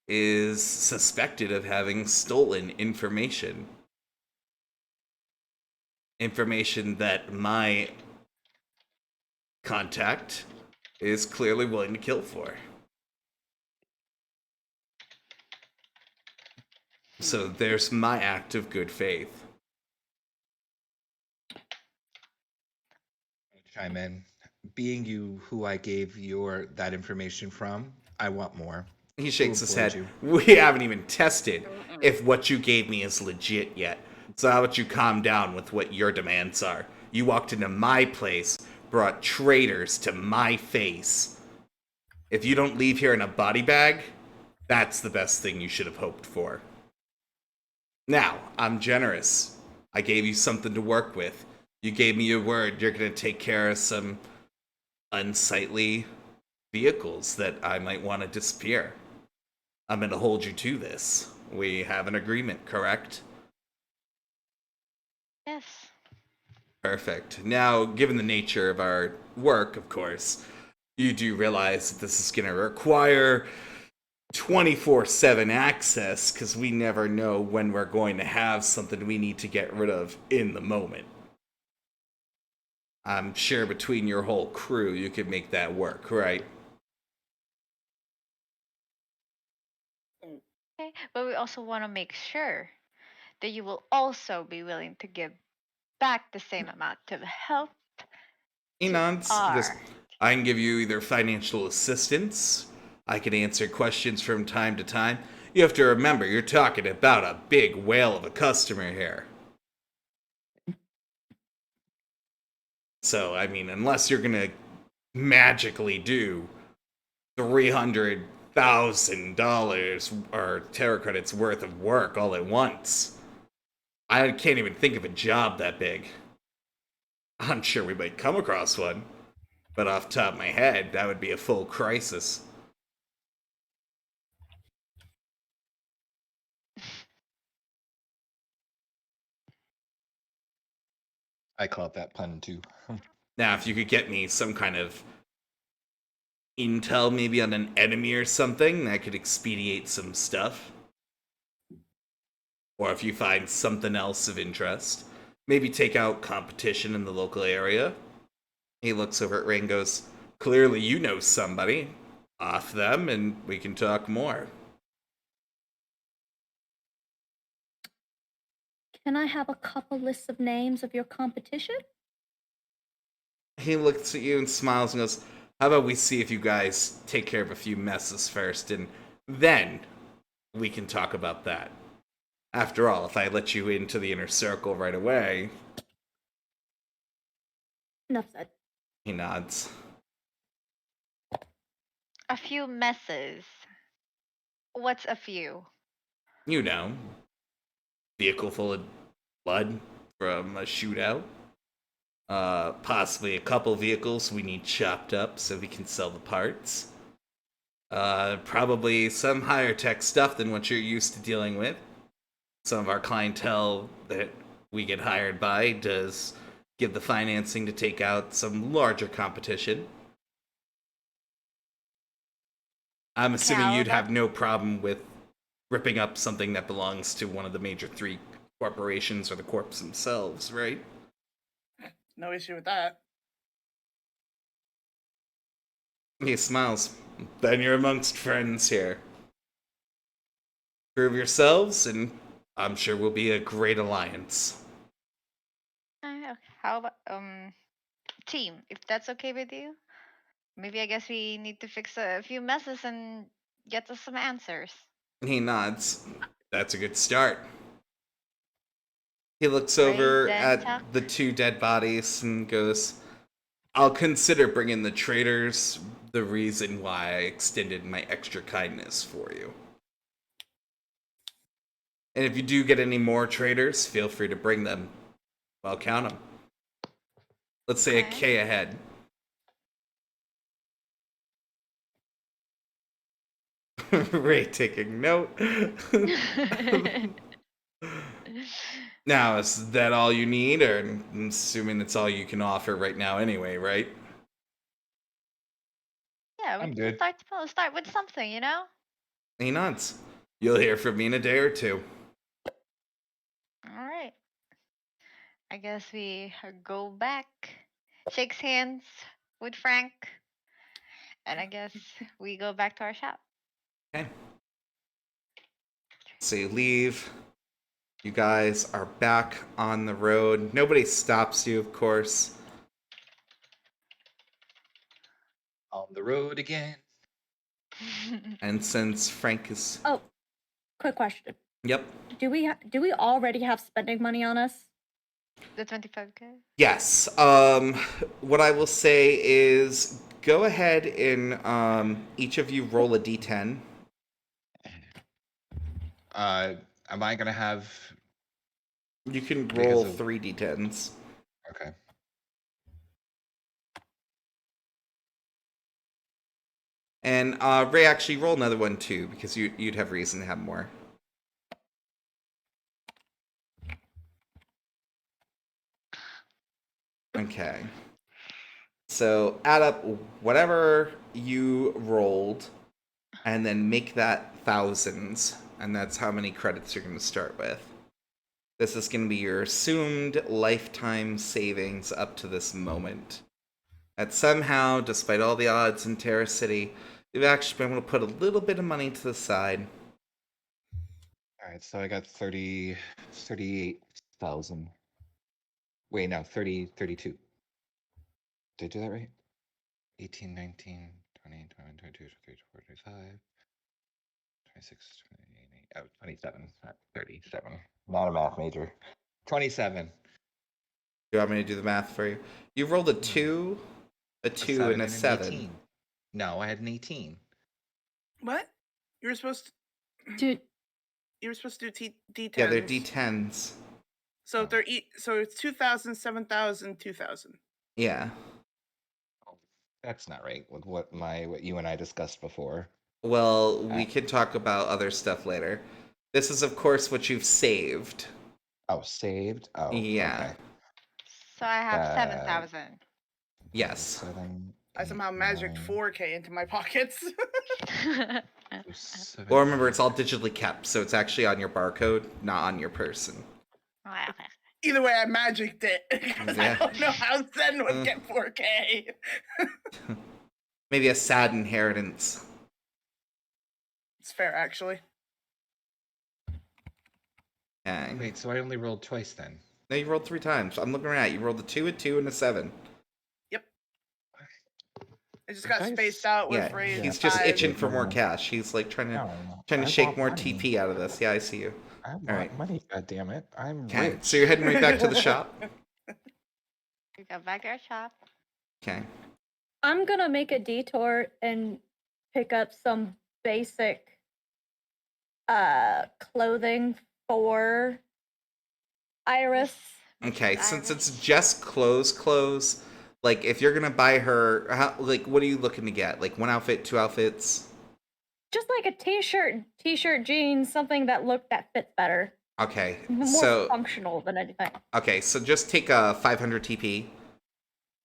is suspected of having stolen information." Information that my contact is clearly willing to kill for. So there's my act of good faith. Chime in. Being you who I gave that information from, I want more. He To shakes his avoid head. you. We haven't even tested if what you gave me is legit yet. So how about you calm down with what your demands are? You walked into my place, brought traitors to my face. If you don't leave here in a body bag, that's the best thing you should have hoped for. Now, I'm generous. I gave you something to work with. You gave me your word you're going to take care of some unsightly vehicles that I might want to disappear. I'm going to hold you to this. We have an agreement, correct? Yes. Perfect. Now, given the nature of our work, of course, you do realize that this is going to require 24/7 access because we never know when we're going to have something we need to get rid of in the moment. I'm sure between your whole crew, you could make that work, right? Okay. But we also want to make sure that you will also be willing to give back the same amount of help He to nods. He goes, our. I can give you either financial assistance, I can answer questions from time to time. You have to remember, you're talking about a big whale of a customer here. So, I mean, unless you're gonna magically do $300,000 or tarot credits worth of work all at once, I can't even think of a job that big. I'm sure we might come across one, but off the top of my head, that would be a full crisis. I caught that pun too. Now, if you could get me some kind of intel, maybe on an enemy or something, that could expedite some stuff. Or if you find something else of interest, maybe take out competition in the local area. He looks over at Ray and goes, clearly you know somebody. Off them, and we can talk more. Can I have a couple lists of names of your competition? He looks at you and smiles and goes, how about we see if you guys take care of a few messes first, and then we can talk about that. After all, if I let you into the inner circle right away, Enough said. he nods. A few messes. What's a few? You know, vehicle full of blood from a shootout. Possibly a couple vehicles we need chopped up so we can sell the parts. Probably some higher tech stuff than what you're used to dealing with. Some of our clientele that we get hired by does give the financing to take out some larger competition. I'm Okay, assuming how you'd about have no problem with ripping up something that belongs to one of the major three corporations or the corps themselves, right? No issue with that. He smiles. Then you're amongst friends here. Prove yourselves, and I'm sure we'll be a great alliance. okay, how about team? If that's okay with you, maybe I guess we need to fix a few messes and get us some answers. He nods. That's a good start. He looks Ray, over Zen, at Tuck. the two dead bodies and goes, I'll consider bringing the traitors, the reason why I extended my extra kindness for you. And if you do get any more traitors, feel free to bring them. I'll count them. Let's say a Okay. K ahead. Ray taking note. Now, is that all you need, or I'm assuming that's all you can offer right now anyway, right? Yeah, I'm we good. start with something, you know? He nods. You'll hear from me in a day or two. All right. I guess we go back, shakes hands with Frank, and I guess we go back to our shop. Okay. So you leave. You guys are back on the road. Nobody stops you, of course. On the road again. And since Frank is... Oh, quick question. Yep. Do we already have spending money on us? The 25K? Yes. What I will say is go ahead and each of you roll a d10. Am I gonna have? You can Because roll of 3 d10s. okay. And Ray, actually roll another one too, because you'd have reason to have more. Okay. So add up whatever you rolled, and then make that thousands, and that's how many credits you're going to start with. This is going to be your assumed lifetime savings up to this moment. That somehow, despite all the odds in Terra City, you've actually been able to put a little bit of money to the side. All right, so I got 38,000. Wait, no, 32. Did I do that right? 18, 19, 20, 21, 22, 23, 24, 25, 26, 28, oh, 27, not 37. Not a math major. 27. Do you want me to do the math for you? You rolled a 2, a 2, and a 7. 18. No, I had an 18. What? You were supposed to. Dude, You were supposed to do D10s. Yeah, they're D10s. So if they're so it's 2,000, 7,000, 2,000. Yeah. Oh, that's not right with what you and I discussed before. Well, we can talk about other stuff later. This is, of course, what you've saved. Oh, saved? Oh, Yeah. okay. So I have 7,000. Yes. 7, I somehow magicked 4K into my pockets. Well, remember, it's all digitally kept, so it's actually on your barcode, not on your person. Oh, okay. Either way, I magicked it because Yeah. I don't know how Zen would get 4K. Maybe a sad inheritance. It's fair, actually. Okay. Wait, so I only rolled twice then? No, you rolled 3 times. I'm looking at it. You rolled a 2, a 2, and a 7. Yep. I just got Guys- spaced out with Yeah, Ray's he's just 5. itching for more cash. He's like trying to I shake want more money. TP out of this. Yeah, I see you. I want right. money, goddammit. I'm Okay, rich. so you're heading right back to the shop. We go back to our shop. Okay. I'm gonna make a detour and pick up some basic clothing for Iris. Okay, Mrs. since Iris. it's just clothes, like if you're gonna buy her, like what are you looking to get? Like 1 outfit, 2 outfits? Just like a t-shirt, jeans, something that fits better. Okay, More so functional than anything. okay, so just take a 500 TP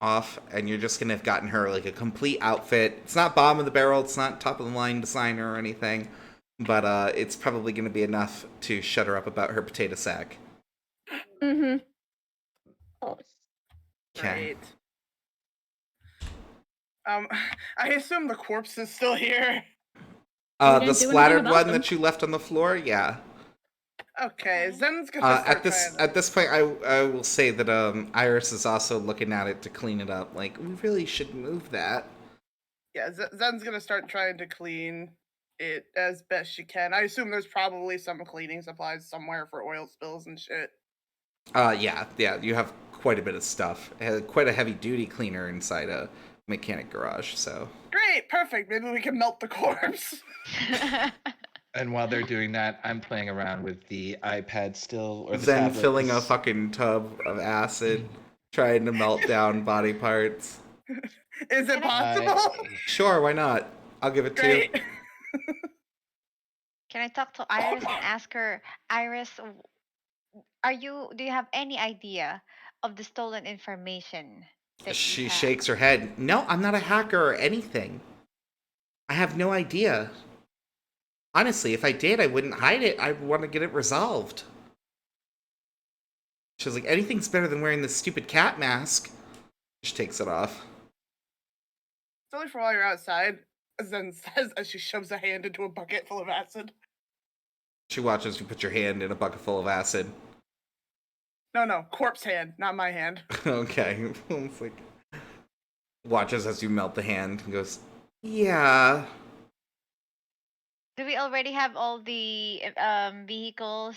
off, and you're just gonna have gotten her like a complete outfit. It's not bottom of the barrel, it's not top of the line designer or anything, but it's probably gonna be enough to shut her up about her potato sack. Mm-hmm. Oh, Okay. Great. I assume the corpse is still here. We The didn't do anything splattered about one them. that you left on the floor, yeah. Okay, Zen's gonna start At trying this point, I will say that Iris is also looking at it to clean it up. Like, we really should move that. Yeah, Zen's gonna start trying to clean it as best she can. I assume there's probably some cleaning supplies somewhere for oil spills and shit. Yeah, you have quite a bit of stuff. Quite a heavy duty cleaner inside a mechanic garage. So Great, perfect. Maybe we can melt the corpse. And while they're doing that, I'm playing around with the iPad still, or the then tablet. filling a fucking tub of acid, trying to melt down body parts. Is it Can I- possible? Sure, why not? I'll give it to you. Great. Can I talk to Iris and ask her, Iris, do you have any idea of the stolen information that She you have? shakes her head. No, I'm not a hacker or anything. I have no idea. Honestly, if I did, I wouldn't hide it. I want to get it resolved. She's like, anything's better than wearing this stupid cat mask. She takes it off. It's only for while you're outside, Zen says as she shoves a hand into a bucket full of acid. She watches you put your hand in a bucket full of acid. No, corpse hand, not my hand. Okay. It's like, watches as you melt the hand and goes, yeah. Do we already have all the vehicles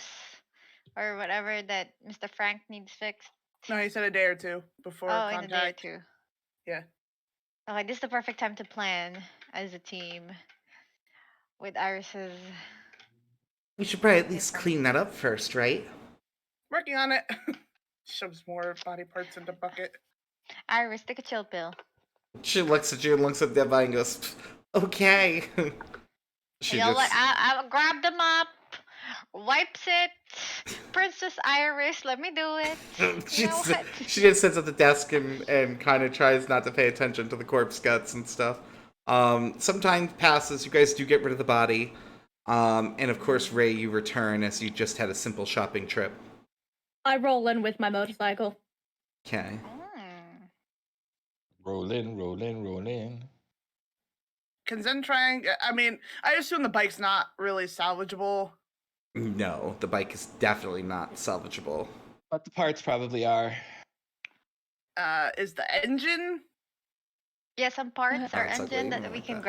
or whatever that Mr. Frank needs fixed? No, he said a day or two before Oh, in a day or contact. two. Yeah. Okay, this is the perfect time to plan as a team with Iris's. We should probably at least clean that up first, right? Working on it. Shoves more body parts into bucket. Iris, take a chill pill. She looks at you and looks at the body and goes, okay. She You'll just... I grab them up, wipes it. Princess Iris, let me do it. You know what? She just sits at the desk and kind of tries not to pay attention to the corpse guts and stuff. Some time passes. You guys do get rid of the body. And of course, Ray, you return as you just had a simple shopping trip. I roll in with my motorcycle. Okay. Roll in. Can Zen try and... I mean, I assume the bike's not really salvageable. No, the bike is definitely not salvageable. But the parts probably are. Is the engine? Yeah, some parts or That's engine ugly. that I we like can that.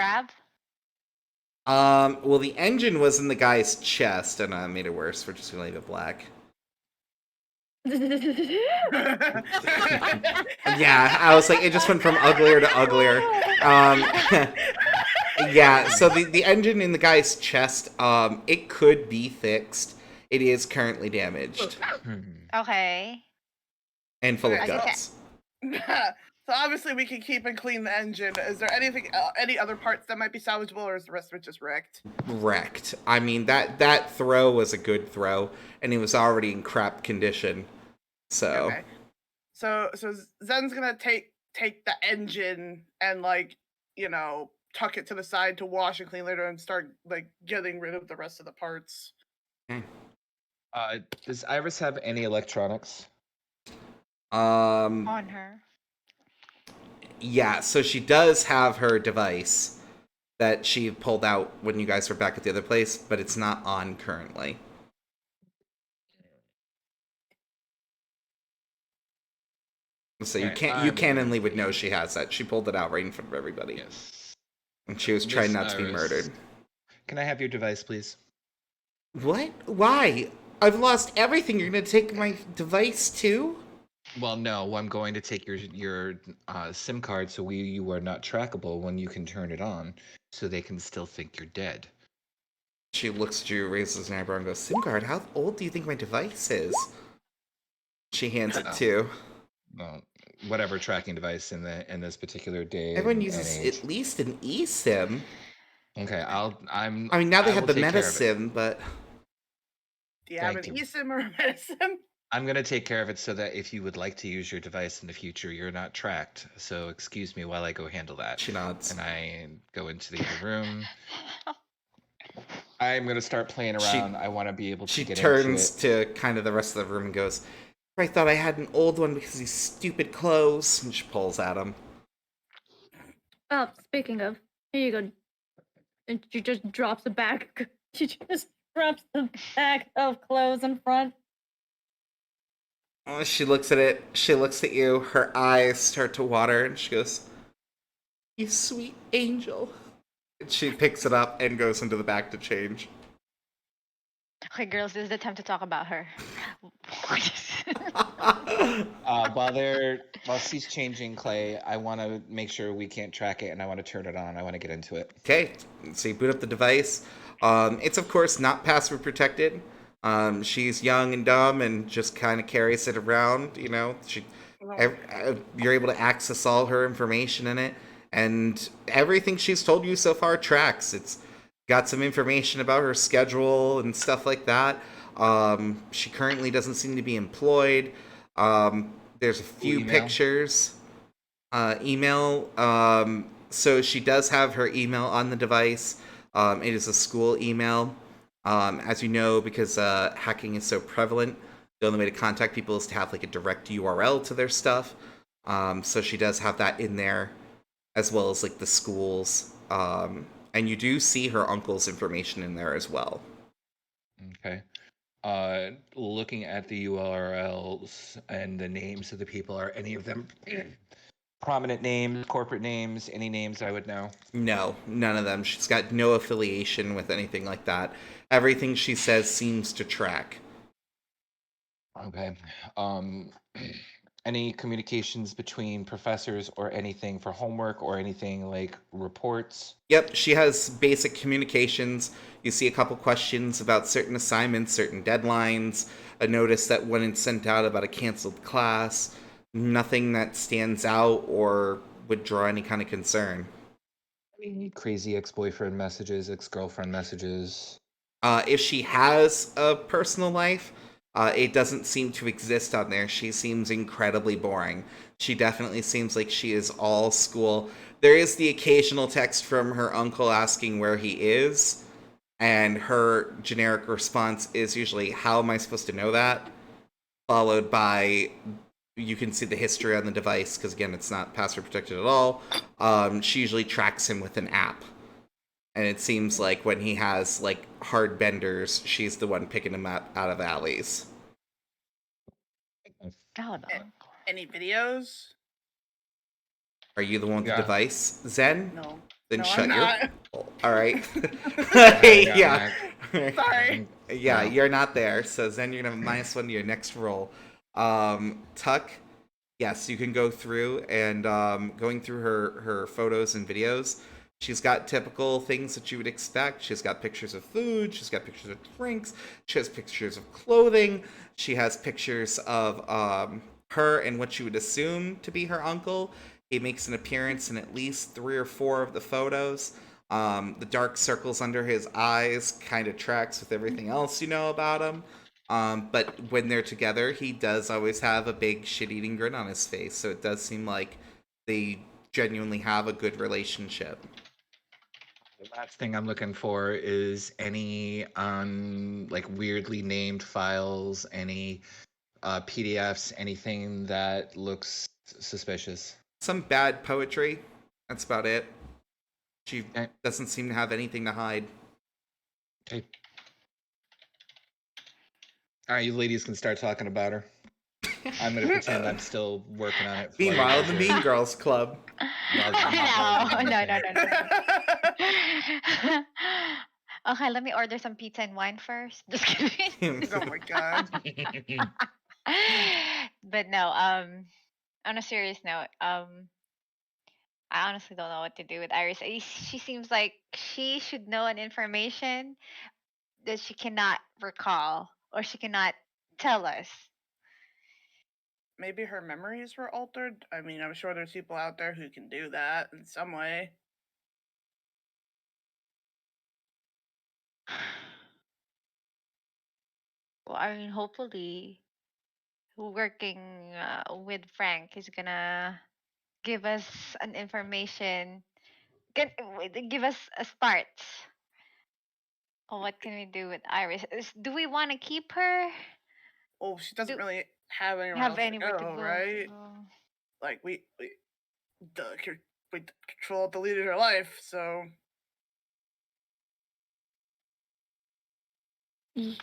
grab. Well, the engine was in the guy's chest, and I made it worse. We're just gonna leave it black. Yeah, I was like, it just went from uglier to uglier. Yeah, so the engine in the guy's chest, it could be fixed. It is currently damaged Okay. and full of Okay. guts. So obviously we can keep and clean the engine. Is there anything, any other parts that might be salvageable, or is the rest of it just wrecked? Wrecked. I mean, that throw was a good throw, and it was already in crap condition. So Okay. So Zen's gonna take the engine and, like, you know, tuck it to the side to wash and clean later, and start, like, getting rid of the rest of the parts. Does Iris have any electronics? On her. Yeah, so she does have her device that she pulled out when you guys were back at the other place, but it's not on currently. So you Okay, can't, you cannonly would know she has that. She pulled it out right in front of everybody. Yes. And she was Miss trying not to be Iris, murdered. Can I have your device, please? What? Why? I've lost everything. You're gonna take my device too? Well, no, I'm going to take your SIM card so you are not trackable when you can turn it on, so they can still think you're dead. She looks at you, raises an eyebrow, and goes, SIM card? How old do you think my device is? She hands it to. Well, whatever tracking device in this particular day. Everyone and uses age. at least an eSIM. Okay, I mean, now they I have will the take care of it. MetaSIM, but Do you have Thank an you. eSIM or a medicine? I'm gonna take care of it so that if you would like to use your device in the future, you're not tracked. So excuse me while I go handle that. she nods. And I go into the other room. I'm gonna start playing She- around. I want to be able to She get turns into it. to kind of the rest of the room and goes, I thought I had an old one because of these stupid clothes. And she pulls at him. Oh, speaking of, here you go. And she just drops a bag. She just drops the bag of clothes in front. Oh, she looks at it. She looks at you. Her eyes start to water, and she goes, you sweet angel. And she picks it up and goes into the back to change. Okay, girls, this is the time to talk about her. While she's changing, Clay, I want to make sure we can't track it, and I want to turn it on. I want to get into it. Okay, so you boot up the device. It's of course not password protected. She's young and dumb and just kind of carries it around. You know, you're able to access all her information in it, and everything she's told you so far tracks. It's got some information about her schedule and stuff like that. She currently doesn't seem to be employed. There's a few Email. pictures. Email. So she does have her email on the device. It is a school email. As you know, because hacking is so prevalent, the only way to contact people is to have like a direct URL to their stuff. So she does have that in there, as well as like the schools. And you do see her uncle's information in there as well. Okay. Looking at the URLs and the names of the people, are any of them prominent names, corporate names, any names I would know? No, none of them. She's got no affiliation with anything like that. Everything she says seems to track. Okay. Um, any communications between professors or anything for homework or anything like reports? Yep, she has basic communications. You see a couple questions about certain assignments, certain deadlines, a notice that wasn't sent out about a canceled class. Nothing that stands out or would draw any kind of concern. Any crazy ex-boyfriend messages, ex-girlfriend messages? If she has a personal life, it doesn't seem to exist on there. She seems incredibly boring. She definitely seems like she is all school. There is the occasional text from her uncle asking where he is, and her generic response is usually, "How am I supposed to know that?" Followed by, you can see the history on the device, because again, it's not password protected at all. She usually tracks him with an app. And it seems like when he has like hard benders, she's the one picking him up out of alleys. Oh, no. Any videos? Are you the one with the Yeah. device, Zen? No. Then No, shut I'm your. not. All right. Yeah, yeah. Sorry. Yeah, No. you're not there. So Zen, you're gonna have -1 to your next roll. Tuck. Yes, you can go through and going through her photos and videos. She's got typical things that you would expect. She's got pictures of food. She's got pictures of drinks. She has pictures of clothing. She has pictures of her and what you would assume to be her uncle. He makes an appearance in at least 3 or 4 of the photos. The dark circles under his eyes kind of tracks with everything else you know about him. But when they're together, he does always have a big shit-eating grin on his face. So it does seem like they genuinely have a good relationship. The last thing I'm looking for is any like weirdly named files, any PDFs, anything that looks suspicious. Some bad poetry. That's about it. She Okay. doesn't seem to have anything to hide. Okay. All right, you ladies can start talking about her. I'm gonna pretend I'm still working on it. Meanwhile, the Mean Girls Club. No, I'm not working on No. anything. Okay, let me order some pizza and wine first. Just kidding. Oh my god. But no, on a serious note, I honestly don't know what to do with Iris. She seems like she should know an information that she cannot recall or she cannot tell us. Maybe her memories were altered. I mean, I'm sure there's people out there who can do that in some way. Well, I mean, hopefully, working with Frank is gonna give us an information, give us a start. Oh, what can we do with Iris? Do we want to keep her? Well, she doesn't Do really have anywhere have else to anywhere to go, go? right? Oh. Like we control deleted her life, so Y-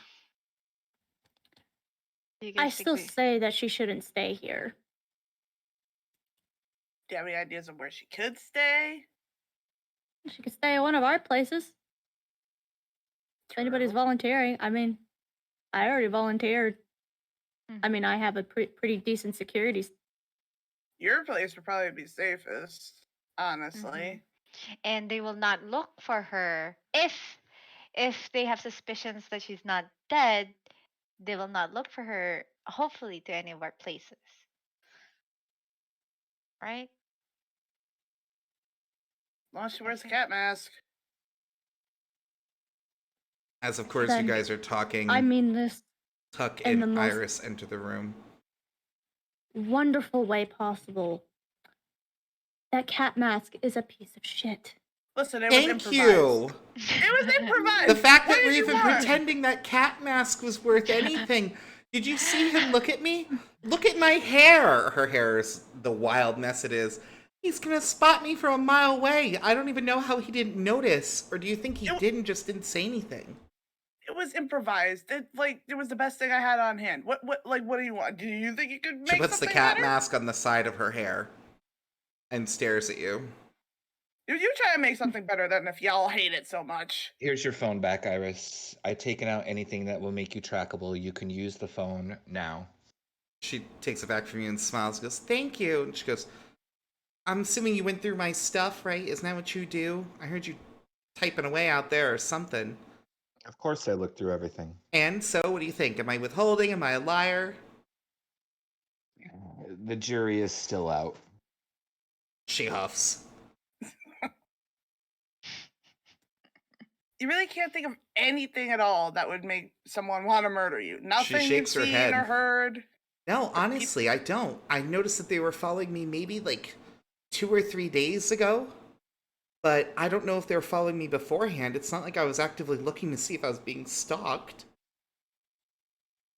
Do you I guys think still say that she shouldn't stay here. do you have any ideas of where she could stay? She could stay at one of our places. If anybody's True. volunteering, I mean, I already volunteered. I Mhm. mean, I have a pretty decent security. Your place would probably be safest, honestly. And they will not look for her if they have suspicions that she's not dead. They will not look for her. Hopefully, to any of our places, right? As long as she wears a cat mask. As of course you Then guys are talking, I mean this Tuck in the and most Iris enter the room. wonderful way possible. That cat mask is a piece of shit. Listen, it was Thank improvised. you. It was improvised. The fact What that did we're you even want? pretending that cat mask was worth anything Did you see him look at me? Look at my hair! Her hair is the wild mess it is. He's gonna spot me from a mile away. I don't even know how he didn't notice. Or do you think he It- did and just didn't say anything? It was improvised. It was the best thing I had on hand. What do you want? Do you think you could She make puts the something cat better? mask on the side of her hair and stares at you. You try to make something better than if y'all hate it so much. Here's your phone back, Iris. I've taken out anything that will make you trackable. You can use the phone now. She takes it back from you and smiles and goes, "Thank you." And she goes, "I'm assuming you went through my stuff, right? Isn't that what you do? I heard you typing away out there or something." Of course, I looked through everything. And so, what do you think? Am I withholding? Am I a liar? The jury is still out. She huffs. You really can't think of anything at all that would make someone want to murder you. Nothing you've shakes her seen head. or heard. No, honestly, I don't. I noticed that they were following me maybe like 2 or 3 days ago, but I don't know if they were following me beforehand. It's not like I was actively looking to see if I was being stalked.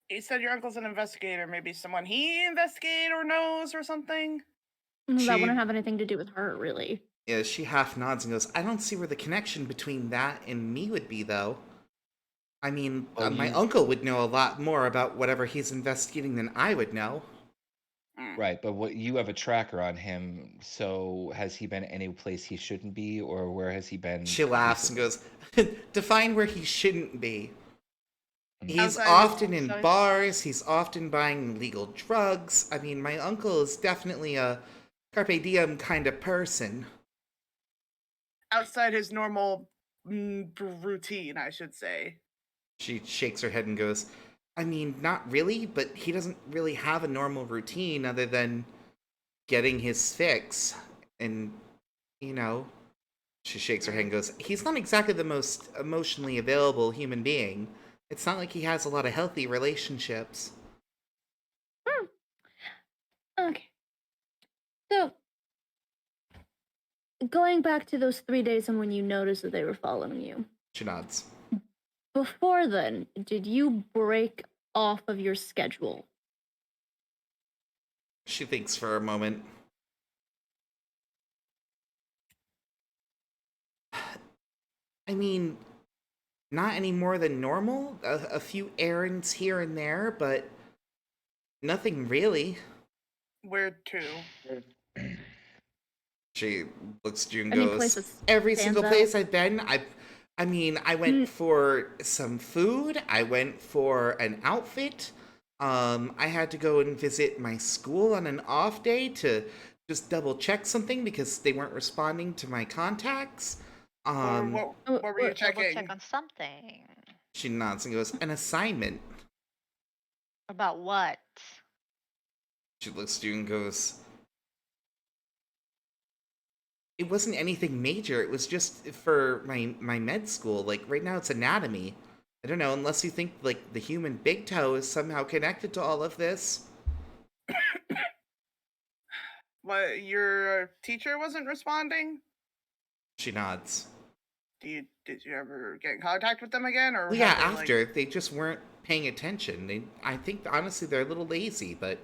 You said your uncle's an investigator. Maybe someone he investigated or knows or something. That She- wouldn't have anything to do with her, really. Yeah, she half nods and goes, "I don't see where the connection between that and me would be, though. I mean, Well, my you- uncle would know a lot more about whatever he's investigating than I would know." Right, but what you have a tracker on him, so has he been any place he shouldn't be, or where has he been? She laughs and recently? goes, "Define where he shouldn't be. He's Outside often his- in outside- bars, he's often buying illegal drugs. I mean, my uncle is definitely a carpe diem kind of person." Outside his normal routine, I should say. She shakes her head and goes, "I mean, not really, but he doesn't really have a normal routine other than getting his fix." And, you know, she shakes her head and goes, "He's not exactly the most emotionally available human being. It's not like he has a lot of healthy relationships." Okay. So, going back to those 3 days and when you noticed that they were following you, She nods. before then, did you break off of your schedule? She thinks for a moment. I mean, not any more than normal. A few errands here and there, but nothing really. Where to? She looks at you and Any goes, place that "Every stands single out?" place I've been, I mean, I went Mm. for some food. I went for an outfit. I had to go and visit my school on an off day to just double check something because they weren't responding to my contacts. Or what were you what- checking? Double check on something. She nods and goes, "An assignment." About what? She looks at you and goes, "It wasn't anything major. It was just for my med school. Like right now it's anatomy. I don't know, unless you think like the human big toe is somehow connected to all of this." What, your teacher wasn't responding? She nods. Did you ever get in contact with them again, or Well, yeah, have they, after they just weren't paying attention. I think honestly they're a little lazy, but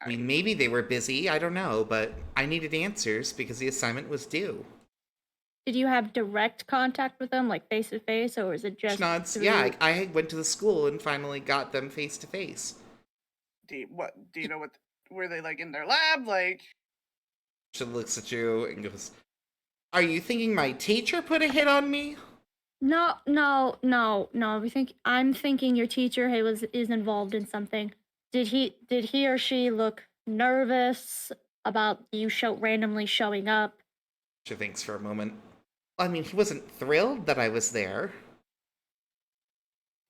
I mean maybe they were busy. I don't know, but I needed answers because the assignment was due. Did you have direct contact with them, like face to face, or was it She just nods. through... Yeah, I went to the school and finally got them face to face. do you know what? Were they like in their lab? Like, She looks at you and goes, "Are you thinking my teacher put a hit on me?" No. I'm thinking your teacher is involved in something. Did he or she look nervous about you randomly showing up? She thinks for a moment. I mean, he wasn't thrilled that I was there.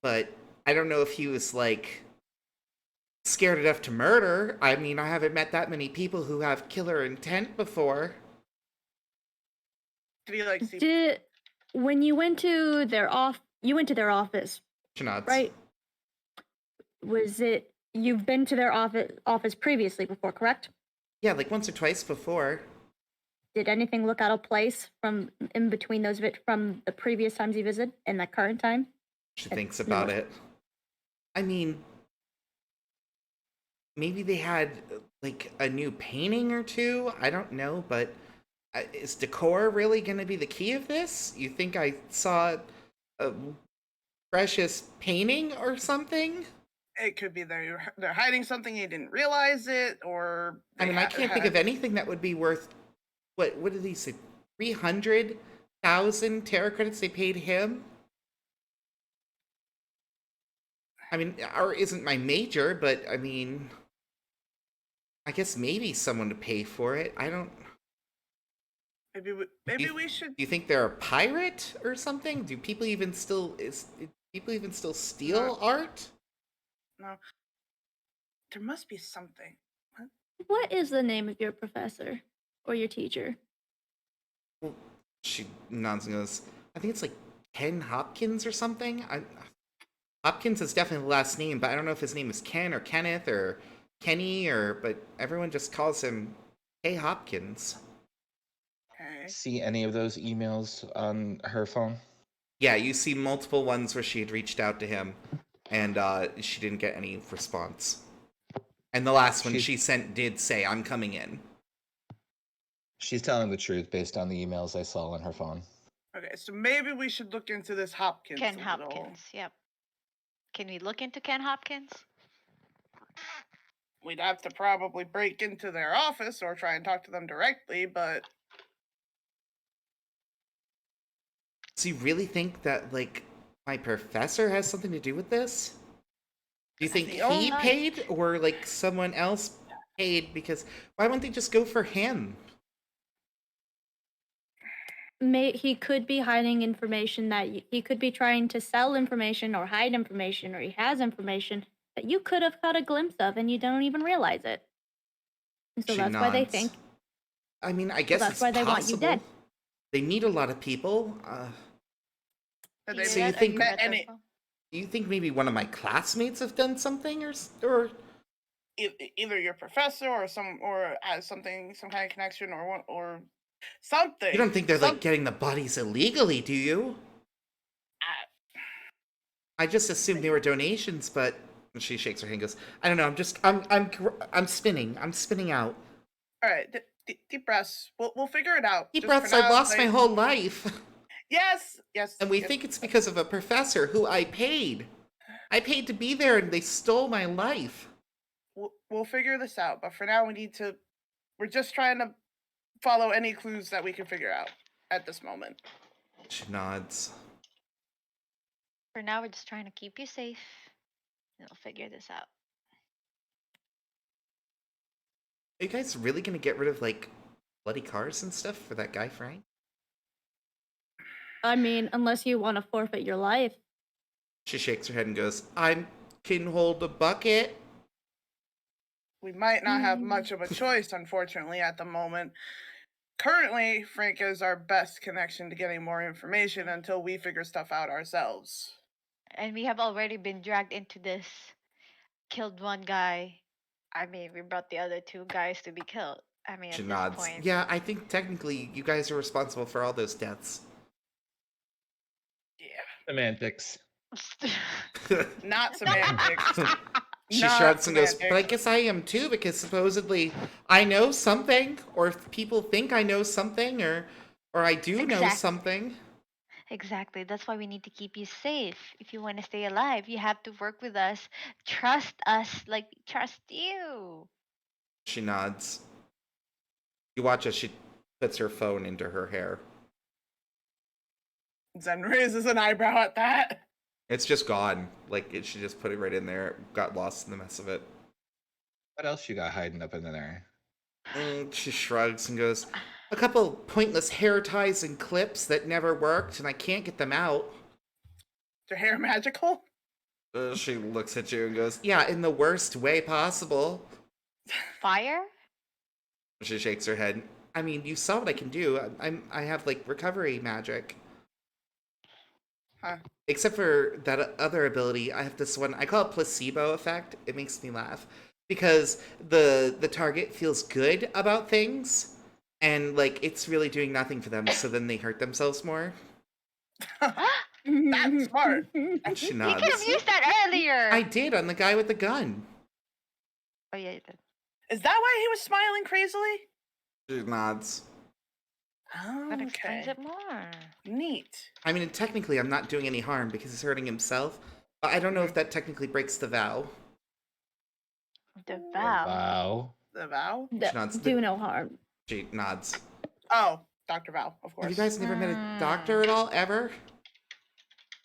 But I don't know if he was, like, scared enough to murder. I mean, I haven't met that many people who have killer intent before. did he like see? When you went to their office, She nods. right? Was it you've been to their office previously before, correct? Yeah, like once or twice before. Did anything look out of place from in between from the previous times you visited and the current time? She thinks about it. I mean, maybe they had like a new painting or two. I don't know, but is decor really going to be the key of this? You think I saw a precious painting or something? It could be they're hiding something, you didn't realize it, or I they mean, I can't think of anything that would be worth what did he say? 300,000 tarot credits they paid him? I mean, art isn't my major, but I mean, I guess maybe someone to pay for it. I don't. maybe we should. Do you think they're a pirate or something? Do people even still steal art? No, there must be something. What is the name of your professor or your teacher? Well, she nods and goes, I think it's like Ken Hopkins or something. Hopkins is definitely the last name, but I don't know if his name is Ken or Kenneth or Kenny but everyone just calls him Hey Hopkins. Okay. See any of those emails on her phone? Yeah, you see multiple ones where she had reached out to him and she didn't get any response. And the last one she sent did say, I'm coming in. She's telling the truth based on the emails I saw on her phone. Okay, so maybe we should look into this Hopkins. Ken Hopkins. Yep. Can we look into Ken Hopkins? We'd have to probably break into their office or try and talk to them directly, but So you really think that, like, my professor has something to do with this? Do you think he paid or, like, someone else paid? Because why wouldn't they just go for him? He could be hiding information that he could be trying to sell information or hide information, or he has information that you could have caught a glimpse of and you don't even realize it. And so that's why they think. I mean, I guess that's it's why they possible. want you dead. They meet a lot of people. So you think you think maybe one of my classmates have done something, or either your professor or has some kind of connection or something. You don't think they're like getting the bodies illegally, do you? I just assumed they were donations, but she shakes her hand and goes, I don't know, I'm spinning. I'm spinning out. All right, deep breaths. We'll figure it out. Deep breaths. I've lost my whole life. Yes. And we think it's because of a professor who I paid. I paid to be there, and they stole my life. We'll figure this out, but for now we're just trying to follow any clues that we can figure out at this moment. She nods. For now, we're just trying to keep you safe. And we'll figure this out. Are you guys really gonna get rid of, like, bloody cars and stuff for that guy, Frank? I mean, unless you want to forfeit your life. She shakes her head and goes, I can hold a bucket. We might not have much of a choice, unfortunately, at the moment. Currently, Frank is our best connection to getting more information until we figure stuff out ourselves. And we have already been dragged into this. Killed one guy. I mean, we brought the other two guys to be killed. I mean, She at nods. this point. Yeah, I think technically you guys are responsible for all those deaths. Yeah. Semantics. Not semantics. She shrugs and goes, but I guess I am too, because supposedly I know something, or if people think I know something, or I do know something. Exactly. That's why we need to keep you safe. If you want to stay alive, you have to work with us. Trust us like we trust you. She nods. You watch as she puts her phone into her hair. Zen raises an eyebrow at that. It's just gone. Like, she just put it right in there. Got lost in the mess of it. What else you got hiding up in there? She shrugs and goes, a couple pointless hair ties and clips that never worked, and I can't get them out. Is your hair magical? She looks at you and goes, yeah, in the worst way possible. Fire? She shakes her head. I mean, you saw what I can do. I have, like, recovery magic. Huh. Except for that other ability, I have this one. I call it placebo effect. It makes me laugh because the target feels good about things, and like it's really doing nothing for them. So then they hurt themselves more. That's smart. And she You could have nods. used that earlier. I did on the guy with the gun. Oh yeah, you did. Is that why he was smiling crazily? She nods. Oh, That explains okay. it more. Neat. I mean, technically, I'm not doing any harm because he's hurting himself, but I don't know if that technically breaks the vow. The vow. Wow. The vow? She nods. Do no harm. She nods. Oh, Dr. Vow, of course. Have you guys never met a doctor at all, ever?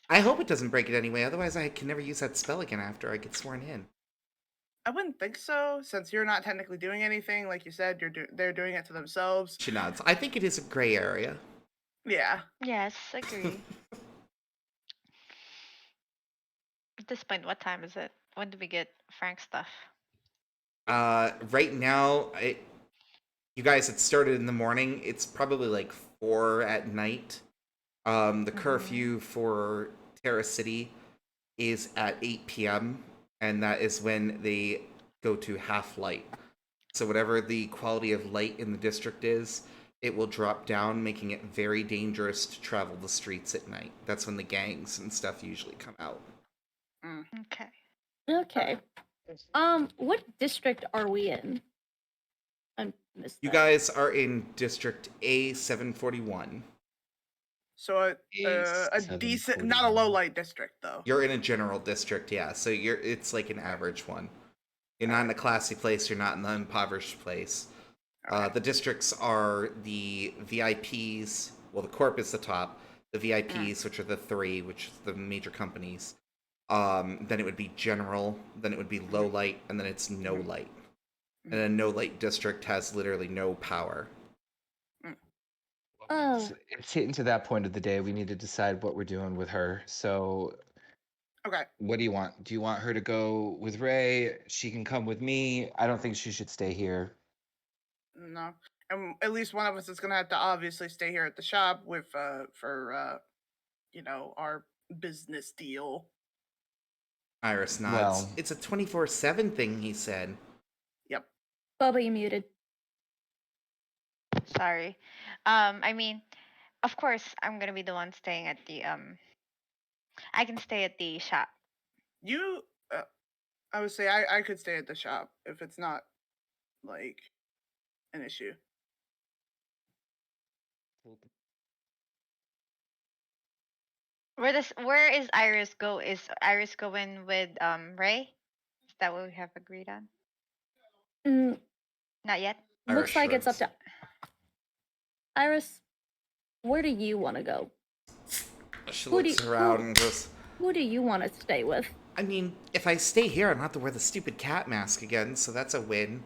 I hope it doesn't break it anyway, otherwise I can never use that spell again after I get sworn in. I wouldn't think so, since you're not technically doing anything. Like you said, they're doing it to themselves. She nods. I think it is a gray area. Yeah. Yes, agree. At this point, what time is it? When do we get Frank stuff? Right now, you guys had started in the morning. It's probably like 4 at night. The curfew for Terra City is at 8 p.m., and that is when they go to half light. So whatever the quality of light in the district is, it will drop down, making it very dangerous to travel the streets at night. That's when the gangs and stuff usually come out. Okay. Okay. What district are we in? I missed You that. guys are in District A741. So a decent, not a low light district though. You're in a general district, yeah. So it's like an average one. You're not in a classy place. You're not in the impoverished place. The districts are the VIPs. Well, the Corp is the top. The VIPs, which are the 3, which is the major companies. Then it would be general. Then it would be low light, and then it's no light. And a no light district has literally no power. Oh. It's hitting to that point of the day. We need to decide what we're doing with her. So, Okay. what do you want? Do you want her to go with Ray? She can come with me. I don't think she should stay here. No. And at least one of us is gonna have to obviously stay here at the shop with for our business deal. Iris nods. Well- It's a 24/7 thing, he said. Yep. Bubba, you muted. Sorry. I mean, of course, I'm gonna be the one staying at the I can stay at the shop. You I would say I could stay at the shop if it's not like an issue. Where is Iris go? Is Iris going with Ray? Is that what we have agreed on? Mm, Not yet. Iris looks like it's up shrugs. to Iris. Where do you want to go? She Who do looks you- around who- and goes, Who do you want to stay with? I mean, if I stay here, I don't have to wear the stupid cat mask again, so that's a win.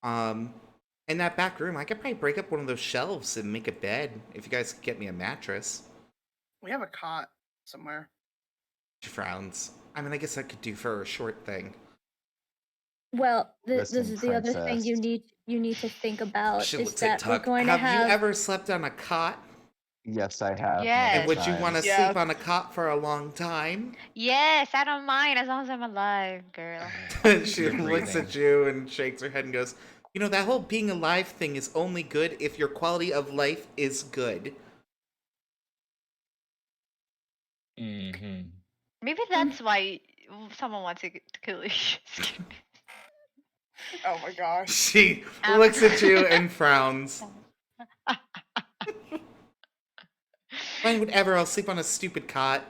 In that back room, I could probably break up one of those shelves and make a bed if you guys could get me a mattress. We have a cot somewhere. She frowns. I mean, I guess I could do for a short thing. Well, this Listen, is the other thing you princess. need to think about She is looks at that we're Tuck. going to Have have. you ever slept on a cot? Yes, I have. Yes. And would you want to Yes. sleep on a cot for a long time? Yes, I don't mind as long as I'm alive, girl. She You're looks breathing. at you and shakes her head and goes, you know, that whole being alive thing is only good if your quality of life is good. Mm-hmm. Maybe that's why someone wants to kill you. Oh my gosh. She looks at you and frowns. Fine, whatever, I'll sleep on a stupid cot.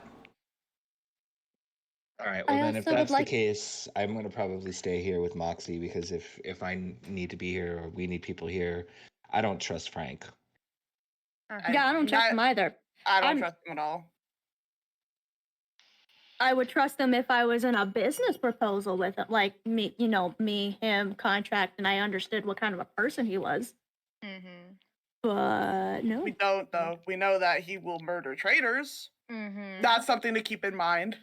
All right. I Well, then, if also would that's like- the case, I'm gonna probably stay here with Moxie because if I need to be here or we need people here, I don't trust Frank. Yeah, I don't trust him either. I don't I'm- trust him at all. I would trust him if I was in a business proposal with him, like me, me, him, contract, and I understood what kind of a person he was. Mm-hmm. But no. We don't though. We know that he will murder traitors. Mm-hmm. That's something to keep in mind.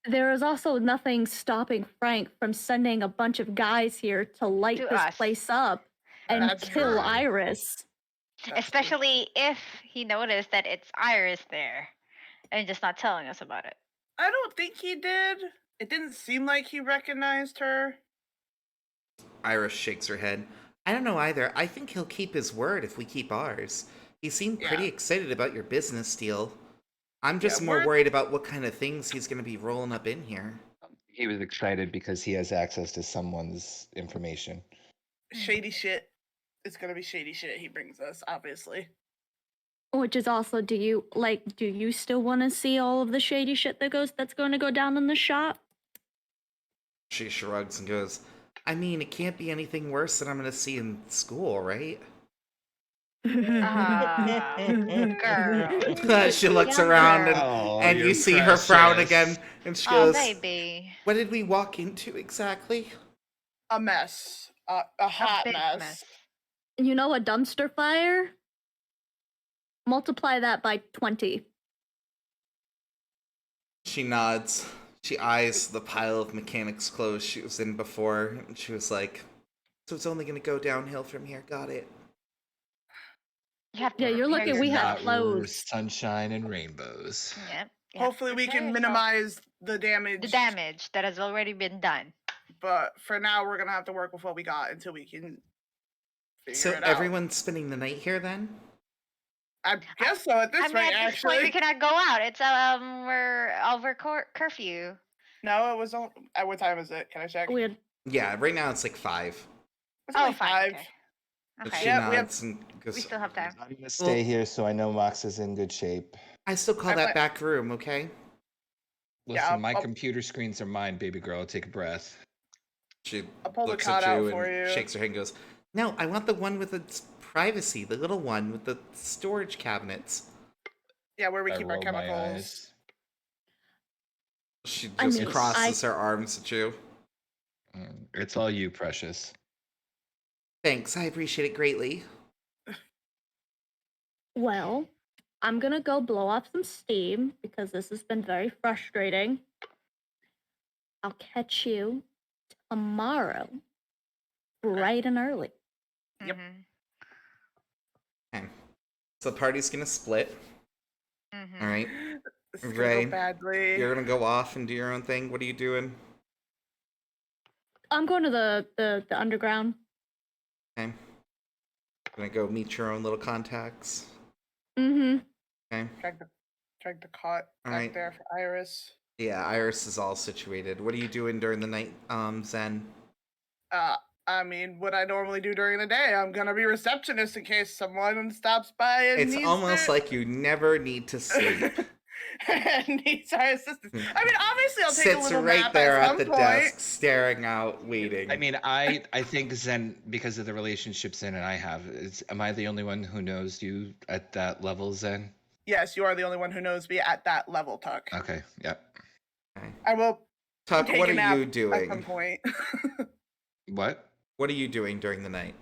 There is also nothing stopping Frank from sending a bunch of guys here to light To this us. place up and That's kill true. Iris. That's true. Especially if he noticed that it's Iris there and just not telling us about it. I don't think he did. It didn't seem like he recognized her. Iris shakes her head. I don't know either. I think he'll keep his word if we keep ours. He seemed pretty Yeah. excited about your business deal. I'm just Yeah, more we're- worried about what kind of things he's going to be rolling up in here. He was excited because he has access to someone's information. shady shit. It's gonna be shady shit he brings us, obviously. Which is also, do you still want to see all of the shady shit that's going to go down in the shop? She shrugs and goes, I mean, it can't be anything worse than I'm going to see in school, right? Girl. She looks Young around girl. Oh, and you you're see her frown again, precious. and she Oh, goes, baby. what did we walk into exactly? A mess. A A hot big mess. mess. You know a dumpster fire? Multiply that by 20. She nods. She eyes the pile of mechanics clothes she was in before, and she was like, so it's only going to go downhill from here, got it. You have to Yeah, you're prepare lucky we had yourself. clothes. Sunshine and rainbows. Yep. you have Hopefully to we prepare can yourself. minimize the damage. The damage that has already been done. But for now, we're gonna have to work with what we got until we can figure So it out. everyone's spending the night here then? I guess so at this I mean, rate, at this actually. point, we cannot go out. It's we're over curfew. No, it was on. At what time is it? Can I check? Weird. Yeah, right now it's like 5. It's Oh, only fine. 5. Okay. But Okay. she Yeah, we have- nods and goes, We still have time. I'm gonna stay Well- here so I know Mox is in good shape. I still call I that thought- back room, okay? Listen, I'll- my I'll- computer screens are mine, baby girl. Take a breath. She I'll pull the looks cot at you out for and you. shakes her head and goes, no, I want the one with its privacy, the little one with the storage cabinets. Yeah, where we I keep our roll my chemicals. eyes. She I just mean, crosses her arms at you. It's all you, precious. Thanks, I appreciate it greatly. Well, I'm gonna go blow off some steam because this has been very frustrating. I'll catch you tomorrow, bright and early. Yep. Mhm. Okay. So the party's gonna split. Mhm. All right. This is Ray, gonna go badly. You're gonna go off and do your own thing. What are you doing? I'm going to the underground. Okay. Gonna go meet your own little contacts. Mm-hmm. Okay. Drag the cot back Alright. there for Iris. Yeah, Iris is all situated. What are you doing during the night, Zen? I mean, what I normally do during the day, I'm gonna be receptionist in case someone stops by and It's needs almost to... like you never need to sleep. and needs our assistance. I mean, obviously, I'll take a Sits little right nap there at at some the point. desk, staring out, waiting. I mean, I think Zen, because of the relationship Zen and I have, am I the only one who knows you at that level, Zen? Yes, you are the only one who knows me at that level, Tuck. Okay, yep. Okay. I will Tuck, take what a are nap you at some doing? point. What? What are you doing during the night?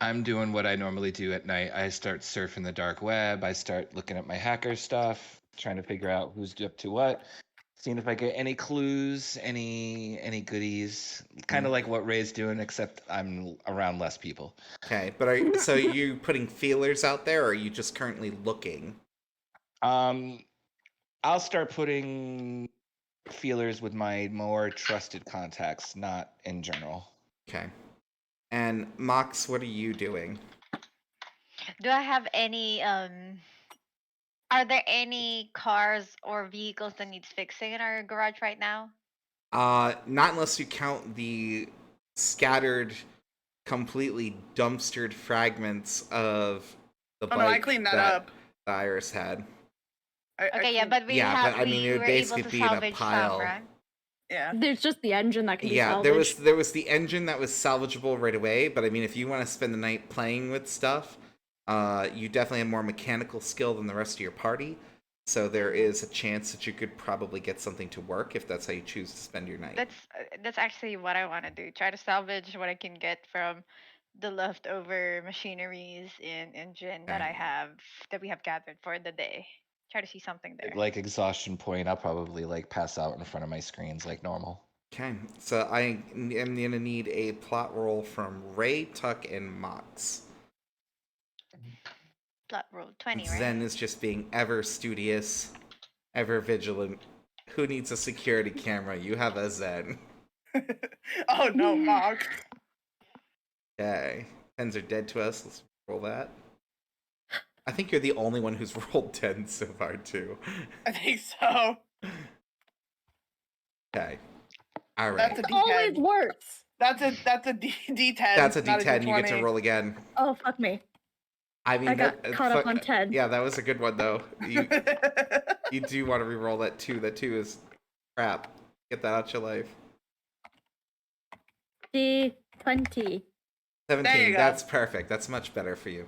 I'm doing what I normally do at night. I start surfing the dark web. I start looking at my hacker stuff, trying to figure out who's up to what, seeing if I get any clues, any goodies. Kind of like what Ray's doing, except I'm around less people. Okay, but so you putting feelers out there, or are you just currently looking? I'll start putting feelers with my more trusted contacts, not in general. Okay. And Mox, what are you doing? Do I have any Are there any cars or vehicles that needs fixing in our garage right now? Not unless you count the scattered, completely dumpstered fragments of the Oh bike no, I cleaned that up. the Iris had. I Okay, yeah, cleaned- but we Yeah, have but I mean, it we would were basically able to be in a salvage pile. some, right? yeah. There's just the engine that can be Yeah, salvaged. there was the engine that was salvageable right away, but I mean, if you want to spend the night playing with stuff, you definitely have more mechanical skill than the rest of your party. So there is a chance that you could probably get something to work if that's how you choose to spend your night. That's actually what I want to do. Try to salvage what I can get from the leftover machineries and engine that we have gathered for the day. Try to see something there. Like exhaustion point, I'll probably like pass out in front of my screens like normal. Okay, so I am gonna need a plot roll from Ray, Tuck, and Mox. Plot roll 20, right? Zen is just being ever studious, ever vigilant. Who needs a security camera? You have a Zen. Oh no, Mark. Okay, pens are dead to us. Let's roll that. I think you're the only one who's rolled 10 so far, too. I think so. Okay. All That's right. a It always D10. works. That's a D10. That's a not a D10. You get to D20. roll again. Oh, fuck me. I mean, I got caught up on 10. Yeah, that was a good one, though. You do want to re-roll that 2. That 2 is crap. Get that out your life. D20. 17. go. That's perfect. That's much better for you.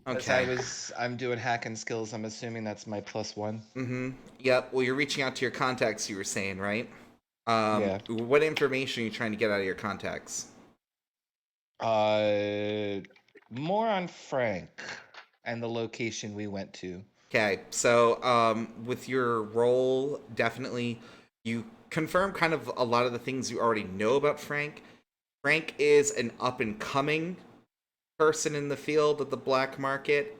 As Okay. I'm doing hacking skills, I'm assuming that's my +1. Mm-hmm. Yep. Well, you're reaching out to your contacts, you were saying, right? Yeah. What information are you trying to get out of your contacts? More on Frank and the location we went to. Okay, so with your role, definitely you confirm kind of a lot of the things you already know about Frank. Frank is an up and coming person in the field of the black market.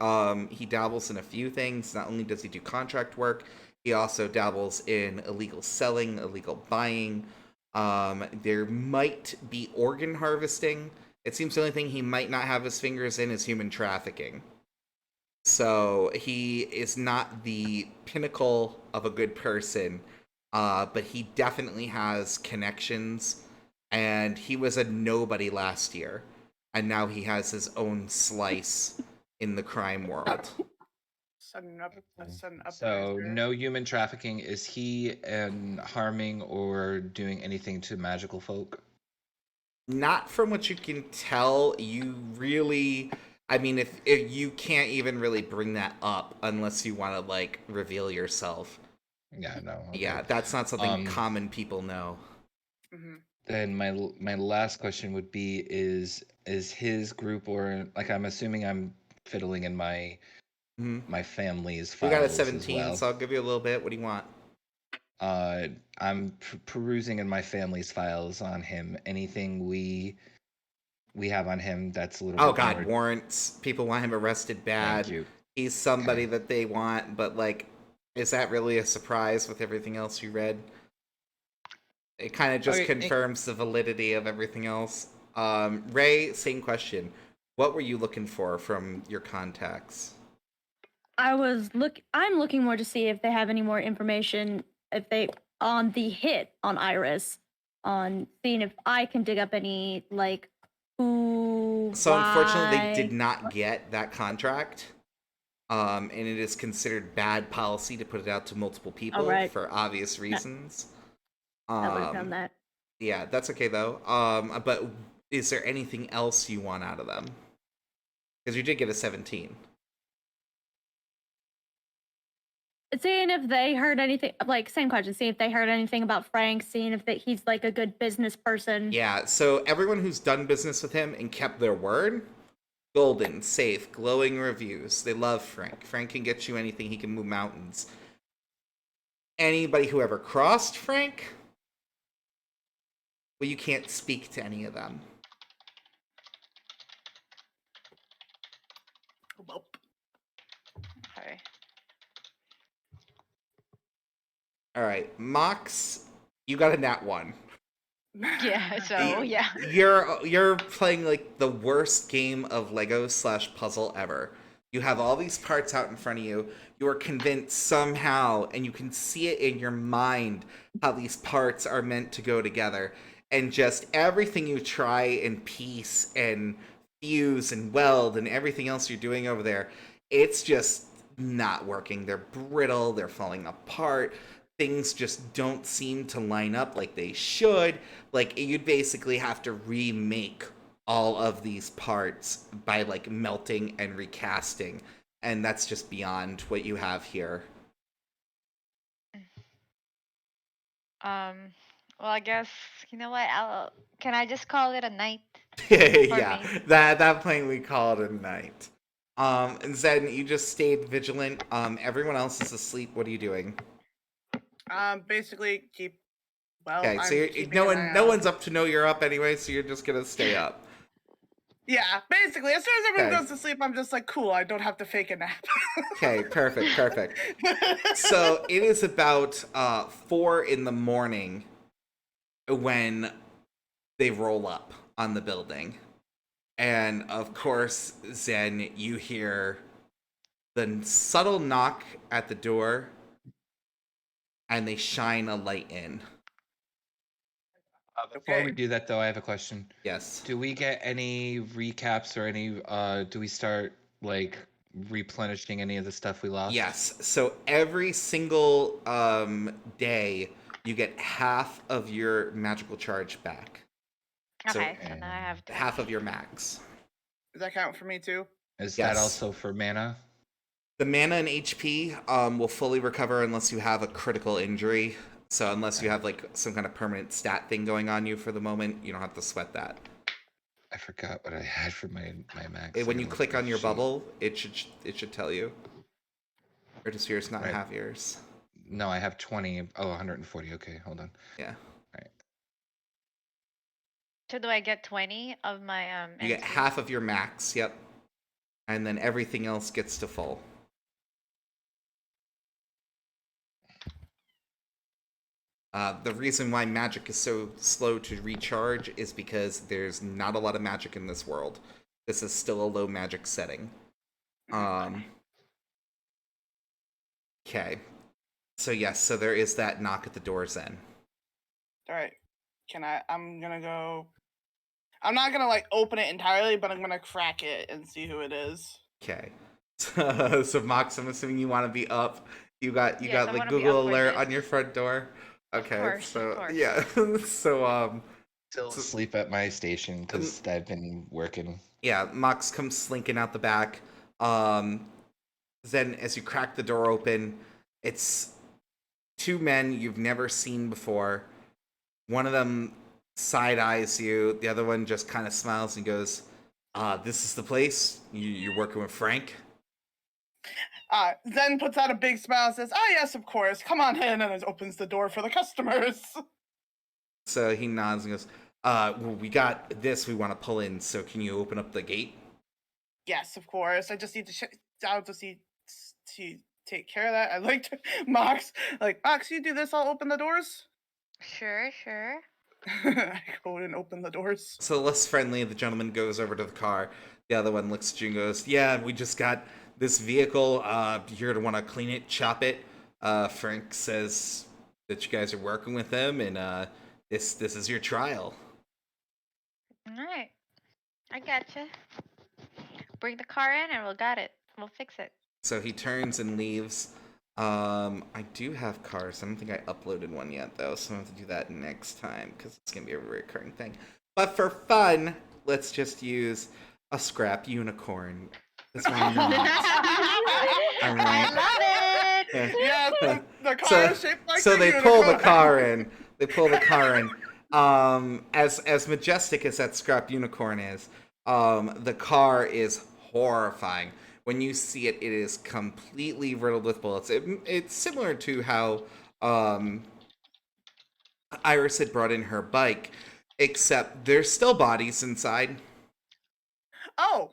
He dabbles in a few things. Not only does he do contract work, he also dabbles in illegal selling, illegal buying. There might be organ harvesting. It seems the only thing he might not have his fingers in is human trafficking. So he is not the pinnacle of a good person, but he definitely has connections. And he was a nobody last year, and now he has his own slice in the crime world. Sudden So uprising. no human trafficking. Is he harming or doing anything to magical folk? Not from what you can tell. You really, I mean, if you can't even really bring that up unless you want to like reveal yourself. Yeah, no. Okay. Yeah, that's not something common people know. Mm-hmm. Then my last question would be is his group, or like, I'm assuming I'm fiddling in my family's You got a files as 17, well. so I'll give you a little bit. What do you want? I'm perusing in my family's files on him. Anything we have on him that's a little Oh bit God, more. warrants. People want him arrested bad. Thank you. He's somebody that they want, but like, is that really a surprise with everything else you read? It kind of just Okay, confirms the validity of everything else. Ray, same question. What were you looking for from your contacts? I'm looking more to see if they have any more information on the hit on Iris, on seeing if I can dig up any like who So unfortunately, they why. did not get that contract. And it is considered bad policy to put it out to multiple people right. for obvious reasons. I would have done that. Yeah, that's okay though. But is there anything else you want out of them? Because you did get a 17. Seeing if they heard anything, like same question. See if they heard anything about Frank. Seeing if he's like a good business person. Yeah, so everyone who's done business with him and kept their word, golden, safe, glowing reviews. They love Frank. Frank can get you anything. He can move mountains. Anybody who ever crossed Frank, well, you can't speak to any of them. Okay. All right, Mox, you got a nat 1. Yeah, so yeah. You're playing like the worst game of Lego / puzzle ever. You have all these parts out in front of you. You are convinced somehow, and you can see it in your mind how these parts are meant to go together. And just everything you try and piece and fuse and weld and everything else you're doing over there, it's just not working. They're brittle, they're falling apart. Things just don't seem to line up like they should. Like, you'd basically have to remake all of these parts by like melting and recasting, and that's just beyond what you have here. Well, I guess you know what? Can I just call it a night for Yeah, me? that point we call it a night. And Zen, you just stayed vigilant. Everyone else is asleep. What are you doing? Basically keep. Well, Okay, so I'm keeping no an eye no out. one's up to know you're up anyway, so you're just gonna stay up. Yeah, basically, as soon as everyone Okay. goes to sleep, I'm just like, cool. I don't have to fake a nap. Okay, perfect. So it is about 4 in the morning when they roll up on the building. And of course, Zen, you hear the subtle knock at the door, and they shine a light in. Before we Okay. do that, though, I have a question. Yes. Do we get any recaps or any? Do we start like replenishing any of the stuff we lost? Yes. So every single day, you get half of your magical charge back. So Okay, so now I have half of 20. your max. Does that count for me too? Is Yes. that also for mana? The mana and HP will fully recover unless you have a critical injury. So unless you have like some kind of permanent stat thing going on you for the moment, you don't have to sweat that. I forgot what I had for my max. When I you gotta look click at on my your sheet. bubble, it should tell you. Or just yours, not Right. half yours. No, I have 20. Oh, 140. Okay, hold on. Yeah. Right. So do I get 20 of my You get NC? half of your max, yep. And then everything else gets to full. The reason why magic is so slow to recharge is because there's not a lot of magic in this world. This is still a low magic setting. Okay. So yes, so there is that knock at the door, Zen. All right. I'm gonna go. I'm not gonna like open it entirely, but I'm gonna crack it and see who it is. Okay. So Mox, I'm assuming you want to be up. You got Yes, I like wanna be Google up for Alert this. on your front door. Of Okay. course, of So course. yeah. So Still So- asleep at my station because I've been working. yeah, Mox comes slinking out the back. Then as you crack the door open, it's two men you've never seen before. One of them side eyes you. The other one just kind of smiles and goes, "This is the place. You're working with Frank." Zen puts out a big smile and says, "Ah, yes, of course. Come on in," and then opens the door for the customers. So he nods and goes, well, we got this we want to pull in, so can you open up the gate?" Yes, of course. I just need to. I'll just need to take care of that. I like to Mox. Like Mox, you do this. I'll open the doors. Sure, sure. I go and open the doors. So less friendly, the gentleman goes over to the car. The other one looks at you and goes, "Yeah, we just got this vehicle. You're gonna want to clean it, chop it." Frank says that you guys are working with him, and this is your trial. All right. I gotcha. Bring the car in and we'll got it. We'll fix it. So he turns and leaves. I do have cars. I don't think I uploaded one yet, though, so I'm going to have to do that next time, because it's going to be a recurring thing. But for fun, let's just use a scrap unicorn. That's why not. All right. I love it. Yeah, the car is shaped like So a they pull the unicorn. car in. They pull the car in. As majestic as that scrap unicorn is, the car is horrifying. When you see it, it is completely riddled with bullets. It's similar to how Iris had brought in her bike, except there's still bodies inside. Oh.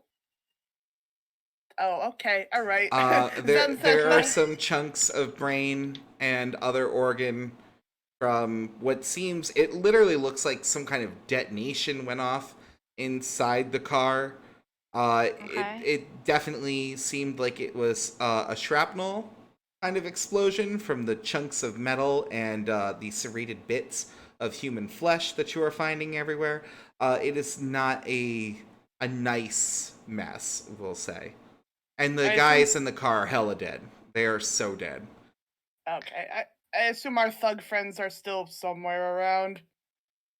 Oh, okay. All right. Zen says There are no. some chunks of brain and other organ from what seems, it literally looks like some kind of detonation went off inside the car. Okay. It definitely seemed like it was a shrapnel kind of explosion from the chunks of metal and the serrated bits of human flesh that you are finding everywhere. It is not a nice mess, we'll say. And the I guys in the car are hella dead. They are so dead. Okay. I assume our thug friends are still somewhere around.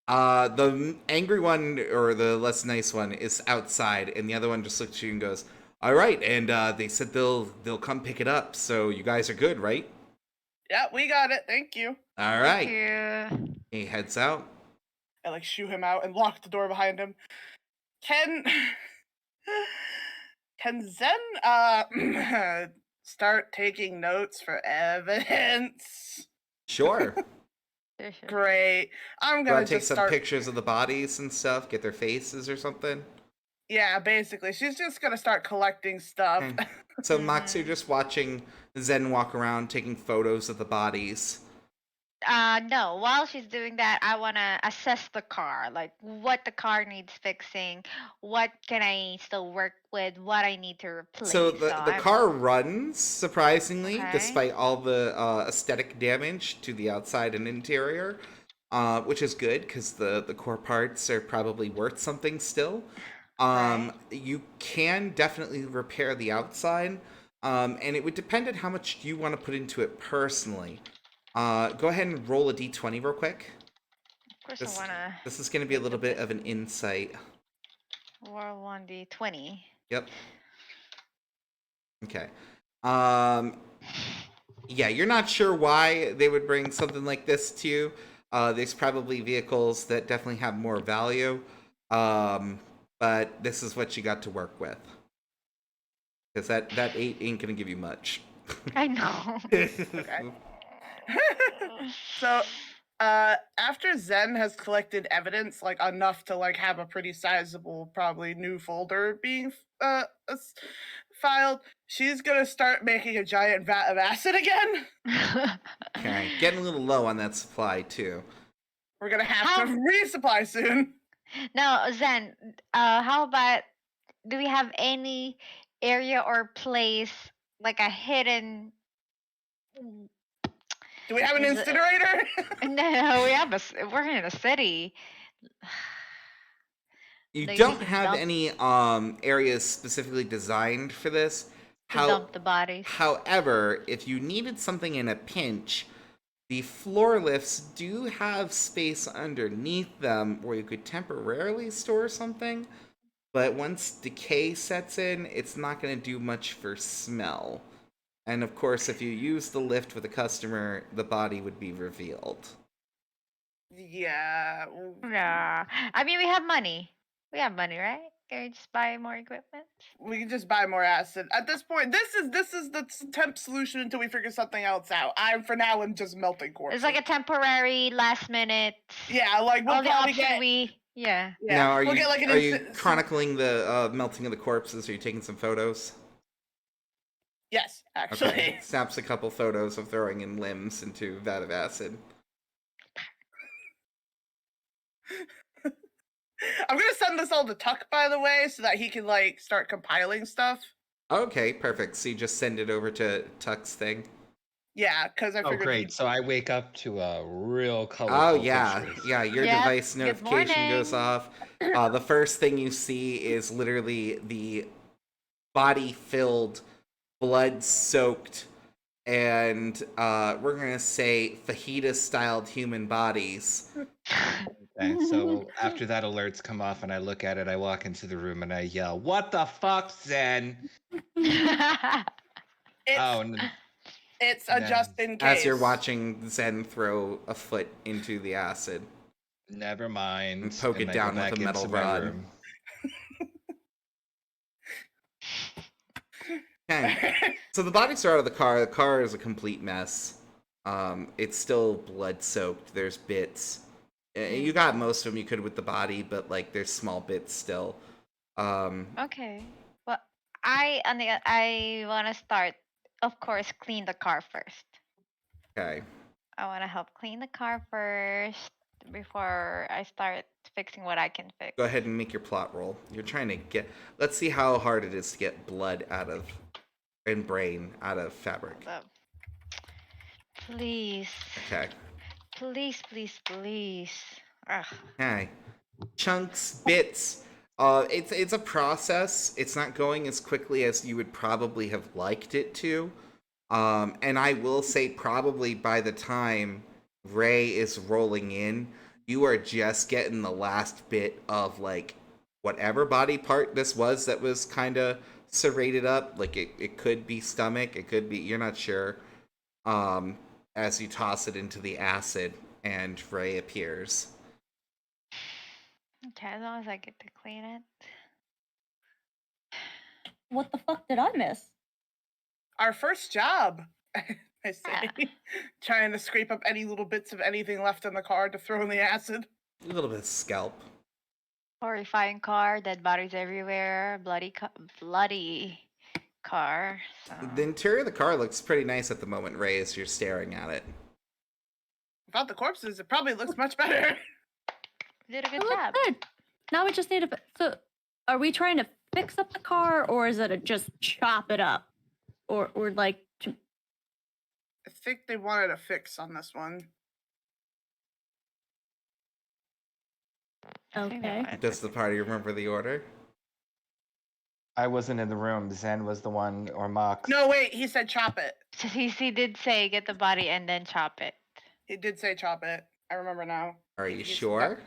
The angry one or the less nice one is outside, and the other one just looks at you and goes, "All right." And they said they'll come pick it up. So you guys are good, right? Yeah, we got it. Thank you. All Thank right. you. He heads out. I like shoo him out and lock the door behind him. Can can Zen start taking notes for evidence? Sure. Sure, sure. Great. I'm You gonna want to take just some start. pictures of the bodies and stuff, get their faces or something? Yeah, basically, she's just gonna start collecting stuff. Okay. So Max, you're just watching Zen walk around taking photos of the bodies. No, while she's doing that, I want to assess the car, like what the car needs fixing, what can I still work with, what I need to So replace. So the I'm car runs surprisingly, okay. despite all the aesthetic damage to the outside and interior, which is good because the core parts are probably worth something still. Right. You can definitely repair the outside, and it would depend on how much you want to put into it personally. Go ahead and roll a d20 real quick. Of course, I This want to this is going to be a get little the bit best. of an insight. World 1D20. Yep. Okay. Um, yeah, you're not sure why they would bring something like this to you. There's probably vehicles that definitely have more value, um, but this is what you got to work with. Because that eight ain't gonna give you much. I know. Okay. So, after Zen has collected evidence, like enough to like have a pretty sizable, probably new folder being filed, she's gonna start making a giant vat of acid again. Okay, getting a little low on that supply too. We're gonna have How? to resupply soon. No, Zen. How about, do we have any area or place like a hidden? Do we have an Is incinerator? no, we have we're in a city. You They use don't to have dump any areas specifically designed for this. the bodies. However, if you needed something in a pinch, the floor lifts do have space underneath them where you could temporarily store something, but once decay sets in, it's not going to do much for smell. And of course, if you use the lift with a customer, the body would be revealed. Yeah. Yeah, I mean we have money. We have money, right? Can we just buy more equipment? We can just buy more acid. At this point, this is the temp solution until we figure something else out. I for now am just melting corpses. It's like a temporary, last minute. Yeah, like we'll Only probably option get we. Yeah. Now, we'll get like an are you chronicling the melting of the corpses? Are you taking some photos? Yes, actually. Okay. Snaps a couple photos of throwing in limbs into vat of acid. I'm gonna send this all to Tuck, by the way, so that he can like start compiling stuff. Okay, perfect. So you just send it over to Tuck's thing. Yeah, because I Oh, figured. great. So I wake up to a real Oh colorful yeah, pictures. yeah. Your Yep. device Good notification goes morning. off. The first thing you see is literally the body-filled, blood-soaked, and we're gonna say fajita-styled human bodies. Okay, so after that alerts come off and I look at it, I walk into the room and I yell, "What the fuck, Zen?" It's Oh, it's a no. just in case. As you're watching Zen throw a foot into the acid. Never mind. And poke it I down go with back a metal into my rod. room. Okay. So the bodies are out of the car. The car is a complete mess. It's still blood soaked. There's bits. You got most of them you could with the body, but like there's small bits still. Okay. Well, I want to start, of course, clean the car first. Okay. I want to help clean the car first before I start fixing what I can fix. Go ahead and make your plot roll. You're trying to get. Let's see how hard it is to get blood out of and brain out of fabric. So, please. Okay. Please, please, please. Ugh. Okay. Chunks, bits. It's a process. It's not going as quickly as you would probably have liked it to. And I will say, probably by the time Ray is rolling in, you are just getting the last bit of like whatever body part this was that was kind of serrated up. Like it could be stomach, it could be, you're not sure. As you toss it into the acid and Ray appears. Okay, as long as I get to clean it. What the fuck did I miss? Our first job. I say, Yeah. trying to scrape up any little bits of anything left in the car to throw in the acid. A little bit of scalp. Horrifying car, dead bodies everywhere, bloody car. So. The interior of the car looks pretty nice at the moment, Ray, as you're staring at it. Without the corpses, it probably looks much better. Did a It good looked job. good. Now we just need to. So, are we trying to fix up the car, or is it to just chop it up, or like? I think they wanted a fix on this one. I think they Okay. wanted Does to- the party remember the order? I wasn't in the room. Zen was the one, or Mox. No, wait, he said chop it. He did say get the body and then chop it. He did say chop it. I remember now. Are you He's- sure?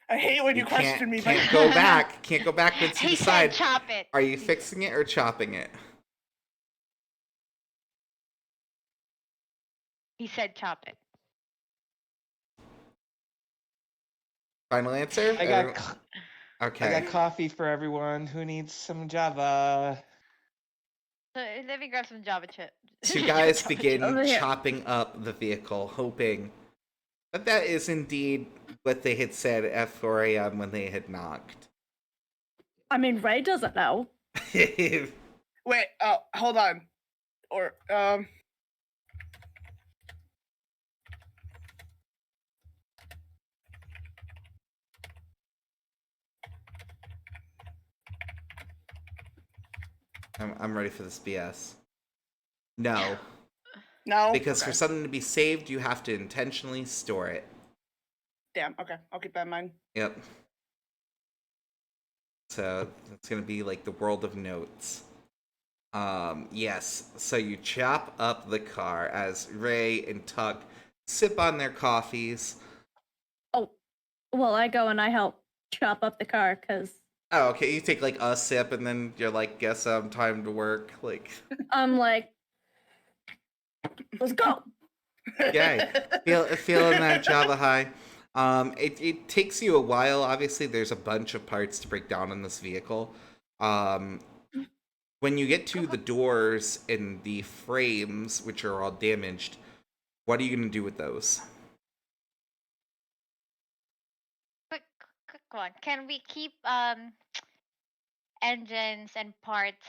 I hate when you question me, but Can't go back. Can't go back once you He decide. said chop it. Are you fixing it or chopping it? He said chop it. Final answer? I got Okay. coffee for everyone who needs some Java. So let me grab some Java chip. Two guys Java begin over here. chopping up the vehicle, hoping that is indeed what they had said at 4 a.m. when they had knocked. I mean, Ray doesn't know. wait, hold on. Or I'm ready for this BS. No, no. because Okay. for something to be saved, you have to intentionally store it. Damn. Okay, I'll keep that in mind. Yep. So that's gonna be like the world of notes. Yes. So you chop up the car as Ray and Tuck sip on their coffees. Oh, well, I go and I help chop up the car because Oh, okay. You take like a sip and then you're like, guess time to work. Like, I'm like, let's go. yay. Feeling that Java high. It takes you a while. Obviously, there's a bunch of parts to break down in this vehicle. When you get to the doors and the frames, which are all damaged, what are you going to do with those? Quick one. Can we keep engines and parts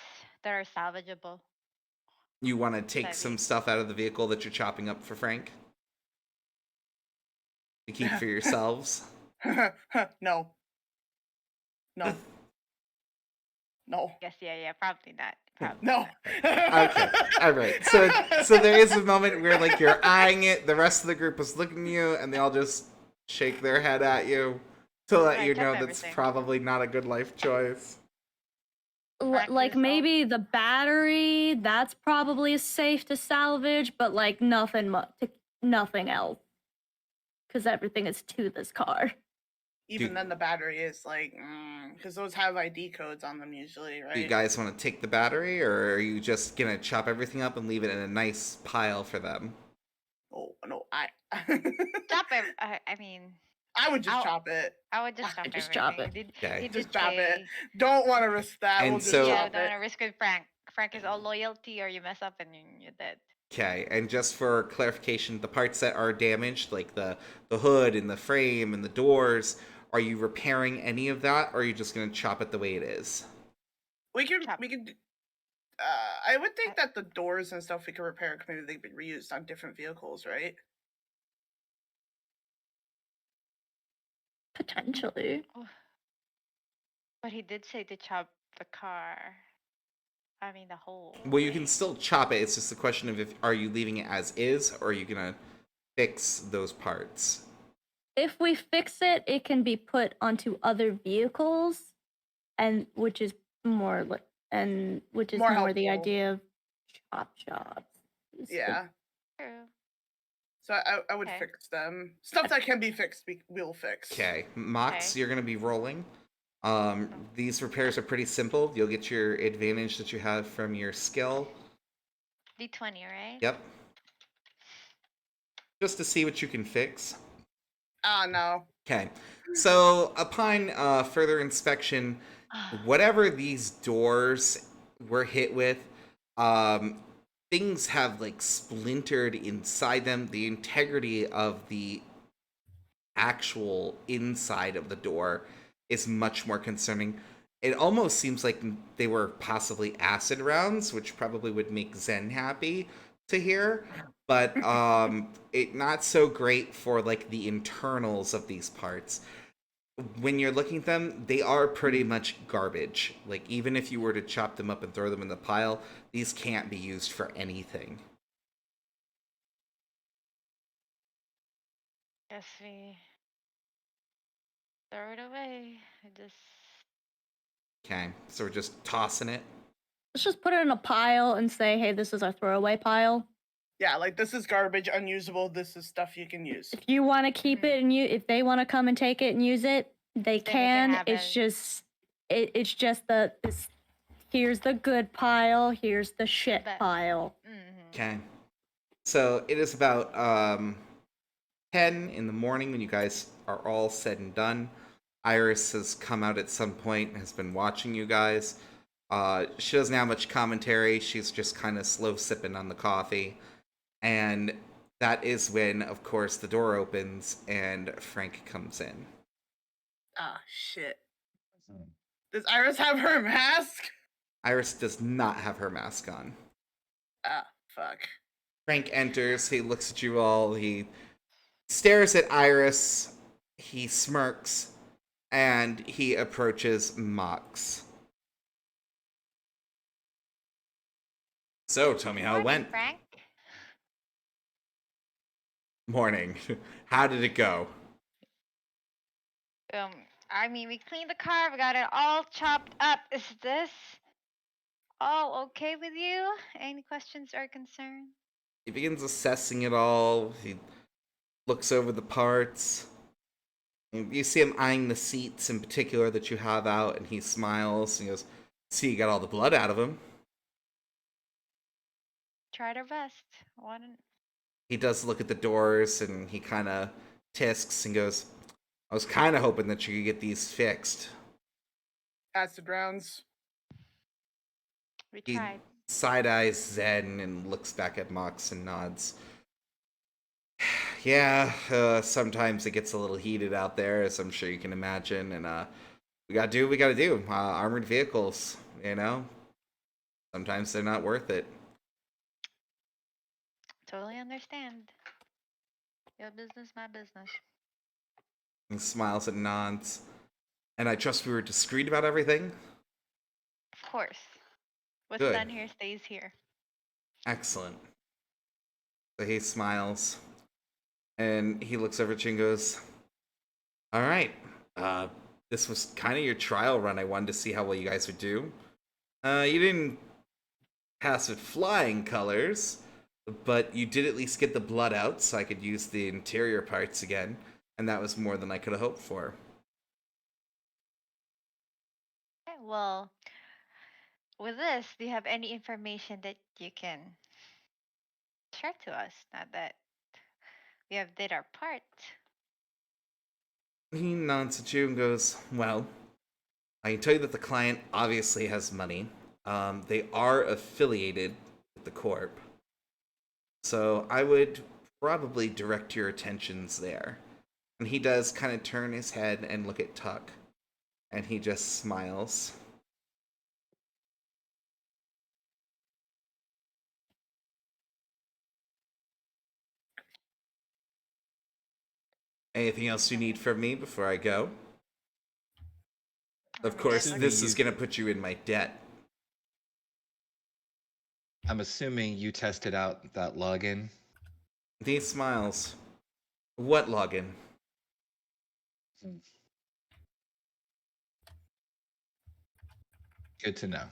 that are salvageable? You want to take Heavy. some stuff out of the vehicle that you're chopping up for Frank? To keep for yourselves? no. No. No. Yes, yeah, probably not. Probably No. not. Okay. All right. So there is a moment where like you're eyeing it, the rest of the group is looking at you, and they all just shake their head at you to let Right, you check know that's everything. probably not a good life choice. Like Practice maybe the battery, that's probably safe to salvage, but like nothing nothing else, because everything is to this car. Even then, the battery is like, because those have ID codes on them usually, right? Do you guys want to take the battery, or are you just gonna chop everything up and leave it in a nice pile for them? Oh no, I. Chop it. I mean, I would just I'll- chop it. I would just chop just everything. chop it. Okay. He Just did chop it. say, Don't want to risk that. And We'll just so- yeah, chop don't it. want to risk with Frank. Frank is all loyalty, or you mess up and you're dead. Okay, and just for clarification, the parts that are damaged, like the hood and the frame and the doors, are you repairing any of that, or are you just gonna chop it the way it is? We could. Chop. We could. I would think that the doors and stuff we could repair. 'Cause maybe they could be reused on different vehicles, right? Potentially. But he did say to chop the car. I mean, the whole. Well, you thing. can still chop it. It's just a question of if are you leaving it as is, or are you gonna fix those parts? If we fix it, it can be put onto other vehicles, and which is more the helpful. idea of chop shops. is the- Yeah. True. So I would Okay. fix them. Stuff that can be fixed, we'll fix. Okay, Mox, Okay. you're gonna be rolling. These repairs are pretty simple. You'll get your advantage that you have from your skill. D20, right? Yep. Just to see what you can fix. Ah, no. Okay. So upon further inspection, whatever these doors were hit with, things have like splintered inside them. The integrity of the actual inside of the door is much more concerning. It almost seems like they were possibly acid rounds, which probably would make Zen happy to hear. but it not so great for like the internals of these parts. When you're looking at them, they are pretty much garbage. Like even if you were to chop them up and throw them in the pile, these can't be used for anything. Guess we throw it away. Just Okay, so we're just tossing it. Let's just put it in a pile and say, hey, this is our throwaway pile. Yeah, like this is garbage, unusable. This is stuff you can use. If you want to keep it and if they want to come and take it and use it, they can. have It's it. just it's just this. Here's the good pile. Here's the shit But- pile. Okay. So it is about 10 in the morning when you guys are all said and done. Iris has come out at some point and has been watching you guys. She doesn't have much commentary. She's just kind of slow sipping on the coffee. And that is when, of course, the door opens and Frank comes in. Ah, shit. Does Iris have her mask? Iris does not have her mask on. Ah, fuck. Frank enters. He looks at you all. He stares at Iris. He smirks. And he approaches Mox. So, tell me how it went. Frank. Morning. How did it go? I mean, we cleaned the car. We got it all chopped up. Is this all okay with you? Any questions or concerns? He begins assessing it all. He looks over the parts. And you see him eyeing the seats in particular that you have out, and he smiles and goes, "See, you got all the blood out of him." Tried our best. He does look at the doors, and he kind of tisks and goes, "I was kind of hoping that you could get these fixed." Acid rounds. We He tried. side-eyes Zen and looks back at Mox and nods. Yeah, sometimes it gets a little heated out there, as I'm sure you can imagine, and we gotta do what we gotta do. Armored vehicles, you know? Sometimes they're not worth it. Totally understand. Your business, my business. He smiles and nods. And I trust we were discreet about everything? Of course. What's Good. done here stays here. Excellent. So he smiles. And he looks over at you and goes, "Alright, this was kind of your trial run. I wanted to see how well you guys would do. You didn't pass with flying colors, but you did at least get the blood out so I could use the interior parts again, and that was more than I could have hoped for." Okay, well, with this, do you have any information that you can share to us now that we have did our part? He nods at you and goes, "Well, I can tell you that the client obviously has money. They are affiliated with the Corp. So I would probably direct your attentions there." And he does kind of turn his head and look at Tuck. And he just smiles. Anything else you need from me before I go? Of course, Assuming this you- is going to put you in my debt. I'm assuming you tested out that login. He smiles. What login? Good to know.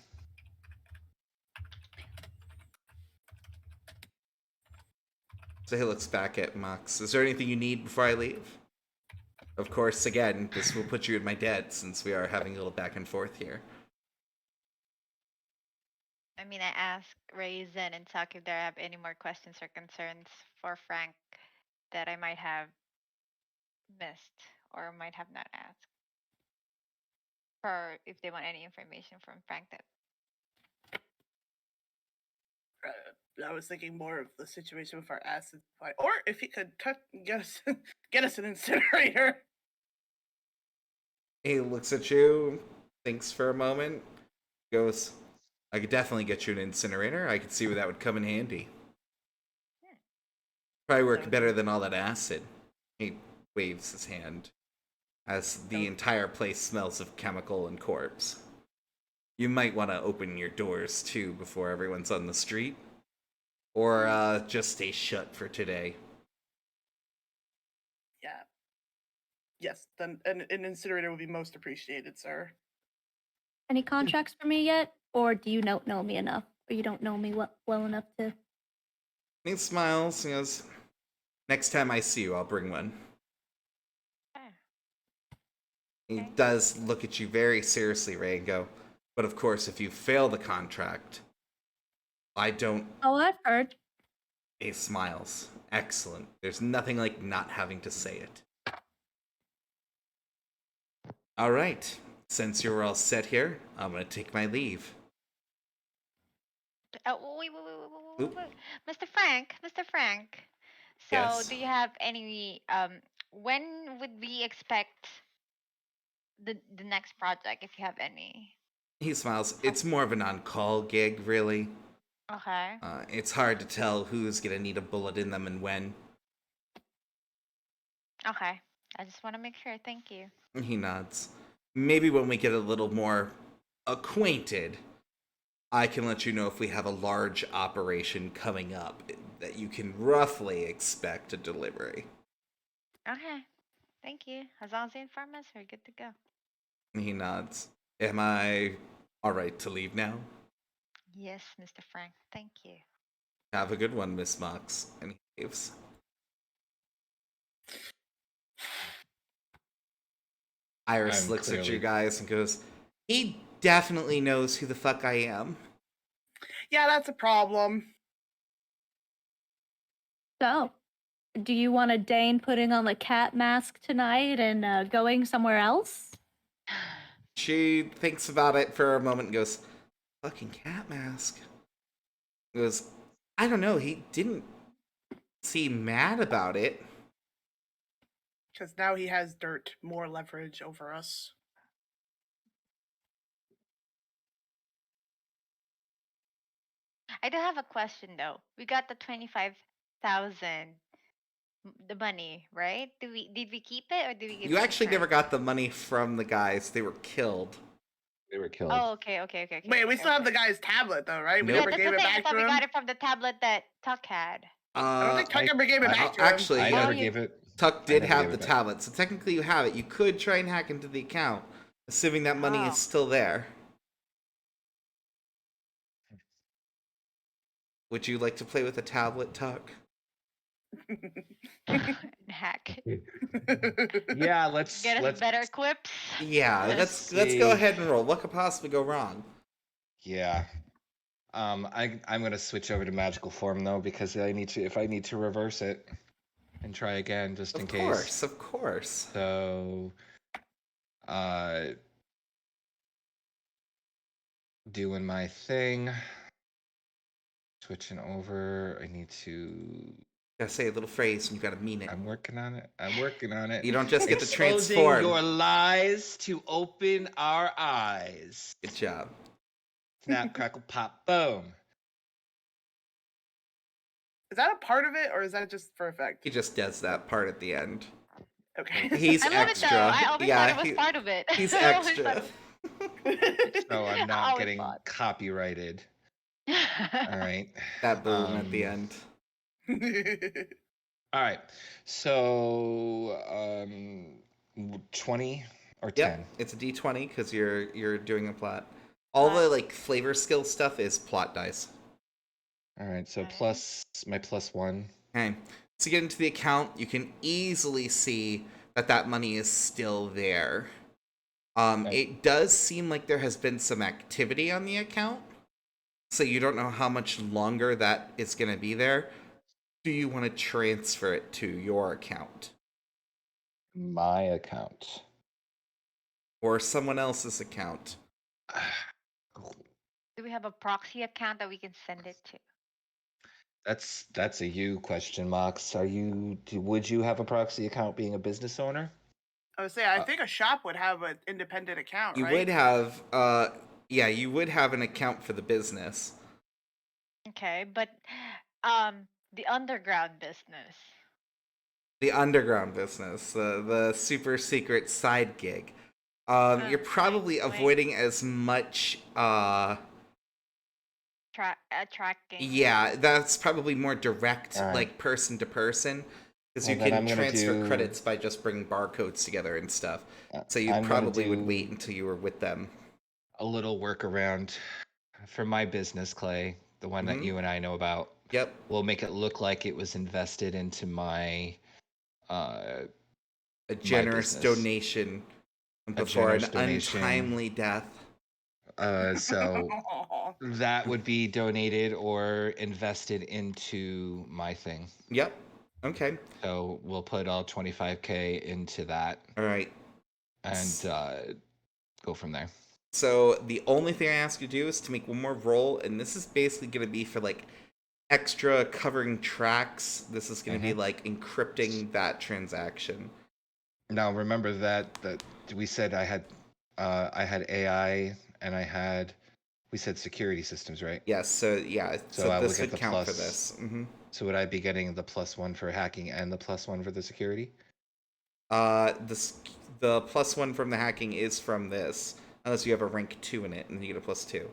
So he looks back at Mox. Is there anything you need before I leave? Of course, again, this will put you in my debt since we are having a little back and forth here. I mean, I asked Ray, Zen, and Tuck if they have any more questions or concerns for Frank that I might have missed or might have not asked. Or if they want any information from Frank that. I was thinking more of the situation with our acid fight, or if he could get us get us an incinerator. He looks at you, thinks for a moment, goes, "I could definitely get you an incinerator. I could see where that would come in handy." Probably work better than all that acid. He waves his hand as the Noted. entire place smells of chemical and corpse. You might want to open your doors too before everyone's on the street. Or just stay shut for today. Yeah. Yes, then an incinerator would be most appreciated, sir. Any contracts for me yet? Or do you not know me enough? Or you don't know me well enough to... He smiles and goes, next time I see you, I'll bring one. Okay. He Okay. does look at you very seriously, Ray, and go, but of course, if you fail the contract, I don't. Oh, I've heard. He smiles. Excellent. There's nothing like not having to say it. All right. Since you're all set here, I'm going to take my leave. Wait. Mr. Frank. So, Yes. do you have any when would we expect the next project if you have any? He smiles. It's more of an on-call gig, really. Okay. It's hard to tell who's going to need a bullet in them and when. Okay. I just want to make sure. Thank you. He nods. Maybe when we get a little more acquainted, I can let you know if we have a large operation coming up that you can roughly expect a delivery. Okay. Thank you. As long as you inform us, we're good to go. He nods. Am I all right to leave now? Yes, Mr. Frank. Thank you. Have a good one, Miss Mox. And he leaves. Iris I'm looks at you clearly- guys and goes, he definitely knows who the fuck I am. Yeah, that's a problem. So, do you want to deign putting on the cat mask tonight and going somewhere else? She thinks about it for a moment and goes, fucking cat mask. Goes, I don't know, he didn't seem mad about it. Because now he has dirt, more leverage over us. I do have a question though. We got the 25,000, the money, right? Did we keep it or did we give You it to actually never Frank? got the money from the guys. They were killed. They were killed. Oh, okay. Wait, we still have the okay. guy's tablet, though, right? We Nope. Yeah, never that's gave the it thing. I back thought to we him. got it from the tablet that Tuck had. I don't think Tuck ever gave it I- back to him. Actually, I yeah, never you- gave it. Tuck did never have gave the it back. tablet, so technically you have it. You could try and hack into the account, assuming that money Oh. is still there. Would you like to play with a tablet, Tuck? Hack. Yeah, let's Get us better quips. Yeah, Let's let's go see. ahead and roll. What could possibly go wrong? Yeah. I'm gonna switch over to magical form though because if I need to reverse it and try again just in Of case. course, of course. So, doing my thing, switching over. I need to. Gotta say a little phrase and you gotta mean it. I'm working on it. You don't just get to Exposing transform. your lies to open our eyes. Good job. Snap, crackle, pop, boom. Is that a part of it, or is that just for effect? He just does that part at the end. Okay. He's I love extra. it though. I always yeah, thought it was part of it. he's I always extra. So I'm I not always getting thought. copyrighted. All right. That boom at the end. All right. So 20 or 10. Yep, it's a D20 because you're doing a plot. All the like flavor skill stuff is plot dice. All right. So Okay. plus my +1. Okay. To get into the account, you can easily see that money is still there. Okay. It does seem like there has been some activity on the account, so you don't know how much longer that is going to be there. Do you want to transfer it to your account My account. or someone else's account? Do we have a proxy account that we can send it to? That's a you question, Mox. Would you have a proxy account being a business owner? I would say I think a shop would have an independent account, You right? would have, yeah, you would have an account for the business. Okay, but The underground business. The underground business, the super secret side gig. You're probably Wink, wink. avoiding as much. Tracking. Yeah, that's probably more direct, All right. like person to person, because Well, you then can I'm gonna transfer do. credits by just bringing barcodes together and stuff. uh, So you I'm gonna probably would wait do until you were with them. a little workaround for my business, Clay, the one that Mhm. you and I know about. Yep, We'll make it look like it was invested into my uh a my generous business. donation A before an generous donation. untimely death. So that would be donated or invested into my thing. Yep. Okay. So we'll put all 25K into that All right. and go from there. So the only thing I ask you to do is to make one more roll, and this is basically going to be for like extra covering tracks. This is going to be like encrypting that transaction. Now remember that we said I had AI and we said security systems, right? Yes. So yeah. So I will this get would the count for plus. this. Mm-hmm. So would I be getting the +1 for hacking and the +1 for the security? The +1 from the hacking is from this, unless you have a rank 2 in it, and you get a +2.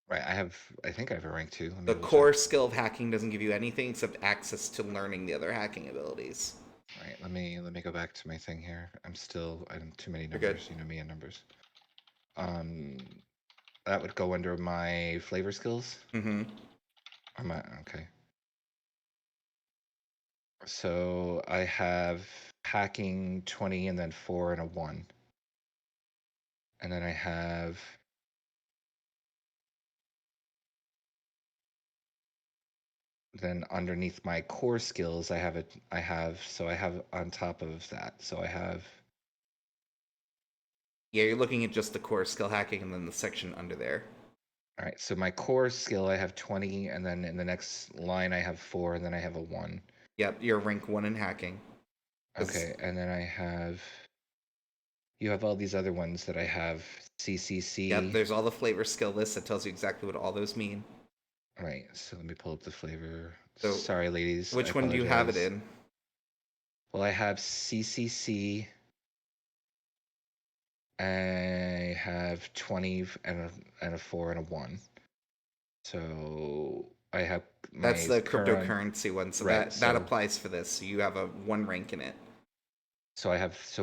Right. I think I have a rank 2. Let me The double core check. skill of hacking doesn't give you anything except access to learning the other hacking abilities. Right. Let me go back to my thing here. I'm too many You're good. numbers. You know me and numbers. That would go under my flavor skills. Mm-hmm. Okay. So I have hacking 20 and then 4 and a 1. And then I have then underneath my core skills I have on top of that. So I have Yeah, you're looking at just the core skill hacking and then the section under there. all right. So my core skill I have 20 and then in the next line I have 4 and then I have a 1. Yep, you're rank 1 in hacking. Okay, and then you have all these other ones that I have CCC. Yep, there's all the flavor skill lists that tells you exactly what all those mean. Right, so let me pull up the flavor. So, sorry, ladies. Which I one do you have it apologize. in? Well, I have CCC. I have 20 and a 4 and a 1. So I have my That's the current, cryptocurrency one, so right, that applies for this. So you have a 1 rank in it. So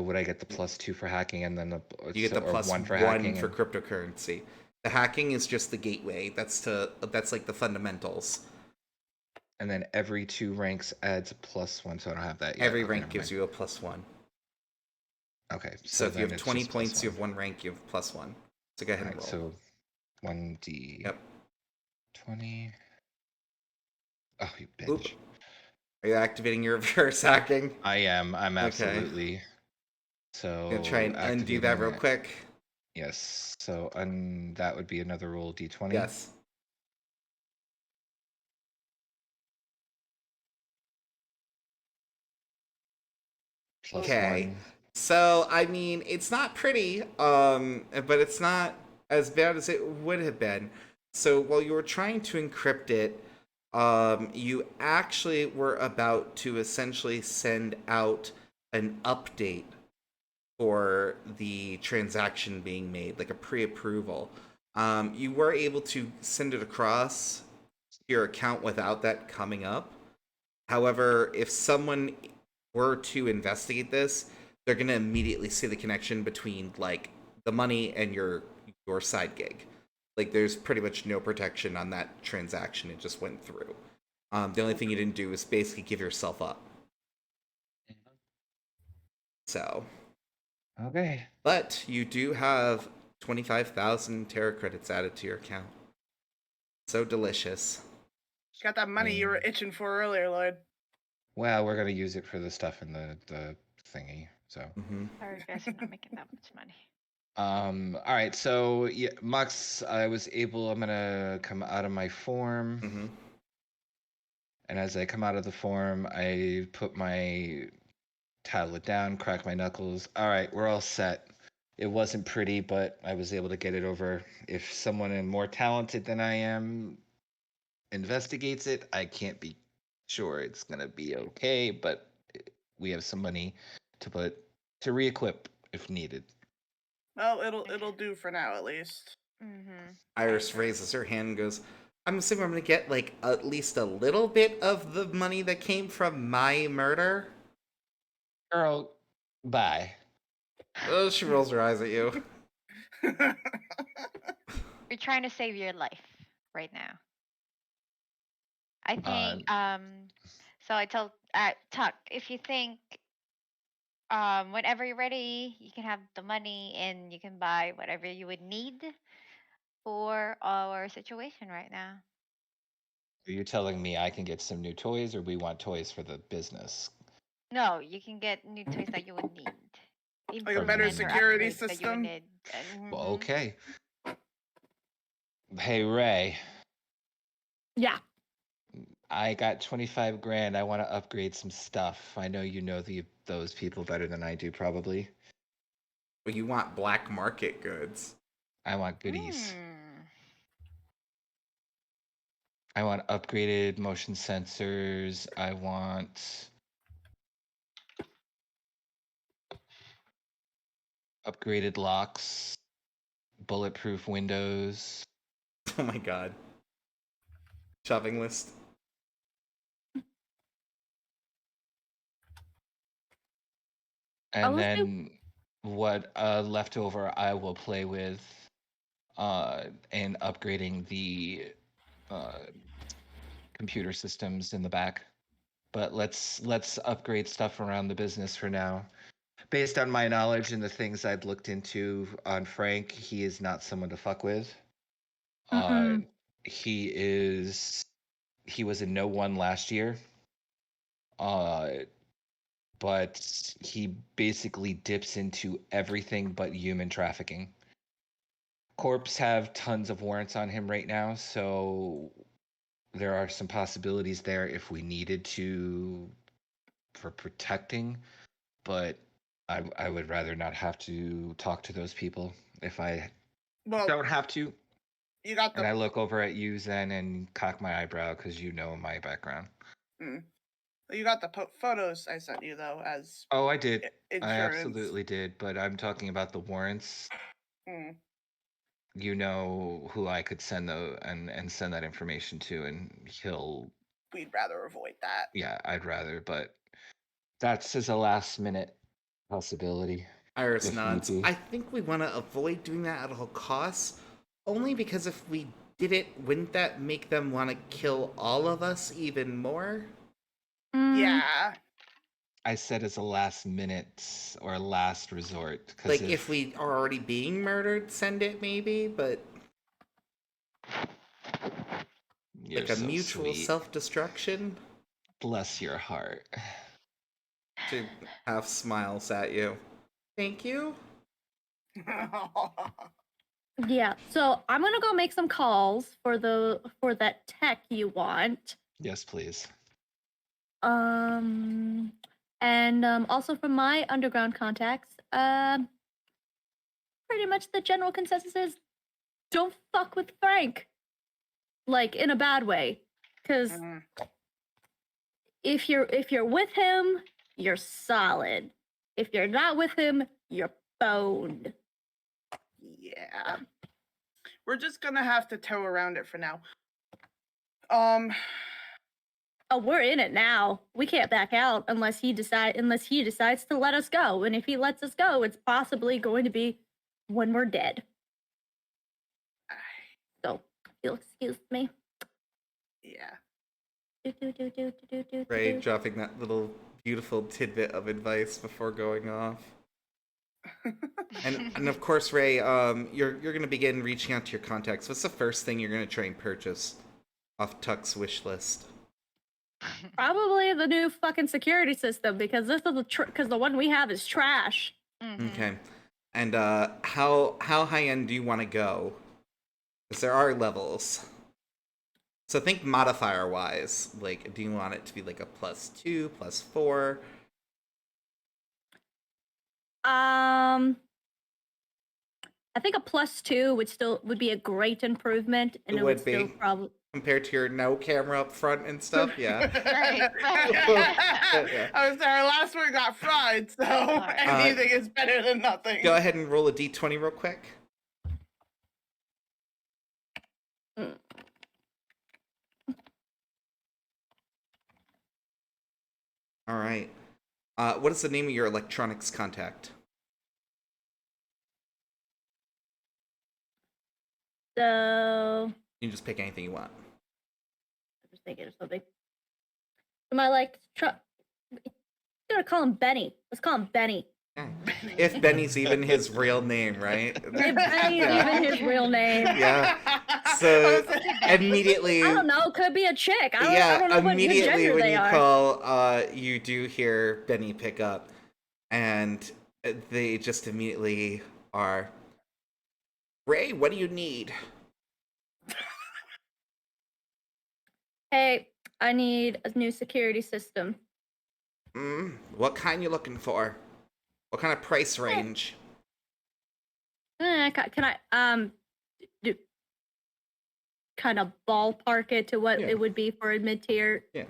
would I get the +2 for hacking and then You get the or plus 1 for 1 hacking for and, cryptocurrency. The hacking is just the gateway. That's like the fundamentals. and then every 2 ranks adds a +1, so I don't have that yet. Every Okay, rank never gives mind. you a +1. Okay, So if you then have it's 20 just points, you +1. have 1 rank, you have +1. So go ahead and roll. So 1D. Yep. 20. Oh, you bitch. Oop. Are you activating your reverse hacking? I am. I'm Okay. absolutely. So I'm gonna try and undo that activating real it. quick. Yes. So that would be another roll D20. Yes. Okay. +1. So I mean, it's not pretty, but it's not as bad as it would have been. So while you were trying to encrypt it, you actually were about to essentially send out an update for the transaction being made, like a pre-approval. You were able to send it across your account without that coming up. However, if someone were to investigate this, they're going to immediately see the connection between like the money and your side gig. Like there's pretty much no protection on that transaction. It just went through. The only thing you didn't do is basically give yourself up. So, Okay. but you do have 25,000 Terra credits added to your account. So delicious. Got that money you were itching for earlier, Lloyd. Well, we're gonna use it for the stuff in the thingy. So. Mm-hmm. Sorry, you guys are not making that much money. All right. So yeah, Mux, I'm gonna come out of my form. Mm-hmm. And as I come out of the form, I put my tablet down, crack my knuckles. All right, we're all set. It wasn't pretty, but I was able to get it over. If someone more talented than I am investigates it, I can't be sure it's gonna be okay, but we have some money to re-equip if needed. Well, it'll do for now at least. Mm-hmm. Iris raises her hand and goes, I'm assuming I'm going to get, like, at least a little bit of the money that came from my murder? Girl, bye. Oh, she rolls her eyes at you. We're trying to save your life right now. I Uh, think so I told Tuck, if you think whenever you're ready, you can have the money and you can buy whatever you would need for our situation right now. Are you telling me I can get some new toys, or we want toys for the business? No, you can get new toys that you would need. Like a better Improvements or security upgrades that you would system. need. Well, Mhm. okay. Hey, Ray, Yeah. I got 25 grand. I want to upgrade some stuff. I know you know those people better than I do, probably. Well, you want black market goods. I want goodies. Hmm. I want upgraded motion sensors. I want upgraded locks, bulletproof windows. Oh my god. Shopping list. And let's do- then what leftover I will play with and upgrading the uh, computer systems in the back. But let's upgrade stuff around the business for now. Based on my knowledge and the things I've looked into on Frank, he is not someone to fuck with. Mm-mm. He was a no one last year. But he basically dips into everything but human trafficking. Corps have tons of warrants on him right now, so there are some possibilities there if we needed to for protecting, but I would rather not have to talk to those people if I Well, don't have to. you got And I the look over at you, Zen, and cock my eyebrow because you know my background. you got the photos I sent you though as Oh, I did. I insurance. absolutely did, but I'm talking about the warrants. Mm. You know who I could send and send that information to, and he'll. We'd rather avoid that. Yeah, I'd rather, but that's as a last minute possibility. Iris If need nods. be. I think we want to avoid doing that at all costs. Only because if we did it, wouldn't that make them want to kill all of us even more? Yeah. I said as a last minute or last resort because Like, if we are already being murdered, send it maybe, but you're like a so mutual sweet. self destruction? Bless your heart. She half smiles at you. Thank you. Yeah. So I'm gonna go make some calls for that tech you want. Yes, please. And also from my underground contacts, pretty much the general consensus is don't fuck with Frank. Like in a bad way. Cause Mhm. if you're with him, you're solid. If you're not with him, you're boned. Yeah. We're just gonna have to tow around it for now. Oh, we're in it now. We can't back out unless he decides to let us go. And if he lets us go, it's possibly going to be when we're dead. So, if you'll excuse me. Yeah. Ray dropping that little beautiful tidbit of advice before going off. And of course, Ray, you're gonna begin reaching out to your contacts. What's the first thing you're gonna try and purchase off Tuck's wish list? Probably the new fucking security system because this is because the one we have is trash. Mhm. Okay. And how high end do you want to go? Because there are levels. So think modifier wise. Like, do you want it to be like a +2, +4? I think a +2 would be a great improvement, and It it would would still be. probably compared to your no camera up front and stuff. Yeah. Right. Yeah. I was our last one got fried, so Alright. anything is better than nothing. Go ahead and roll a d20 real quick. Mm. All right. What is the name of your electronics contact? So You can just pick anything you want. I'm just thinking of something. Am I like gonna call him Benny? Let's call him Benny. Yeah. If Benny's even his real name, right? If Benny's Yeah. even his real name. Yeah. So immediately, I don't know. Could be a chick. I yeah, don't know what immediately gender when they you are. call, you do hear Benny pick up, and they just immediately are. Ray, what do you need? Hey, I need a new security system. What kind you looking for? What kind of price range? Can I do kind of ballpark it to what Yeah. it would be for a mid tier? Yeah.